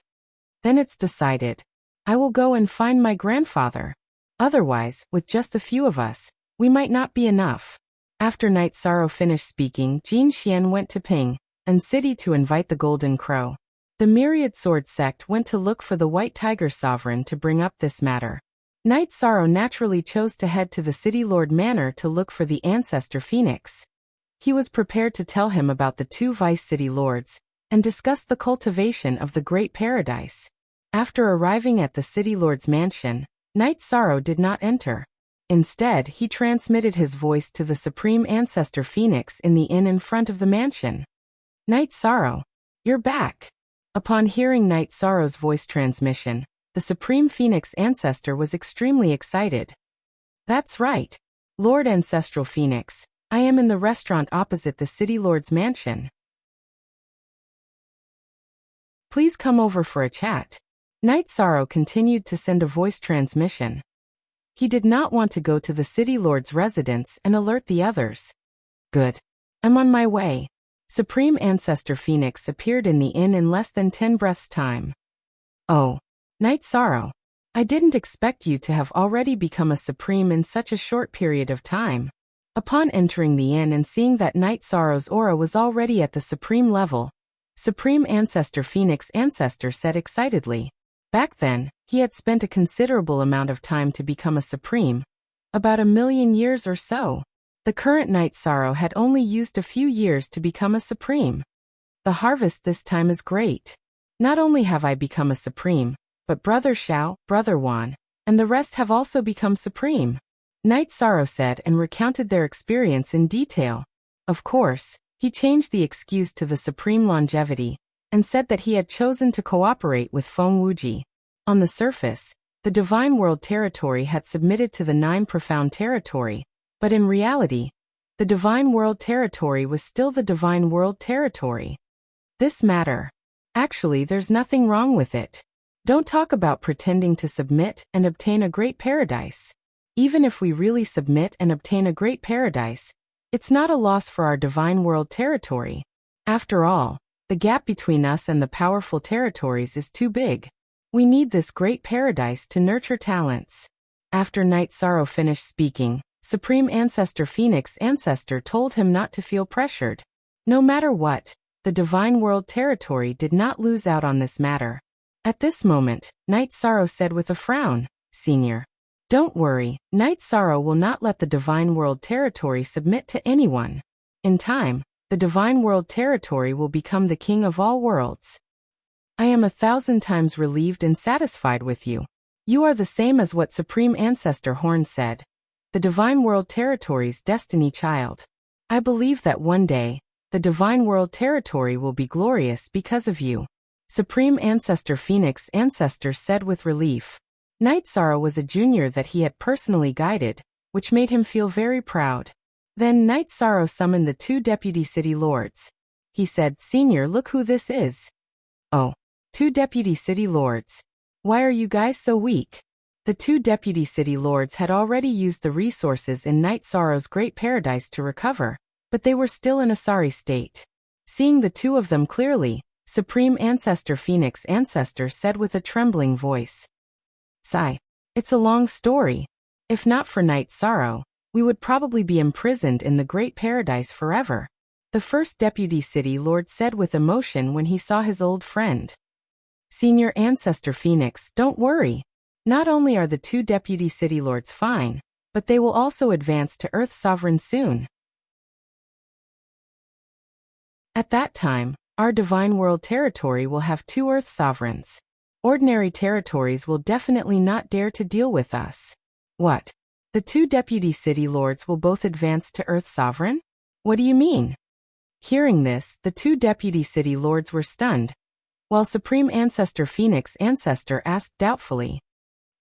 Then it's decided. I will go and find my grandfather. Otherwise, with just a few of us, we might not be enough. After Night Sorrow finished speaking, Jin Xian went to Ping and City to invite the Golden Crow. The Myriad Sword sect went to look for the White Tiger Sovereign to bring up this matter. Night Sorrow naturally chose to head to the City Lord Manor to look for the Ancestor Phoenix. He was prepared to tell him about the 2 Vice City Lords and discuss the cultivation of the Great Paradise. After arriving at the City Lord's mansion, Night Sorrow did not enter. Instead, he transmitted his voice to the Supreme Ancestor Phoenix in the inn in front of the mansion. "Night Sorrow, you're back." Upon hearing Night Sorrow's voice transmission, the Supreme Phoenix Ancestor was extremely excited. "That's right. Lord Ancestral Phoenix, I am in the restaurant opposite the City Lord's mansion. Please come over for a chat." Night Sorrow continued to send a voice transmission. He did not want to go to the City Lord's residence and alert the others. "Good. I'm on my way." Supreme Ancestor Phoenix appeared in the inn in less than 10 breaths' time. "Oh, Night Sorrow. I didn't expect you to have already become a Supreme in such a short period of time." Upon entering the inn and seeing that Night Sorrow's aura was already at the Supreme level, Supreme Ancestor Phoenix Ancestor said excitedly. Back then, he had spent a considerable amount of time to become a Supreme, about 1,000,000 years or so. The current Night Sorrow had only used a few years to become a Supreme. The harvest this time is great. Not only have I become a Supreme, but Brother Xiao, Brother Wan, and the rest have also become Supreme. Night Sorrow said and recounted their experience in detail. Of course, he changed the excuse to the Supreme Longevity, and said that he had chosen to cooperate with Feng Wuji. On the surface, the Divine World Territory had submitted to the 9 Profound Territory, but in reality, the Divine World Territory was still the Divine World Territory. This matter. Actually, there's nothing wrong with it. Don't talk about pretending to submit and obtain a great paradise. Even if we really submit and obtain a great paradise, it's not a loss for our Divine World Territory. After all, the gap between us and the powerful territories is too big. We need this great paradise to nurture talents. After Night Sorrow finished speaking, Supreme Ancestor Phoenix Ancestor told him not to feel pressured. No matter what, the Divine World territory did not lose out on this matter. At this moment, Night Sorrow said with a frown, Senior, don't worry, Night Sorrow will not let the Divine World territory submit to anyone. In time, the Divine World territory will become the king of all worlds. I am 1,000 times relieved and satisfied with you. You are the same as what Supreme Ancestor Horn said. The Divine World territory's destiny child. I believe that one day, the Divine World territory will be glorious because of you. Supreme Ancestor Phoenix Ancestor said with relief. Night Sorrow was a junior that he had personally guided, which made him feel very proud. Then Night Sorrow summoned the 2 deputy city lords. He said, Senior, look who this is. Oh, 2 deputy city lords. Why are you guys so weak? The 2 deputy city lords had already used the resources in Night Sorrow's great paradise to recover, but they were still in a sorry state. Seeing the 2 of them clearly, Supreme Ancestor Phoenix Ancestor said with a trembling voice. Sigh. It's a long story. If not for Night Sorrow, we would probably be imprisoned in the great paradise forever. The first deputy city lord said with emotion when he saw his old friend. Senior Ancestor Phoenix, don't worry. Not only are the 2 deputy city lords fine, but they will also advance to Earth Sovereign soon. At that time, our Divine World territory will have 2 Earth Sovereigns. Ordinary territories will definitely not dare to deal with us. What? The 2 deputy city lords will both advance to Earth Sovereign? What do you mean? Hearing this, the 2 deputy city lords were stunned, while Supreme Ancestor Phoenix Ancestor asked doubtfully.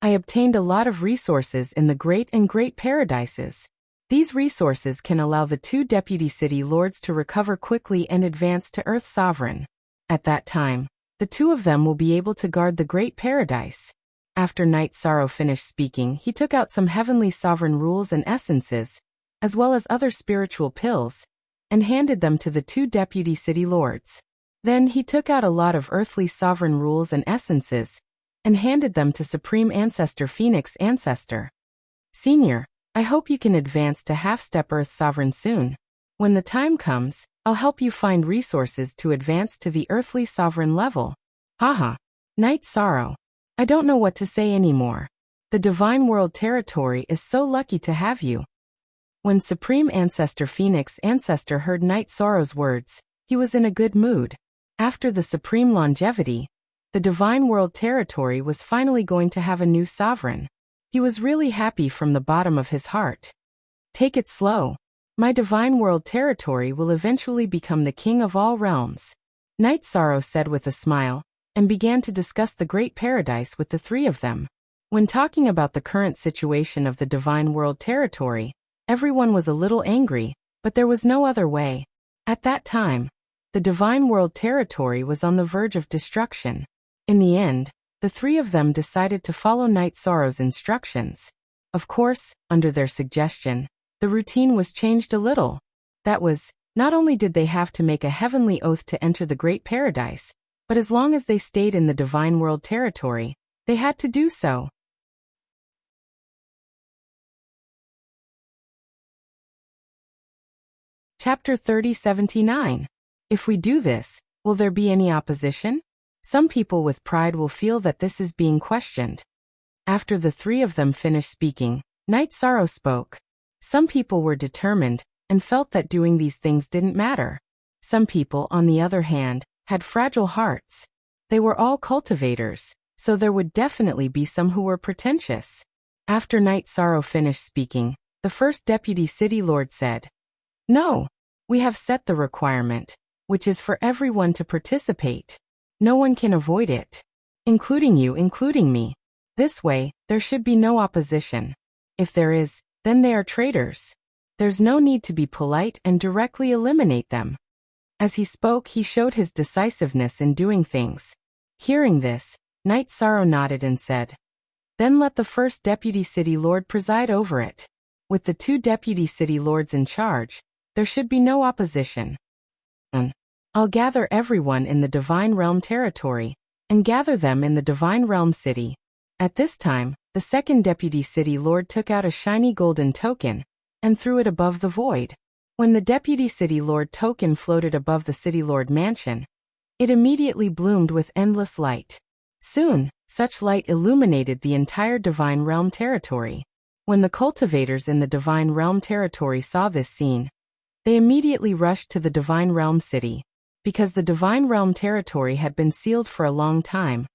I obtained a lot of resources in the great and great paradises. These resources can allow the 2 deputy city lords to recover quickly and advance to Earth Sovereign. At that time, the 2 of them will be able to guard the great paradise. After Night Sorrow finished speaking, he took out some heavenly sovereign rules and essences, as well as other spiritual pills, and handed them to the 2 deputy city lords. Then he took out a lot of earthly sovereign rules and essences, and handed them to Supreme Ancestor Phoenix Ancestor. Senior, I hope you can advance to half-step Earth Sovereign soon. When the time comes, I'll help you find resources to advance to the earthly sovereign level. Haha. Night Sorrow. I don't know what to say anymore. The Divine World territory is so lucky to have you. When Supreme Ancestor Phoenix Ancestor heard Night Sorrow's words, he was in a good mood. After the Supreme Longevity, the Divine World territory was finally going to have a new sovereign. He was really happy from the bottom of his heart. Take it slow. My Divine World territory will eventually become the king of all realms. Night Sorrow said with a smile, and began to discuss the great paradise with the 3 of them. When talking about the current situation of the Divine World territory, everyone was a little angry, but there was no other way. At that time, the Divine World territory was on the verge of destruction. In the end, the 3 of them decided to follow Night Sorrow's instructions. Of course, under their suggestion, the routine was changed a little. That was, not only did they have to make a heavenly oath to enter the great paradise, but as long as they stayed in the Divine World territory, they had to do so. Chapter 3079. If we do this, will there be any opposition? Some people with pride will feel that this is being questioned. After the 3 of them finished speaking, Night Sorrow spoke. Some people were determined, and felt that doing these things didn't matter. Some people, on the other hand, had fragile hearts. They were all cultivators, so there would definitely be some who were pretentious. After Night Sorrow finished speaking, the first deputy city lord said, No, we have set the requirement, which is for everyone to participate. No one can avoid it. Including you, including me. This way, there should be no opposition. If there is, then they are traitors. There's no need to be polite and directly eliminate them. As he spoke, he showed his decisiveness in doing things. Hearing this, Night Sorrow nodded and said, Then let the first deputy city lord preside over it. With the 2 deputy city lords in charge, there should be no opposition. I'll gather everyone in the Divine Realm territory, and gather them in the Divine Realm City. At this time, the second Deputy City Lord took out a shiny golden token and threw it above the void. When the Deputy City Lord token floated above the City Lord mansion, it immediately bloomed with endless light. Soon, such light illuminated the entire Divine Realm territory. When the cultivators in the Divine Realm territory saw this scene, they immediately rushed to the Divine Realm City. Because the Divine Realm territory had been sealed for a long time,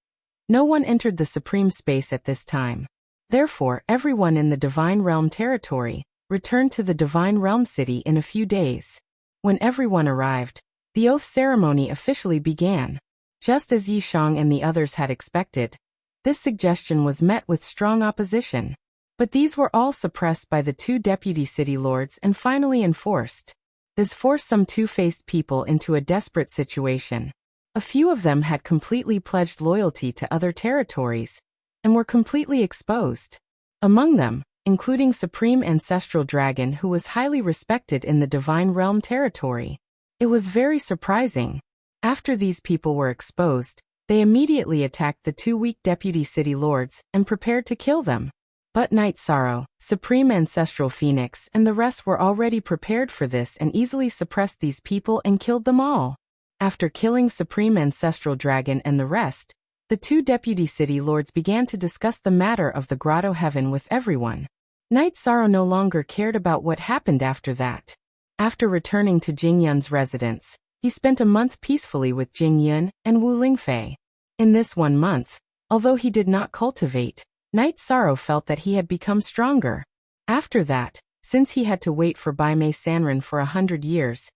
no one entered the Supreme Space at this time. Therefore, everyone in the Divine Realm territory returned to the Divine Realm City in a few days. When everyone arrived, the oath ceremony officially began. Just as Yi Shang and the others had expected, this suggestion was met with strong opposition. But these were all suppressed by the two deputy city lords and finally enforced. This forced some two-faced people into a desperate situation. A few of them had completely pledged loyalty to other territories and were completely exposed. Among them, including Supreme Ancestral Dragon, who was highly respected in the Divine Realm territory. It was very surprising. After these people were exposed, they immediately attacked the two weak deputy city lords and prepared to kill them. But Night Sorrow, Supreme Ancestral Phoenix, and the rest were already prepared for this and easily suppressed these people and killed them all. After killing Supreme Ancestral Dragon and the rest, the two deputy city lords began to discuss the matter of the Grotto Heaven with everyone. Night Sorrow no longer cared about what happened after that. After returning to Jing Yun's residence, he spent a month peacefully with Jing Yun and Wu Lingfei. In this 1 month, although he did not cultivate, Night Sorrow felt that he had become stronger. After that, since he had to wait for Bai Mei Sanren for 100 years,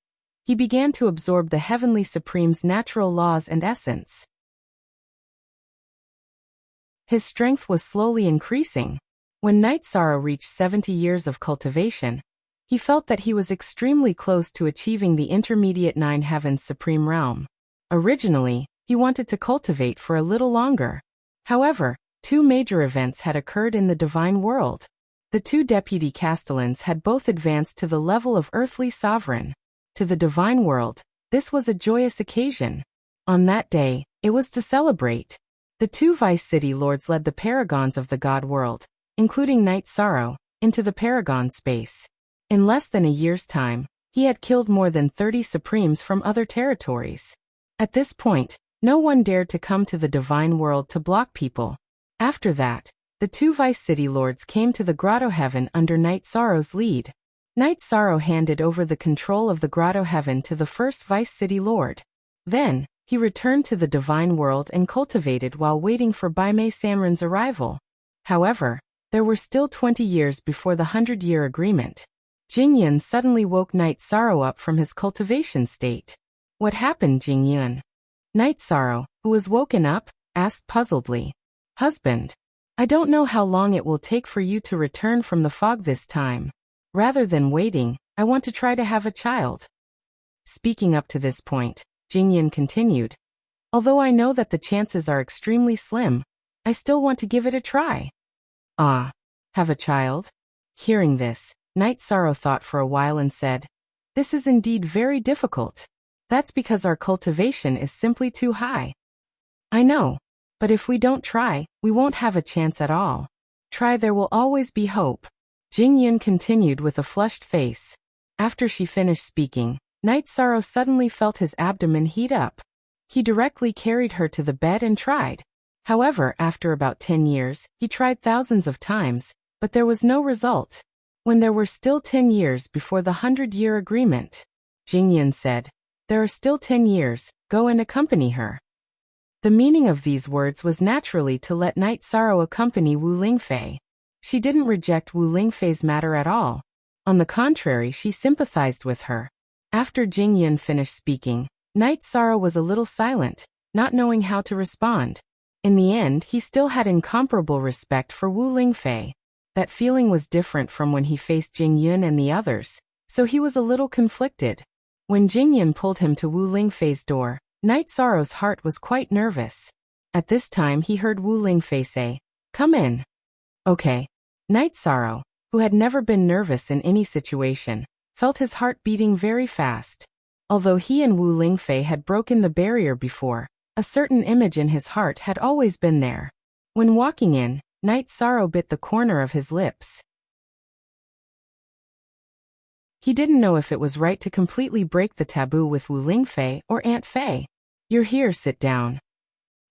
he began to absorb the Heavenly Supreme's natural laws and essence. His strength was slowly increasing. When Night Sorrow reached 70 years of cultivation, he felt that he was extremely close to achieving the intermediate 9 Heavens Supreme Realm. Originally, he wanted to cultivate for a little longer. However, 2 major events had occurred in the divine world. The 2 deputy castellans had both advanced to the level of earthly sovereign. To the divine world, this was a joyous occasion. On that day, it was to celebrate. The 2 vice city lords led the paragons of the god world, including Night Sorrow, into the paragon space. In less than a year's time, he had killed more than 30 supremes from other territories. At this point, no one dared to come to the divine world to block people. After that, the 2 vice city lords came to the Grotto Heaven under Night Sorrow's lead. Night Sorrow handed over the control of the Grotto Heaven to the first vice city lord. Then, he returned to the divine world and cultivated while waiting for Bai Mei Sanren's arrival. However, there were still 20 years before the 100-year agreement. Jing Yun suddenly woke Night Sorrow up from his cultivation state. What happened, Jing Yun? Night Sorrow, who was woken up, asked puzzledly. Husband, I don't know how long it will take for you to return from the fog this time. Rather than waiting, I want to try to have a child. Speaking up to this point, Jing Yun continued. Although I know that the chances are extremely slim, I still want to give it a try. Ah, have a child? Hearing this, Night Sorrow thought for a while and said, This is indeed very difficult. That's because our cultivation is simply too high. I know, but if we don't try, we won't have a chance at all. Try, there will always be hope. Jing Yun continued with a flushed face. After she finished speaking, Night Sorrow suddenly felt his abdomen heat up. He directly carried her to the bed and tried. However, after about 10 years, he tried thousands of times, but there was no result. When there were still 10 years before the 100-year agreement, Jing Yun said, There are still 10 years, go and accompany her. The meaning of these words was naturally to let Night Sorrow accompany Wu Lingfei. She didn't reject Wu Lingfei's matter at all. On the contrary, she sympathized with her. After Jing Yun finished speaking, Night Sorrow was a little silent, not knowing how to respond. In the end, he still had incomparable respect for Wu Lingfei. That feeling was different from when he faced Jing Yun and the others, so he was a little conflicted. When Jing Yun pulled him to Wu Lingfei's door, Night Sorrow's heart was quite nervous. At this time he heard Wu Lingfei say, Come in. Okay. Night Sorrow, who had never been nervous in any situation, felt his heart beating very fast. Although he and Wu Lingfei had broken the barrier before, A certain image in his heart had always been there. When walking in, Night Sorrow bit the corner of his lips. He didn't know if it was right to completely break the taboo with Wu Lingfei or Aunt Fei. "You're here, sit down."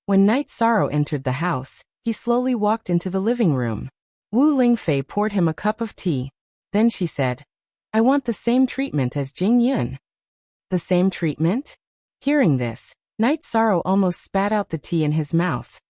When Night Sorrow entered the house, he slowly walked into the living room. Wu Lingfei poured him a cup of tea. Then she said, "I want the same treatment as Jing Yun." "The same treatment?" Hearing this, Night Sorrow almost spat out the tea in his mouth.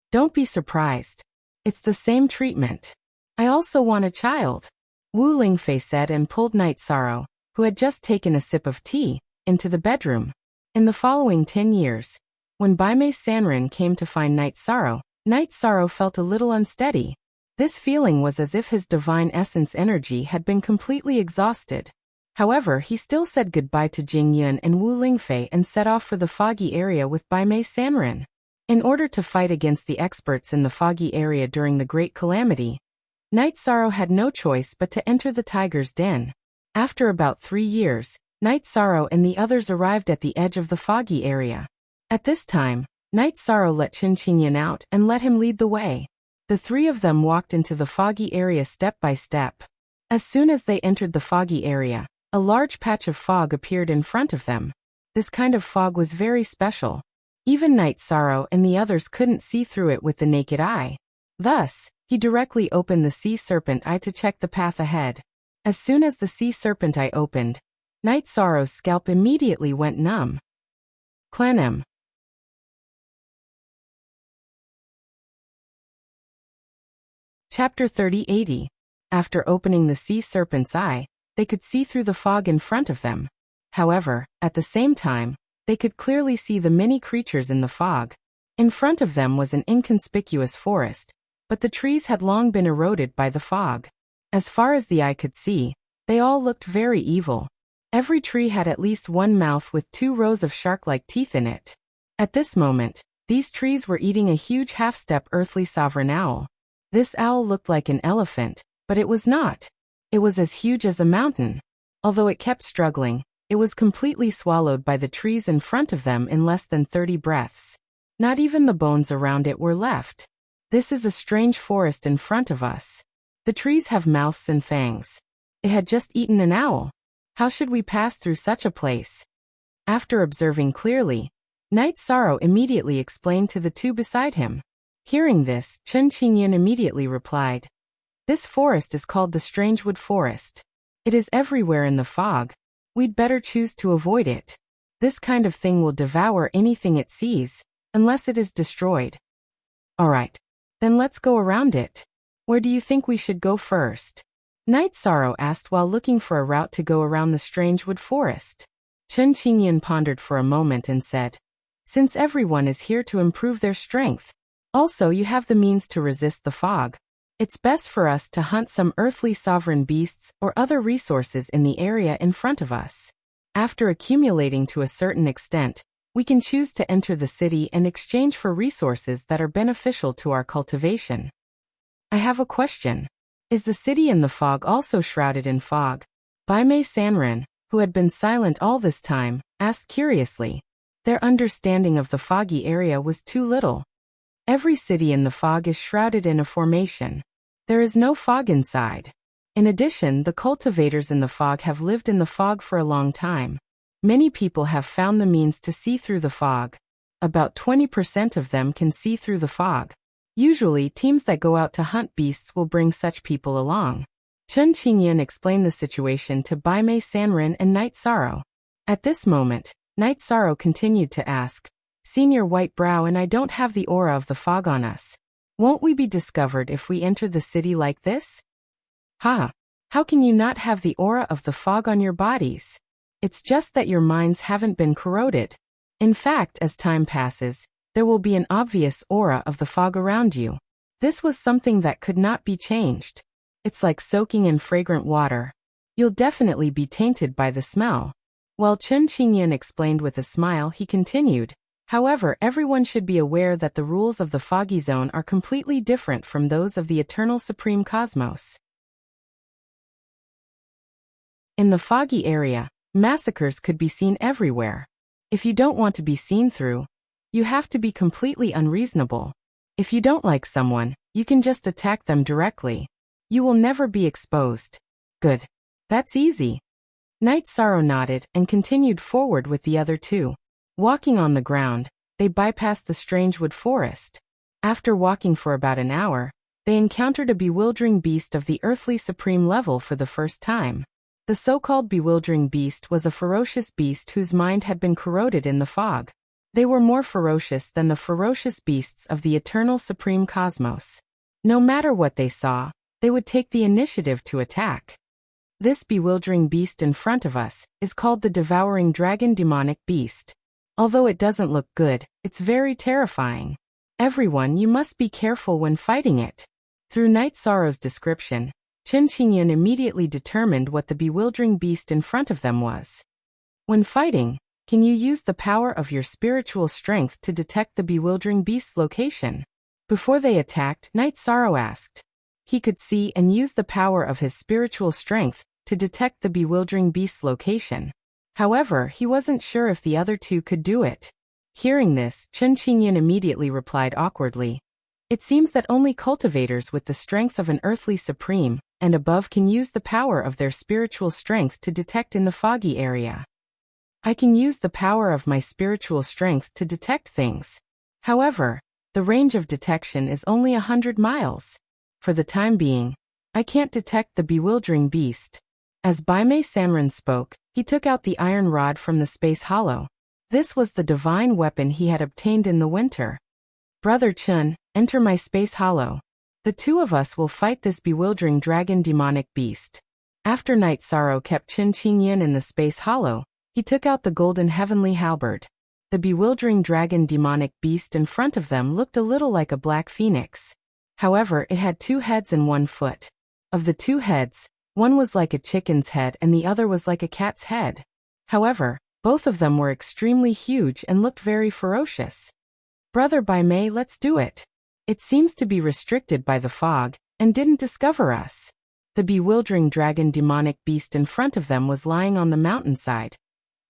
"Don't be surprised. It's the same treatment. I also want a child," Wu Lingfei said and pulled Night Sorrow, who had just taken a sip of tea, into the bedroom. In the following 10 years, when Baimei Sanren came to find Night Sorrow felt a little unsteady. This feeling was as if his divine essence energy had been completely exhausted. However, he still said goodbye to Jing Yun and Wu Lingfei and set off for the foggy area with Baimei Sanren. In order to fight against the experts in the foggy area during the Great Calamity, Night Sorrow had no choice but to enter the tiger's den. After about 3 years, Night Sorrow and the others arrived at the edge of the foggy area. At this time, Night Sorrow let Chen Qingyan out and let him lead the way. The 3 of them walked into the foggy area step by step. As soon as they entered the foggy area, a large patch of fog appeared in front of them. This kind of fog was very special. Even Night Sorrow and the others couldn't see through it with the naked eye. Thus, he directly opened the sea serpent eye to check the path ahead. As soon as the sea serpent eye opened, Night Sorrow's scalp immediately went numb. Clan M. Chapter 3080. After opening the sea serpent's eye, they could see through the fog in front of them. However, at the same time, they could clearly see the many creatures in the fog. In front of them was an inconspicuous forest, but the trees had long been eroded by the fog. As far as the eye could see, they all looked very evil. Every tree had at least one mouth with 2 rows of shark-like teeth in it. At this moment, these trees were eating a huge half-step earthly sovereign owl. This owl looked like an elephant, but it was not. It was as huge as a mountain. Although it kept struggling, it was completely swallowed by the trees in front of them in less than 30 breaths. Not even the bones around it were left. This is a strange forest in front of us. The trees have mouths and fangs. It had just eaten an owl. How should we pass through such a place? After observing clearly, Night Sorrow immediately explained to the 2 beside him. Hearing this, Chen Qingyan immediately replied, "This forest is called the Strangewood Forest. It is everywhere in the fog. We'd better choose to avoid it. This kind of thing will devour anything it sees, unless it is destroyed." "Alright. Then let's go around it. Where do you think we should go first?" Night Sorrow asked while looking for a route to go around the Strangewood Forest. Chen Qingyan pondered for a moment and said, "Since everyone is here to improve their strength, also you have the means to resist the fog, it's best for us to hunt some earthly sovereign beasts or other resources in the area in front of us. After accumulating to a certain extent, we can choose to enter the city and exchange for resources that are beneficial to our cultivation." "I have a question. Is the city in the fog also shrouded in fog?" Baimei Sanren, who had been silent all this time, asked curiously. Their understanding of the foggy area was too little. Every city in the fog is shrouded in a formation. There is no fog inside. In addition, the cultivators in the fog have lived in the fog for a long time. Many people have found the means to see through the fog. About 20% of them can see through the fog. Usually, teams that go out to hunt beasts will bring such people along. Chen Qingyan explained the situation to Baimei Sanren and Night Sorrow. At this moment, Night Sorrow continued to ask, "Senior White Brow and I don't have the aura of the fog on us. Won't we be discovered if we enter the city like this?" "Ha! How can you not have the aura of the fog on your bodies? It's just that your minds haven't been corroded. In fact, as time passes, there will be an obvious aura of the fog around you. This was something that could not be changed. It's like soaking in fragrant water. You'll definitely be tainted by the smell." While Chen Qingyan explained with a smile, he continued, "However, everyone should be aware that the rules of the foggy zone are completely different from those of the eternal supreme cosmos. In the foggy area, massacres could be seen everywhere. If you don't want to be seen through, You have to be completely unreasonable. If you don't like someone, you can just attack them directly. You will never be exposed. Good. That's easy. Night Sorrow nodded and continued forward with the other two. Walking on the ground, they bypassed the strange wood forest. After walking for about an hour, they encountered a bewildering beast of the earthly supreme level for the first time. The so-called bewildering beast was a ferocious beast whose mind had been corroded in the fog. They were more ferocious than the ferocious beasts of the eternal supreme cosmos. No matter what they saw, they would take the initiative to attack. This bewildering beast in front of us is called the devouring dragon demonic beast. Although it doesn't look good, it's very terrifying. Everyone, you must be careful when fighting it. Through Night Sorrow's description, Chen Qingyan immediately determined what the bewildering beast in front of them was. When fighting, can you use the power of your spiritual strength to detect the bewildering beast's location? Before they attacked, Night Sorrow asked. He could see and use the power of his spiritual strength to detect the bewildering beast's location. However, he wasn't sure if the other two could do it. Hearing this, Chen Qingyan immediately replied awkwardly. It seems that only cultivators with the strength of an earthly supreme and above can use the power of their spiritual strength to detect in the foggy area. I can use the power of my spiritual strength to detect things. However, the range of detection is only 100 miles. For the time being, I can't detect the bewildering beast. As Baimei Sanren spoke, he took out the iron rod from the space hollow. This was the divine weapon he had obtained in the winter. Brother Chun, enter my space hollow. The two of us will fight this bewildering dragon demonic beast. After Night Sorrow kept Chen Qingyan in the space hollow, he took out the golden heavenly halberd. The bewildering dragon demonic beast in front of them looked a little like a black phoenix. However, it had 2 heads and 1 foot. Of the 2 heads, one was like a chicken's head and the other was like a cat's head. However, both of them were extremely huge and looked very ferocious. Brother Baimei, let's do it. It seems to be restricted by the fog and didn't discover us. The bewildering dragon demonic beast in front of them was lying on the mountainside,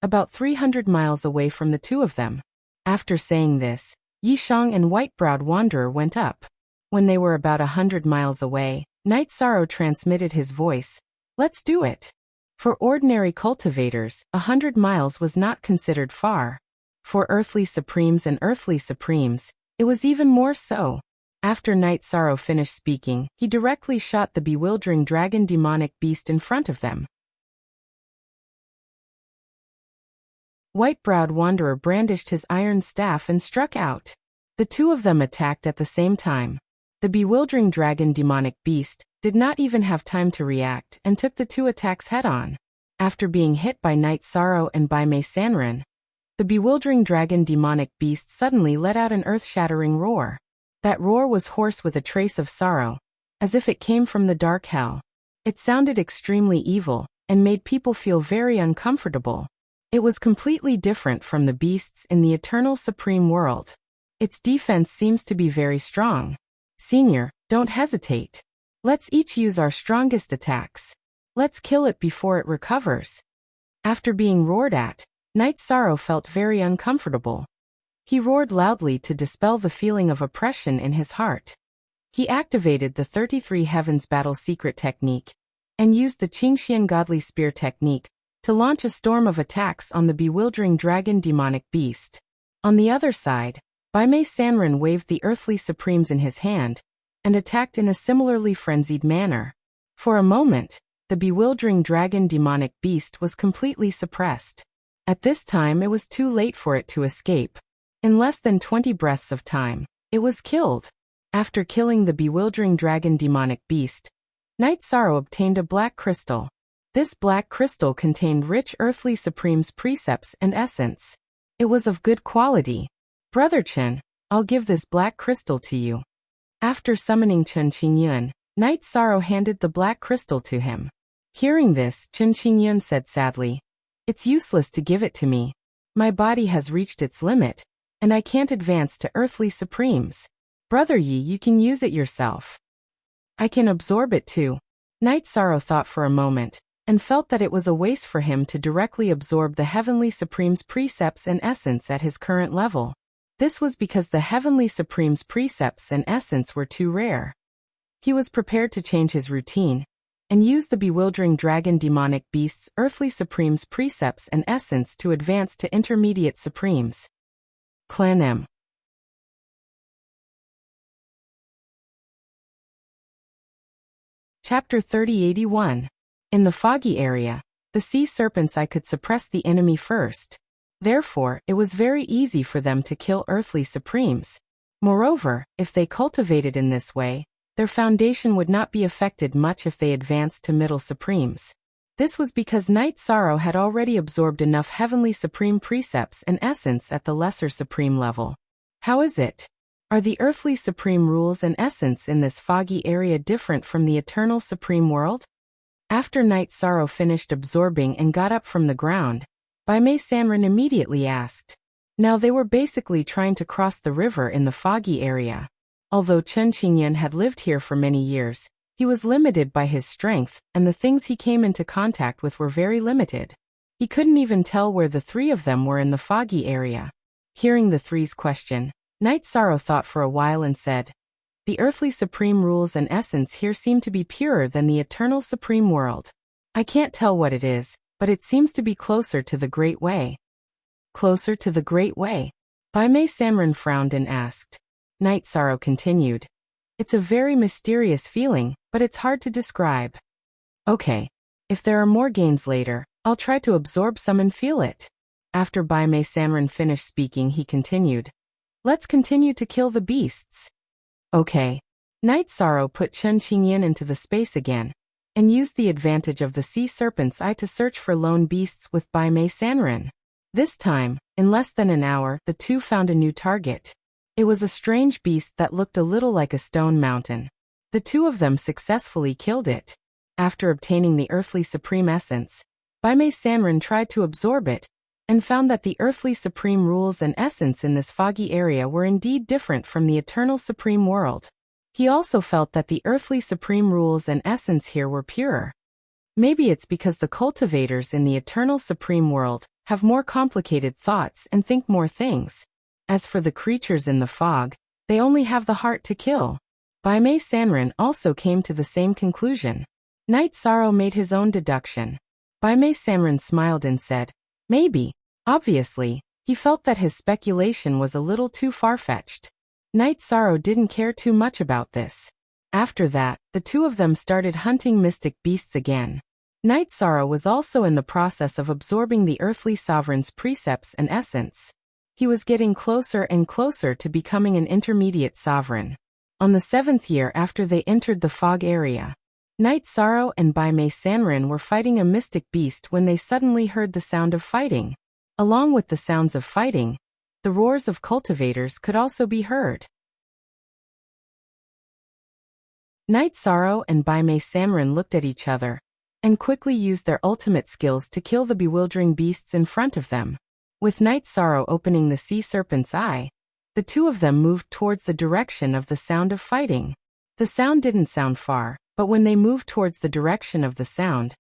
about 300 miles away from the two of them. After saying this, Yishang and White-Browed Wanderer went up. When they were about 100 miles away, Night Sorrow transmitted his voice. Let's do it. For ordinary cultivators, 100 miles was not considered far. For earthly supremes and earthly supremes, it was even more so. After Night Sorrow finished speaking, he directly shot the bewildering dragon demonic beast in front of them. White-Browed Wanderer brandished his iron staff and struck out. The two of them attacked at the same time. The bewildering dragon demonic beast did not even have time to react and took the 2 attacks head-on. After being hit by Night Sorrow and Baimei Sanren, the bewildering dragon demonic beast suddenly let out an earth-shattering roar. That roar was hoarse with a trace of sorrow, as if it came from the dark hell. It sounded extremely evil and made people feel very uncomfortable. It was completely different from the beasts in the eternal supreme world. Its defense seems to be very strong. Senior, don't hesitate. Let's each use our strongest attacks. Let's kill it before it recovers. After being roared at, Night Sorrow felt very uncomfortable. He roared loudly to dispel the feeling of oppression in his heart. He activated the 33 Heavens Battle Secret technique and used the Qingxian Godly Spear technique to launch a storm of attacks on the bewildering dragon demonic beast. On the other side, Baimei Sanren waved the earthly supremes in his hand and attacked in a similarly frenzied manner. For a moment, the bewildering dragon demonic beast was completely suppressed. At this time it was too late for it to escape. In less than 20 breaths of time, it was killed. After killing the bewildering dragon demonic beast, Night Sorrow obtained a black crystal. This black crystal contained rich earthly supremes precepts and essence. It was of good quality. Brother Chen, I'll give this black crystal to you. After summoning Chen Qingyun, Night Sorrow handed the black crystal to him. Hearing this, Chen Qingyun said sadly, "It's useless to give it to me. My body has reached its limit, and I can't advance to earthly supremes. Brother Yi, you can use it yourself." "I can absorb it too." Night Sorrow thought for a moment, and felt that it was a waste for him to directly absorb the Heavenly Supreme's precepts and essence at his current level. This was because the Heavenly Supreme's precepts and essence were too rare. He was prepared to change his routine and use the bewildering dragon demonic beast's Earthly Supreme's precepts and essence to advance to intermediate Supremes. Clan M. Chapter 3081. In the foggy area, the sea serpents I could suppress the enemy first. Therefore, it was very easy for them to kill Earthly Supremes. Moreover, if they cultivated in this way, their foundation would not be affected much if they advanced to Middle Supremes. This was because Night Sorrow had already absorbed enough Heavenly Supreme precepts and essence at the Lesser Supreme level. How is it? Are the Earthly Supreme rules and essence in this foggy area different from the Eternal Supreme world? After Night Sorrow finished absorbing and got up from the ground, Baimei Sanren immediately asked. Now they were basically trying to cross the river in the foggy area. Although Chen Qingyan had lived here for many years, he was limited by his strength, and the things he came into contact with were very limited. He couldn't even tell where the three of them were in the foggy area. Hearing the three's question, Night Sorrow thought for a while and said, "The Earthly Supreme rules and essence here seem to be purer than the Eternal Supreme world. I can't tell what it is, but it seems to be closer to the Great Way." Closer to the Great Way? Baimei Sanren frowned and asked. Night Sorrow continued. It's a very mysterious feeling, but it's hard to describe. Okay. If there are more gains later, I'll try to absorb some and feel it. After Baimei Sanren finished speaking, he continued. Let's continue to kill the beasts. Okay. Night Sorrow put Chen Qingyan into the space again, and used the advantage of the sea serpent's eye to search for lone beasts with Baimei Sanren. This time, in less than an hour, the two found a new target. It was a strange beast that looked a little like a stone mountain. The two of them successfully killed it. After obtaining the Earthly Supreme essence, Baimei Sanren tried to absorb it, and found that the Earthly Supreme rules and essence in this foggy area were indeed different from the Eternal Supreme world. He also felt that the Earthly Supreme rules and essence here were purer. Maybe it's because the cultivators in the Eternal Supreme world have more complicated thoughts and think more things. As for the creatures in the fog, they only have the heart to kill. Baimei Sanren also came to the same conclusion. Night Sorrow made his own deduction. Baimei Sanren smiled and said, maybe. Obviously, he felt that his speculation was a little too far-fetched. Night Sorrow didn't care too much about this. After that, the two of them started hunting mystic beasts again. Night Sorrow was also in the process of absorbing the Earthly Sovereign's precepts and essence. He was getting closer and closer to becoming an intermediate sovereign. On the 7th year after they entered the fog area, Night Sorrow and Baimei Sanren were fighting a mystic beast when they suddenly heard the sound of fighting. Along with the sounds of fighting, the roars of cultivators could also be heard. Night Sorrow and Baimei Sanren looked at each other, and quickly used their ultimate skills to kill the bewildering beasts in front of them. With Night Sorrow opening the sea serpent's eye, the two of them moved towards the direction of the sound of fighting. The sound didn't sound far, but when they moved towards the direction of the sound,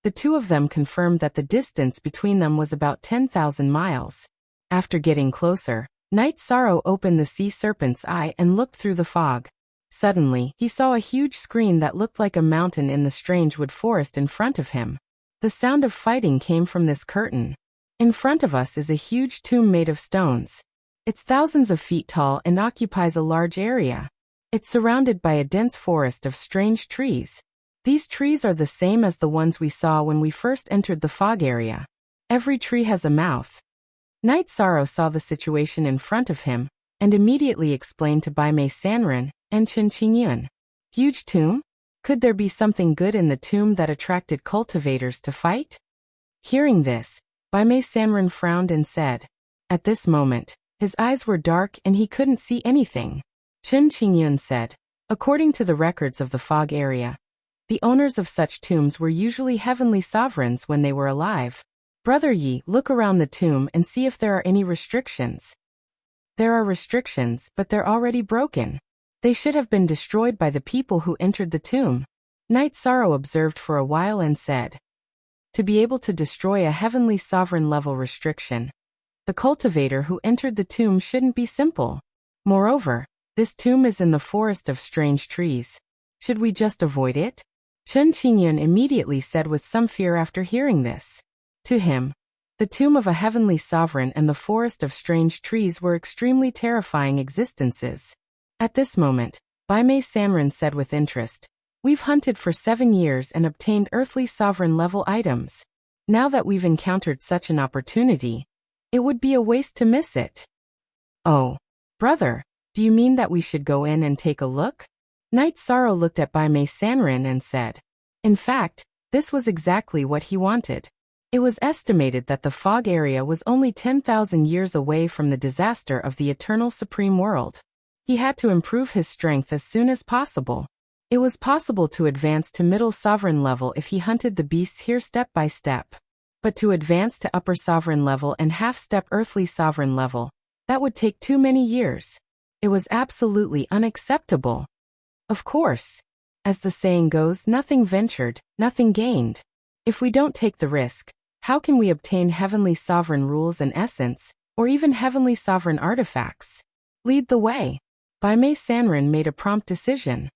the two of them confirmed that the distance between them was about 10,000 miles. After getting closer, Night Sorrow opened the sea serpent's eye and looked through the fog. Suddenly, he saw a huge screen that looked like a mountain in the strange wood forest in front of him. The sound of fighting came from this curtain. In front of us is a huge tomb made of stones. It's thousands of feet tall and occupies a large area. It's surrounded by a dense forest of strange trees. These trees are the same as the ones we saw when we first entered the fog area. Every tree has a mouth. Night Sorrow saw the situation in front of him, and immediately explained to Baimei Sanren and Chen Qingyan. Huge tomb? Could there be something good in the tomb that attracted cultivators to fight? Hearing this, Baimei Sanren frowned and said. At this moment, his eyes were dark and he couldn't see anything. Chen Qingyan said, according to the records of the fog area, the owners of such tombs were usually heavenly sovereigns when they were alive. Brother Yi, look around the tomb and see if there are any restrictions. There are restrictions, but they're already broken. They should have been destroyed by the people who entered the tomb. Night Sorrow observed for a while and said, to be able to destroy a heavenly sovereign level restriction, The cultivator who entered the tomb shouldn't be simple. Moreover, this tomb is in the forest of strange trees. Should we just avoid it? Chen Qingyun immediately said with some fear after hearing this. To him, the tomb of a heavenly sovereign and the forest of strange trees were extremely terrifying existences. At this moment, Bai Mei Sanren said with interest, "We've hunted for 7 years and obtained earthly sovereign-level items. Now that we've encountered such an opportunity, it would be a waste to miss it." "Oh, brother, do you mean that we should go in and take a look?" Knight Sorrow looked at Bai Mei Sanren and said. In fact, this was exactly what he wanted. It was estimated that the fog area was only 10,000 years away from the disaster of the eternal supreme world. He had to improve his strength as soon as possible. It was possible to advance to middle sovereign level if he hunted the beasts here step by step. But to advance to upper sovereign level and half-step earthly sovereign level, that would take too many years. It was absolutely unacceptable. Of course. As the saying goes, nothing ventured, nothing gained. If we don't take the risk, how can we obtain heavenly sovereign rules and essence, or even heavenly sovereign artifacts? Lead the way. Bai Mei Sanren made a prompt decision.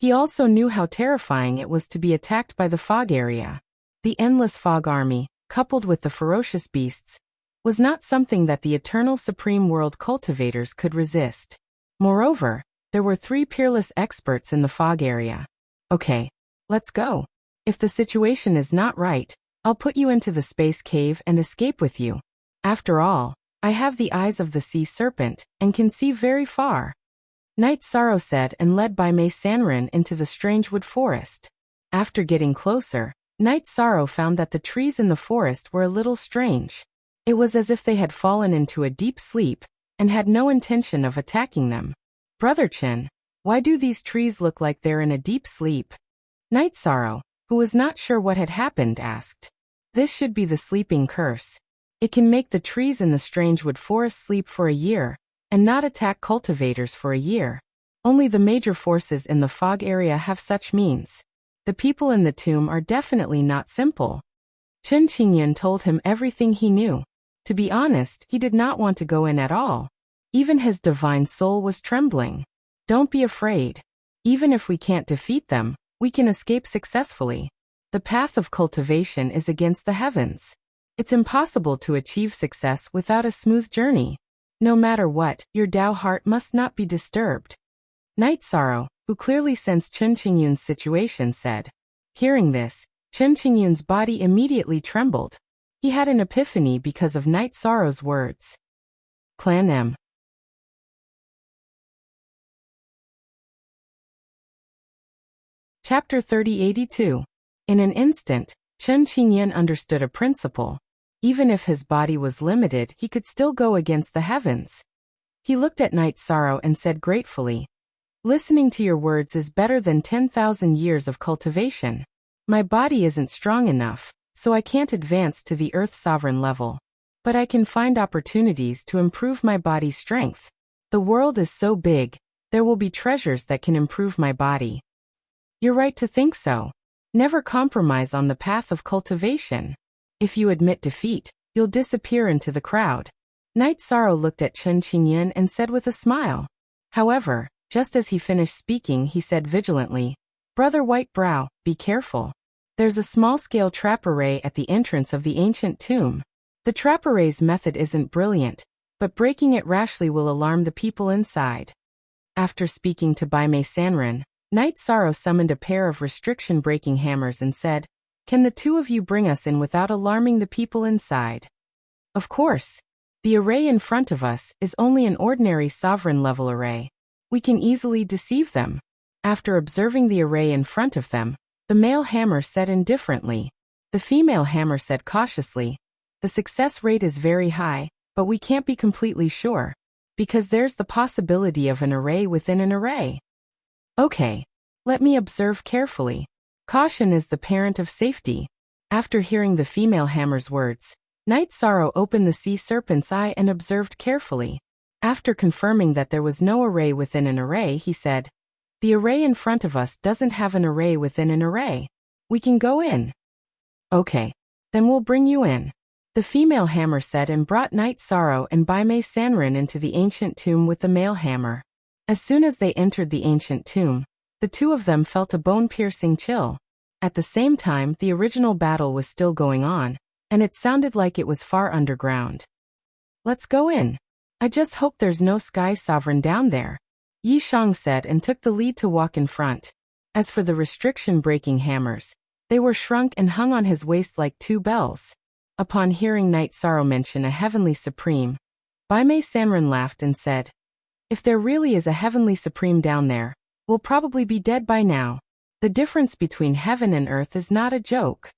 He also knew how terrifying it was to be attacked by the fog area. The endless fog army, coupled with the ferocious beasts, was not something that the eternal supreme world cultivators could resist. Moreover, there were 3 peerless experts in the fog area. Okay, let's go. If the situation is not right, I'll put you into the space cave and escape with you. After all, I have the eyes of the sea serpent and can see very far. Knight Sorrow said and led Bai Mei Sanren into the strange wood forest. After getting closer, Knight Sorrow found that the trees in the forest were a little strange. It was as if they had fallen into a deep sleep and had no intention of attacking them. Brother Chen, why do these trees look like they're in a deep sleep? Knight Sorrow, who was not sure what had happened, asked. This should be the sleeping curse. It can make the trees in the strange wood forest sleep for a year, and not attack cultivators for a year. Only the major forces in the fog area have such means. The people in the tomb are definitely not simple. Chen Qingyun told him everything he knew. To be honest, he did not want to go in at all. Even his divine soul was trembling. Don't be afraid. Even if we can't defeat them, we can escape successfully. The path of cultivation is against the heavens. It's impossible to achieve success without a smooth journey. No matter what, your Tao heart must not be disturbed. Knight Sorrow, who clearly sensed Chen Qingyun's situation, said. Hearing this, Chen Qingyun's body immediately trembled. He had an epiphany because of Knight Sorrow's words. Clan M. Chapter 3082. In an instant, Chen Qingyun understood a principle. Even if his body was limited, he could still go against the heavens. He looked at Knight Sorrow and said gratefully, "Listening to your words is better than 10,000 years of cultivation. My body isn't strong enough, so I can't advance to the Earth Sovereign level. But I can find opportunities to improve my body's strength. The world is so big, there will be treasures that can improve my body." You're right to think so. Never compromise on the path of cultivation. If you admit defeat, you'll disappear into the crowd. Knight Sorrow looked at Chen Qingyun and said with a smile. However, just as he finished speaking, he said vigilantly, "Brother White Brow, be careful. There's a small-scale trap array at the entrance of the ancient tomb. The trap array's method isn't brilliant, but breaking it rashly will alarm the people inside." After speaking to Bai Mei Sanren, Knight Sorrow summoned a pair of restriction-breaking hammers and said, "Can the 2 of you bring us in without alarming the people inside?" Of course. The array in front of us is only an ordinary sovereign-level array. We can easily deceive them. After observing the array in front of them, the male hammer said indifferently. The female hammer said cautiously, "The success rate is very high, but we can't be completely sure, because there's the possibility of an array within an array." Okay, let me observe carefully. Caution is the parent of safety. After hearing the female hammer's words, Knight Sorrow opened the sea serpent's eye and observed carefully. After confirming that there was no array within an array, he said, "The array in front of us doesn't have an array within an array. We can go in." Okay. Then we'll bring you in. The female hammer said and brought Night Sorrow and Baimei Sanrin into the ancient tomb with the male hammer. As soon as they entered the ancient tomb, the two of them felt a bone-piercing chill. At the same time, the original battle was still going on, and it sounded like it was far underground. Let's go in. I just hope there's no Sky Sovereign down there, Yi Shang said and took the lead to walk in front. As for the restriction-breaking hammers, they were shrunk and hung on his waist like two bells. Upon hearing Night Sorrow mention a Heavenly Supreme, Baimei Sanrin laughed and said, "If there really is a Heavenly Supreme down there, we'll probably be dead by now. The difference between heaven and earth is not a joke."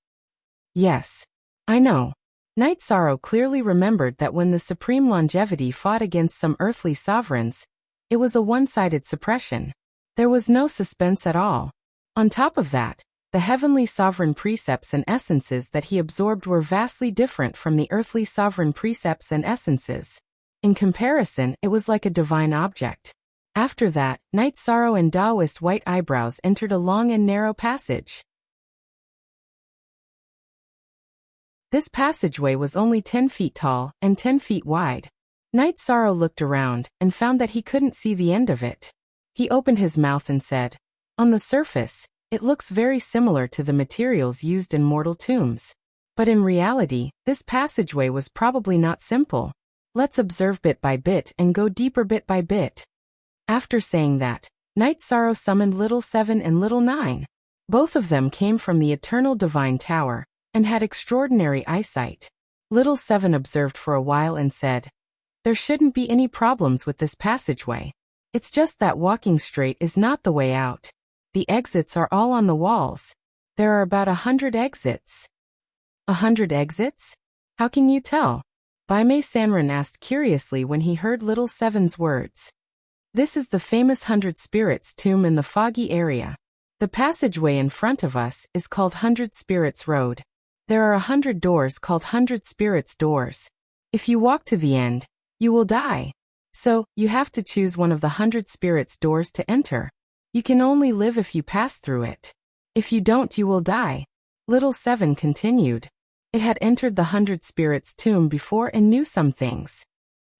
Yes, I know. Night Sorrow clearly remembered that when the Supreme Longevity fought against some earthly sovereigns, it was a one-sided suppression. There was no suspense at all. On top of that, the heavenly sovereign precepts and essences that he absorbed were vastly different from the earthly sovereign precepts and essences. In comparison, it was like a divine object. After that, Night Sorrow and Taoist White Eyebrows entered a long and narrow passage. This passageway was only 10 feet tall and 10 feet wide. Night Sorrow looked around and found that he couldn't see the end of it. He opened his mouth and said, "On the surface, it looks very similar to the materials used in mortal tombs. But in reality, this passageway was probably not simple. Let's observe bit by bit and go deeper bit by bit." After saying that, Night Sorrow summoned Little Seven and Little Nine. Both of them came from the Eternal Divine Tower and had extraordinary eyesight. Little Seven observed for a while and said, "There shouldn't be any problems with this passageway. It's just that walking straight is not the way out. The exits are all on the walls. There are about 100 exits." 100 exits? How can you tell? Baimei Sanrin asked curiously when he heard Little Seven's words. "This is the famous 100 Spirits tomb in the foggy area. The passageway in front of us is called 100 Spirits Road. There are 100 doors called 100 Spirits Doors. If you walk to the end, you will die. So, you have to choose one of the 100 Spirits Doors to enter. You can only live if you pass through it. If you don't, you will die." Little Seven continued. It had entered the 100 Spirits tomb before and knew some things.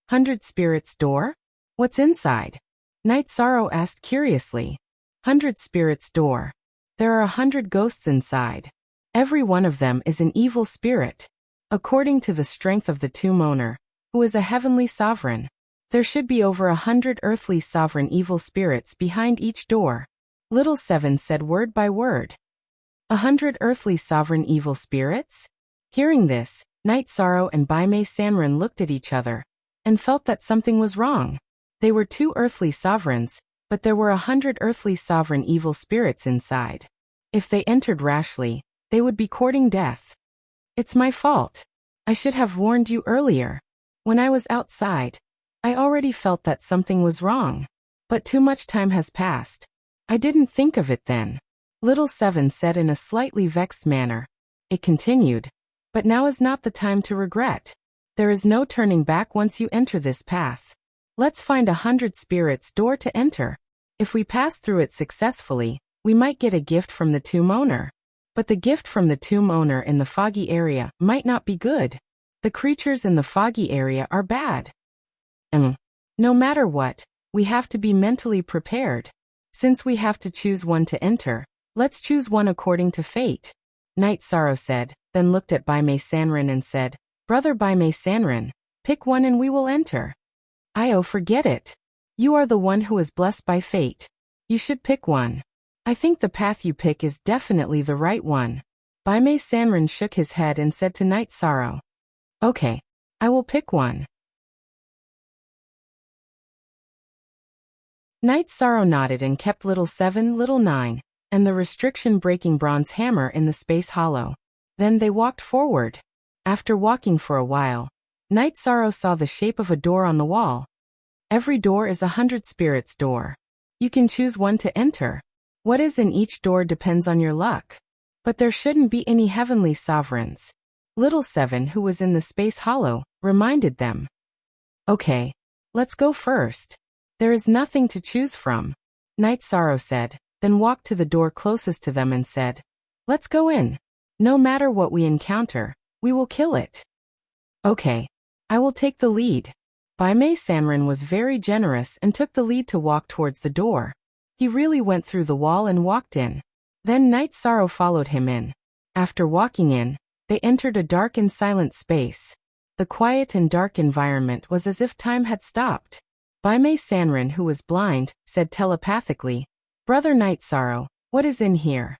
100 Spirits Door? What's inside? Night Sorrow asked curiously. 100 Spirits Door. There are 100 ghosts inside. Every one of them is an evil spirit. According to the strength of the tomb owner, who is a heavenly sovereign, there should be over 100 earthly sovereign evil spirits behind each door. Little Seven said word by word. 100 earthly sovereign evil spirits? Hearing this, Night Sorrow and Baimei Sanrin looked at each other and felt that something was wrong. They were two earthly sovereigns, but there were 100 earthly sovereign evil spirits inside. If they entered rashly, they would be courting death. It's my fault. I should have warned you earlier. When I was outside, I already felt that something was wrong. But too much time has passed. I didn't think of it then. Little Seven said in a slightly vexed manner. It continued. But now is not the time to regret. There is no turning back once you enter this path. Let's find 100 Spirits Door to enter. If we pass through it successfully, we might get a gift from the tomb owner. But the gift from the tomb owner in the foggy area might not be good. The creatures in the foggy area are bad. No matter what, we have to be mentally prepared. Since we have to choose one to enter, let's choose one according to fate. Night Sorrow said, then looked at Baimei Sanrin and said, "Brother Baimei Sanrin, pick one and we will enter." Forget it. You are the one who is blessed by fate. You should pick one. I think the path you pick is definitely the right one. Baimei Sanrin shook his head and said to Night Sorrow, "Okay, I will pick one." Night Sorrow nodded and kept Little Seven, Little Nine, and the restriction-breaking bronze hammer in the space hollow. Then they walked forward. After walking for a while, Night Sorrow saw the shape of a door on the wall. Every door is 100 Spirits Door. You can choose one to enter. What is in each door depends on your luck. But there shouldn't be any heavenly sovereigns. Little Seven, who was in the space hollow, reminded them. "Okay, let's go first. There is nothing to choose from," Night Sorrow said, then walked to the door closest to them and said, "Let's go in. No matter what we encounter, We will kill it. Okay. I will take the lead. Baimei Sanren was very generous and took the lead to walk towards the door. He really went through the wall and walked in. Then Night Sorrow followed him in. After walking in, they entered a dark and silent space. The quiet and dark environment was as if time had stopped. Baimei Sanren, who was blind, said telepathically, "Brother Night Sorrow, what is in here?"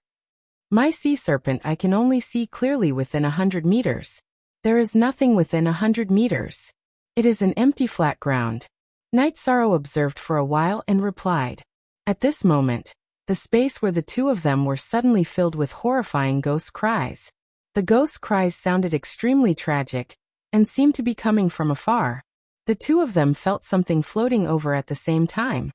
"My sea serpent, I can only see clearly within 100 meters. There is nothing within 100 meters. It is an empty flat ground." Night Sorrow observed for a while and replied. At this moment, the space where the two of them were suddenly filled with horrifying ghost cries. The ghost cries sounded extremely tragic and seemed to be coming from afar. The two of them felt something floating over at the same time.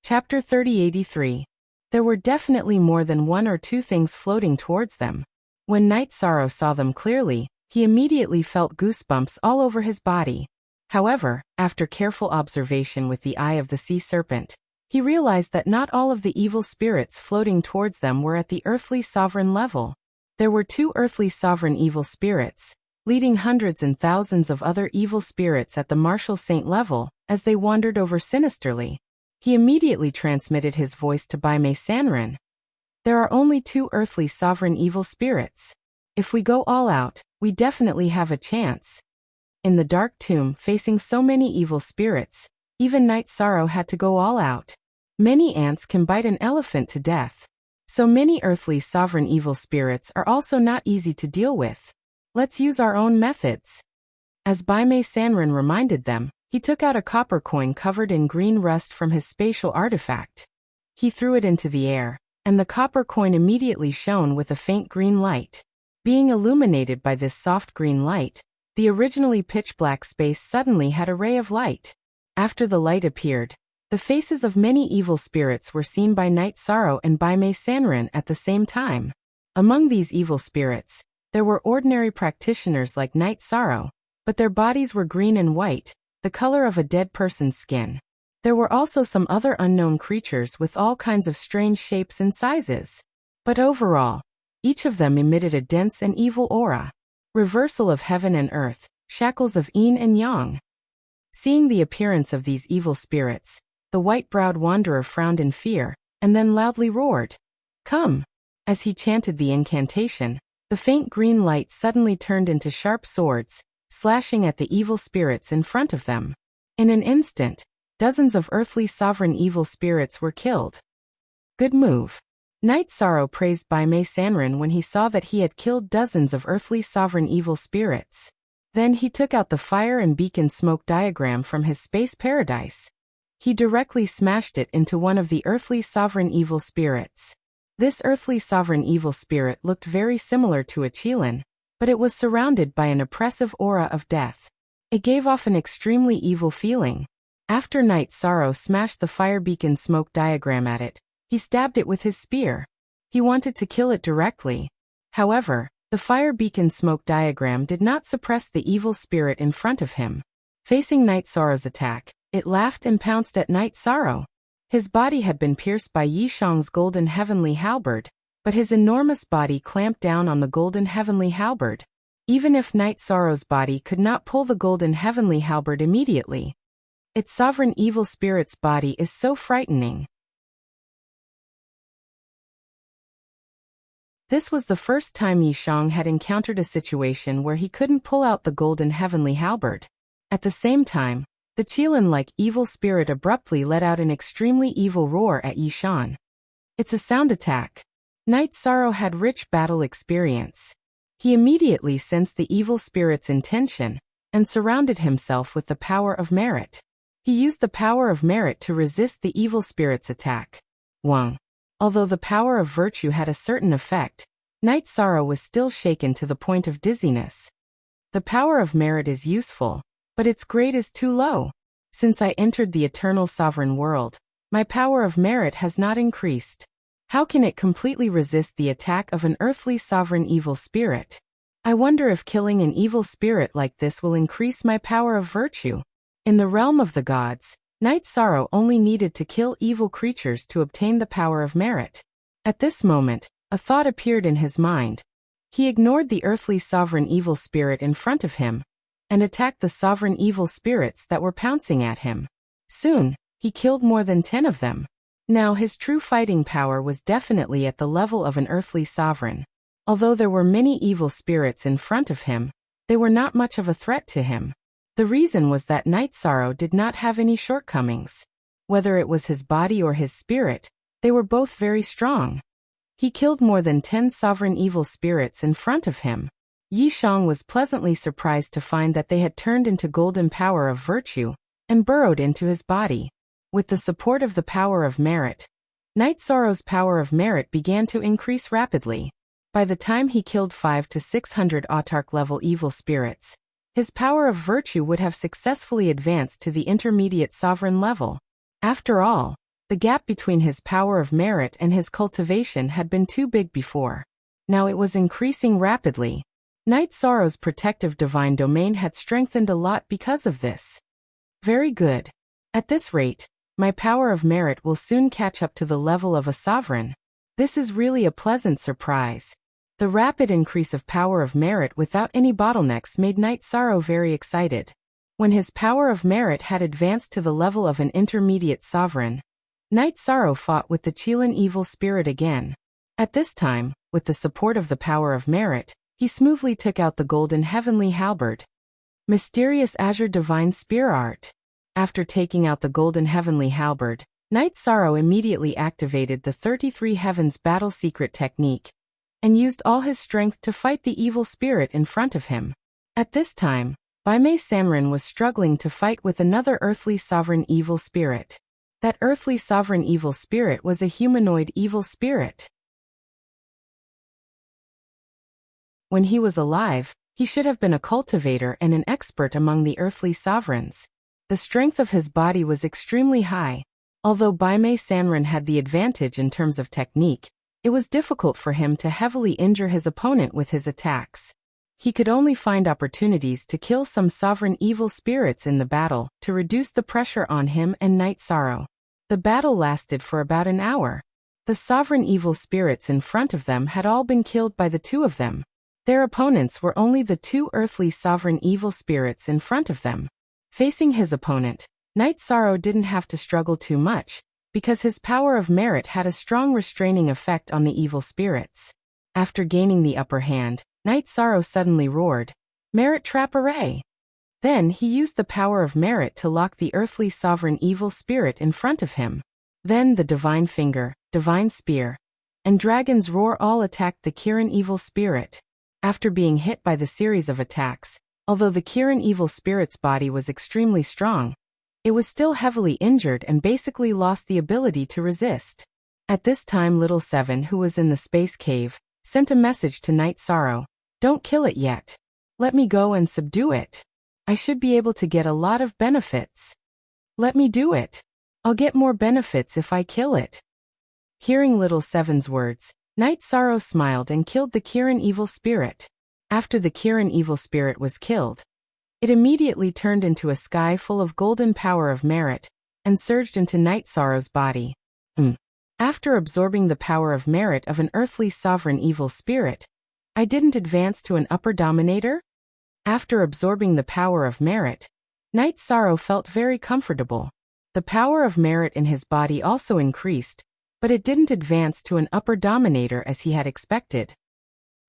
Chapter 3083. There were definitely more than one or two things floating towards them. When Night Sorrow saw them clearly, he immediately felt goosebumps all over his body. However, after careful observation with the eye of the sea serpent, he realized that not all of the evil spirits floating towards them were at the earthly sovereign level. There were two earthly sovereign evil spirits, leading hundreds and thousands of other evil spirits at the martial saint level, as they wandered over sinisterly. He immediately transmitted his voice to Baimei Sanren. There are only two earthly sovereign evil spirits. If we go all out, we definitely have a chance. In the dark tomb facing so many evil spirits, even Night Sorrow had to go all out. Many ants can bite an elephant to death. So many earthly sovereign evil spirits are also not easy to deal with. Let's use our own methods. As Baimei Sanren reminded them, he took out a copper coin covered in green rust from his spatial artifact. He threw it into the air, and the copper coin immediately shone with a faint green light. Being illuminated by this soft green light, the originally pitch-black space suddenly had a ray of light. After the light appeared, the faces of many evil spirits were seen by Night Sorrow and Baimei Sanren at the same time. Among these evil spirits, there were ordinary practitioners like Night Sorrow, but their bodies were green and white, the color of a dead person's skin. There were also some other unknown creatures with all kinds of strange shapes and sizes. But overall, each of them emitted a dense and evil aura. Reversal of heaven and earth, shackles of yin and yang. Seeing the appearance of these evil spirits, the white-browed wanderer frowned in fear, and then loudly roared, "Come!" As he chanted the incantation, the faint green light suddenly turned into sharp swords, slashing at the evil spirits in front of them. In an instant, dozens of earthly sovereign evil spirits were killed. Good move. Night Sorrow praised Baimei Sanren when he saw that he had killed dozens of earthly sovereign evil spirits. Then he took out the fire and beacon smoke diagram from his space paradise. He directly smashed it into one of the earthly sovereign evil spirits. This earthly sovereign evil spirit looked very similar to a Qilin, but it was surrounded by an oppressive aura of death. It gave off an extremely evil feeling. After Night Sorrow smashed the fire beacon smoke diagram at it, he stabbed it with his spear. He wanted to kill it directly. However, the fire beacon smoke diagram did not suppress the evil spirit in front of him. Facing Night Sorrow's attack, it laughed and pounced at Night Sorrow. His body had been pierced by Yishang's golden heavenly halberd, but his enormous body clamped down on the golden heavenly halberd. Even if Night Sorrow's body could not pull the golden heavenly halberd immediately. Its sovereign evil spirit's body is so frightening. This was the first time Yishang had encountered a situation where he couldn't pull out the golden heavenly halberd. At the same time, the Qilin-like evil spirit abruptly let out an extremely evil roar at Yishang. It's a sound attack. Night Sorrow had rich battle experience. He immediately sensed the evil spirit's intention, and surrounded himself with the power of merit. He used the power of merit to resist the evil spirit's attack. 1. Although the power of virtue had a certain effect, Night Sorrow was still shaken to the point of dizziness. The power of merit is useful, but its grade is too low. Since I entered the eternal sovereign world, my power of merit has not increased. How can it completely resist the attack of an earthly sovereign evil spirit? I wonder if killing an evil spirit like this will increase my power of virtue. In the realm of the gods, Night Sorrow only needed to kill evil creatures to obtain the power of merit. At this moment, a thought appeared in his mind. He ignored the earthly sovereign evil spirit in front of him and attacked the sovereign evil spirits that were pouncing at him. Soon, he killed more than 10 of them. Now his true fighting power was definitely at the level of an earthly sovereign. Although there were many evil spirits in front of him, they were not much of a threat to him. The reason was that Night Sorrow did not have any shortcomings. Whether it was his body or his spirit, they were both very strong. He killed more than 10 sovereign evil spirits in front of him. Yi Shang was pleasantly surprised to find that they had turned into golden power of virtue and burrowed into his body. With the support of the power of merit, Night Sorrow's power of merit began to increase rapidly. By the time he killed 500 to 600 autarch-level evil spirits, his power of virtue would have successfully advanced to the intermediate sovereign level. After all, the gap between his power of merit and his cultivation had been too big before. Now it was increasing rapidly. Night Sorrow's protective divine domain had strengthened a lot because of this. Very good. At this rate, my power of merit will soon catch up to the level of a sovereign. This is really a pleasant surprise. The rapid increase of power of merit without any bottlenecks made Night Sorrow very excited. When his power of merit had advanced to the level of an intermediate sovereign, Night Sorrow fought with the Qilin evil spirit again. At this time, with the support of the power of merit, he smoothly took out the golden heavenly halberd. Mysterious azure divine spear art. After taking out the golden heavenly halberd, Night Sorrow immediately activated the 33 Heavens battle secret technique and used all his strength to fight the evil spirit in front of him. At this time, Baimei Sanren was struggling to fight with another earthly sovereign evil spirit. That earthly sovereign evil spirit was a humanoid evil spirit. When he was alive, he should have been a cultivator and an expert among the earthly sovereigns. The strength of his body was extremely high. Although Baimei Sanren had the advantage in terms of technique, it was difficult for him to heavily injure his opponent with his attacks. He could only find opportunities to kill some sovereign evil spirits in the battle to reduce the pressure on him and Night Sorrow. The battle lasted for about an hour. The sovereign evil spirits in front of them had all been killed by the two of them. Their opponents were only the two earthly sovereign evil spirits in front of them. Facing his opponent, Night Sorrow didn't have to struggle too much, because his power of merit had a strong restraining effect on the evil spirits. After gaining the upper hand, Night Sorrow suddenly roared, "Merit trap array!" Then he used the power of merit to lock the earthly sovereign evil spirit in front of him. Then the divine finger, divine spear, and dragon's roar all attacked the Kirin evil spirit. After being hit by the series of attacks, although the Kirin evil spirit's body was extremely strong, it was still heavily injured and basically lost the ability to resist. At this time Little Seven, who was in the space cave, sent a message to Night Sorrow. "Don't kill it yet. Let me go and subdue it. I should be able to get a lot of benefits. Let me do it. I'll get more benefits if I kill it." Hearing Little Seven's words, Night Sorrow smiled and killed the Kirin evil spirit. After the Kirin evil spirit was killed, it immediately turned into a sky full of golden power of merit and surged into Night Sorrow's body. After absorbing the power of merit of an earthly sovereign evil spirit, I didn't advance to an upper dominator? After absorbing the power of merit, Night Sorrow felt very comfortable. The power of merit in his body also increased, but it didn't advance to an upper dominator as he had expected.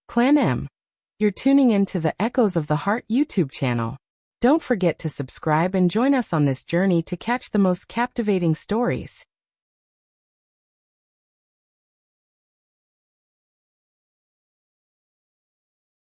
Clan M. You're tuning in to the Echoes of the Heart YouTube channel. Don't forget to subscribe and join us on this journey to catch the most captivating stories.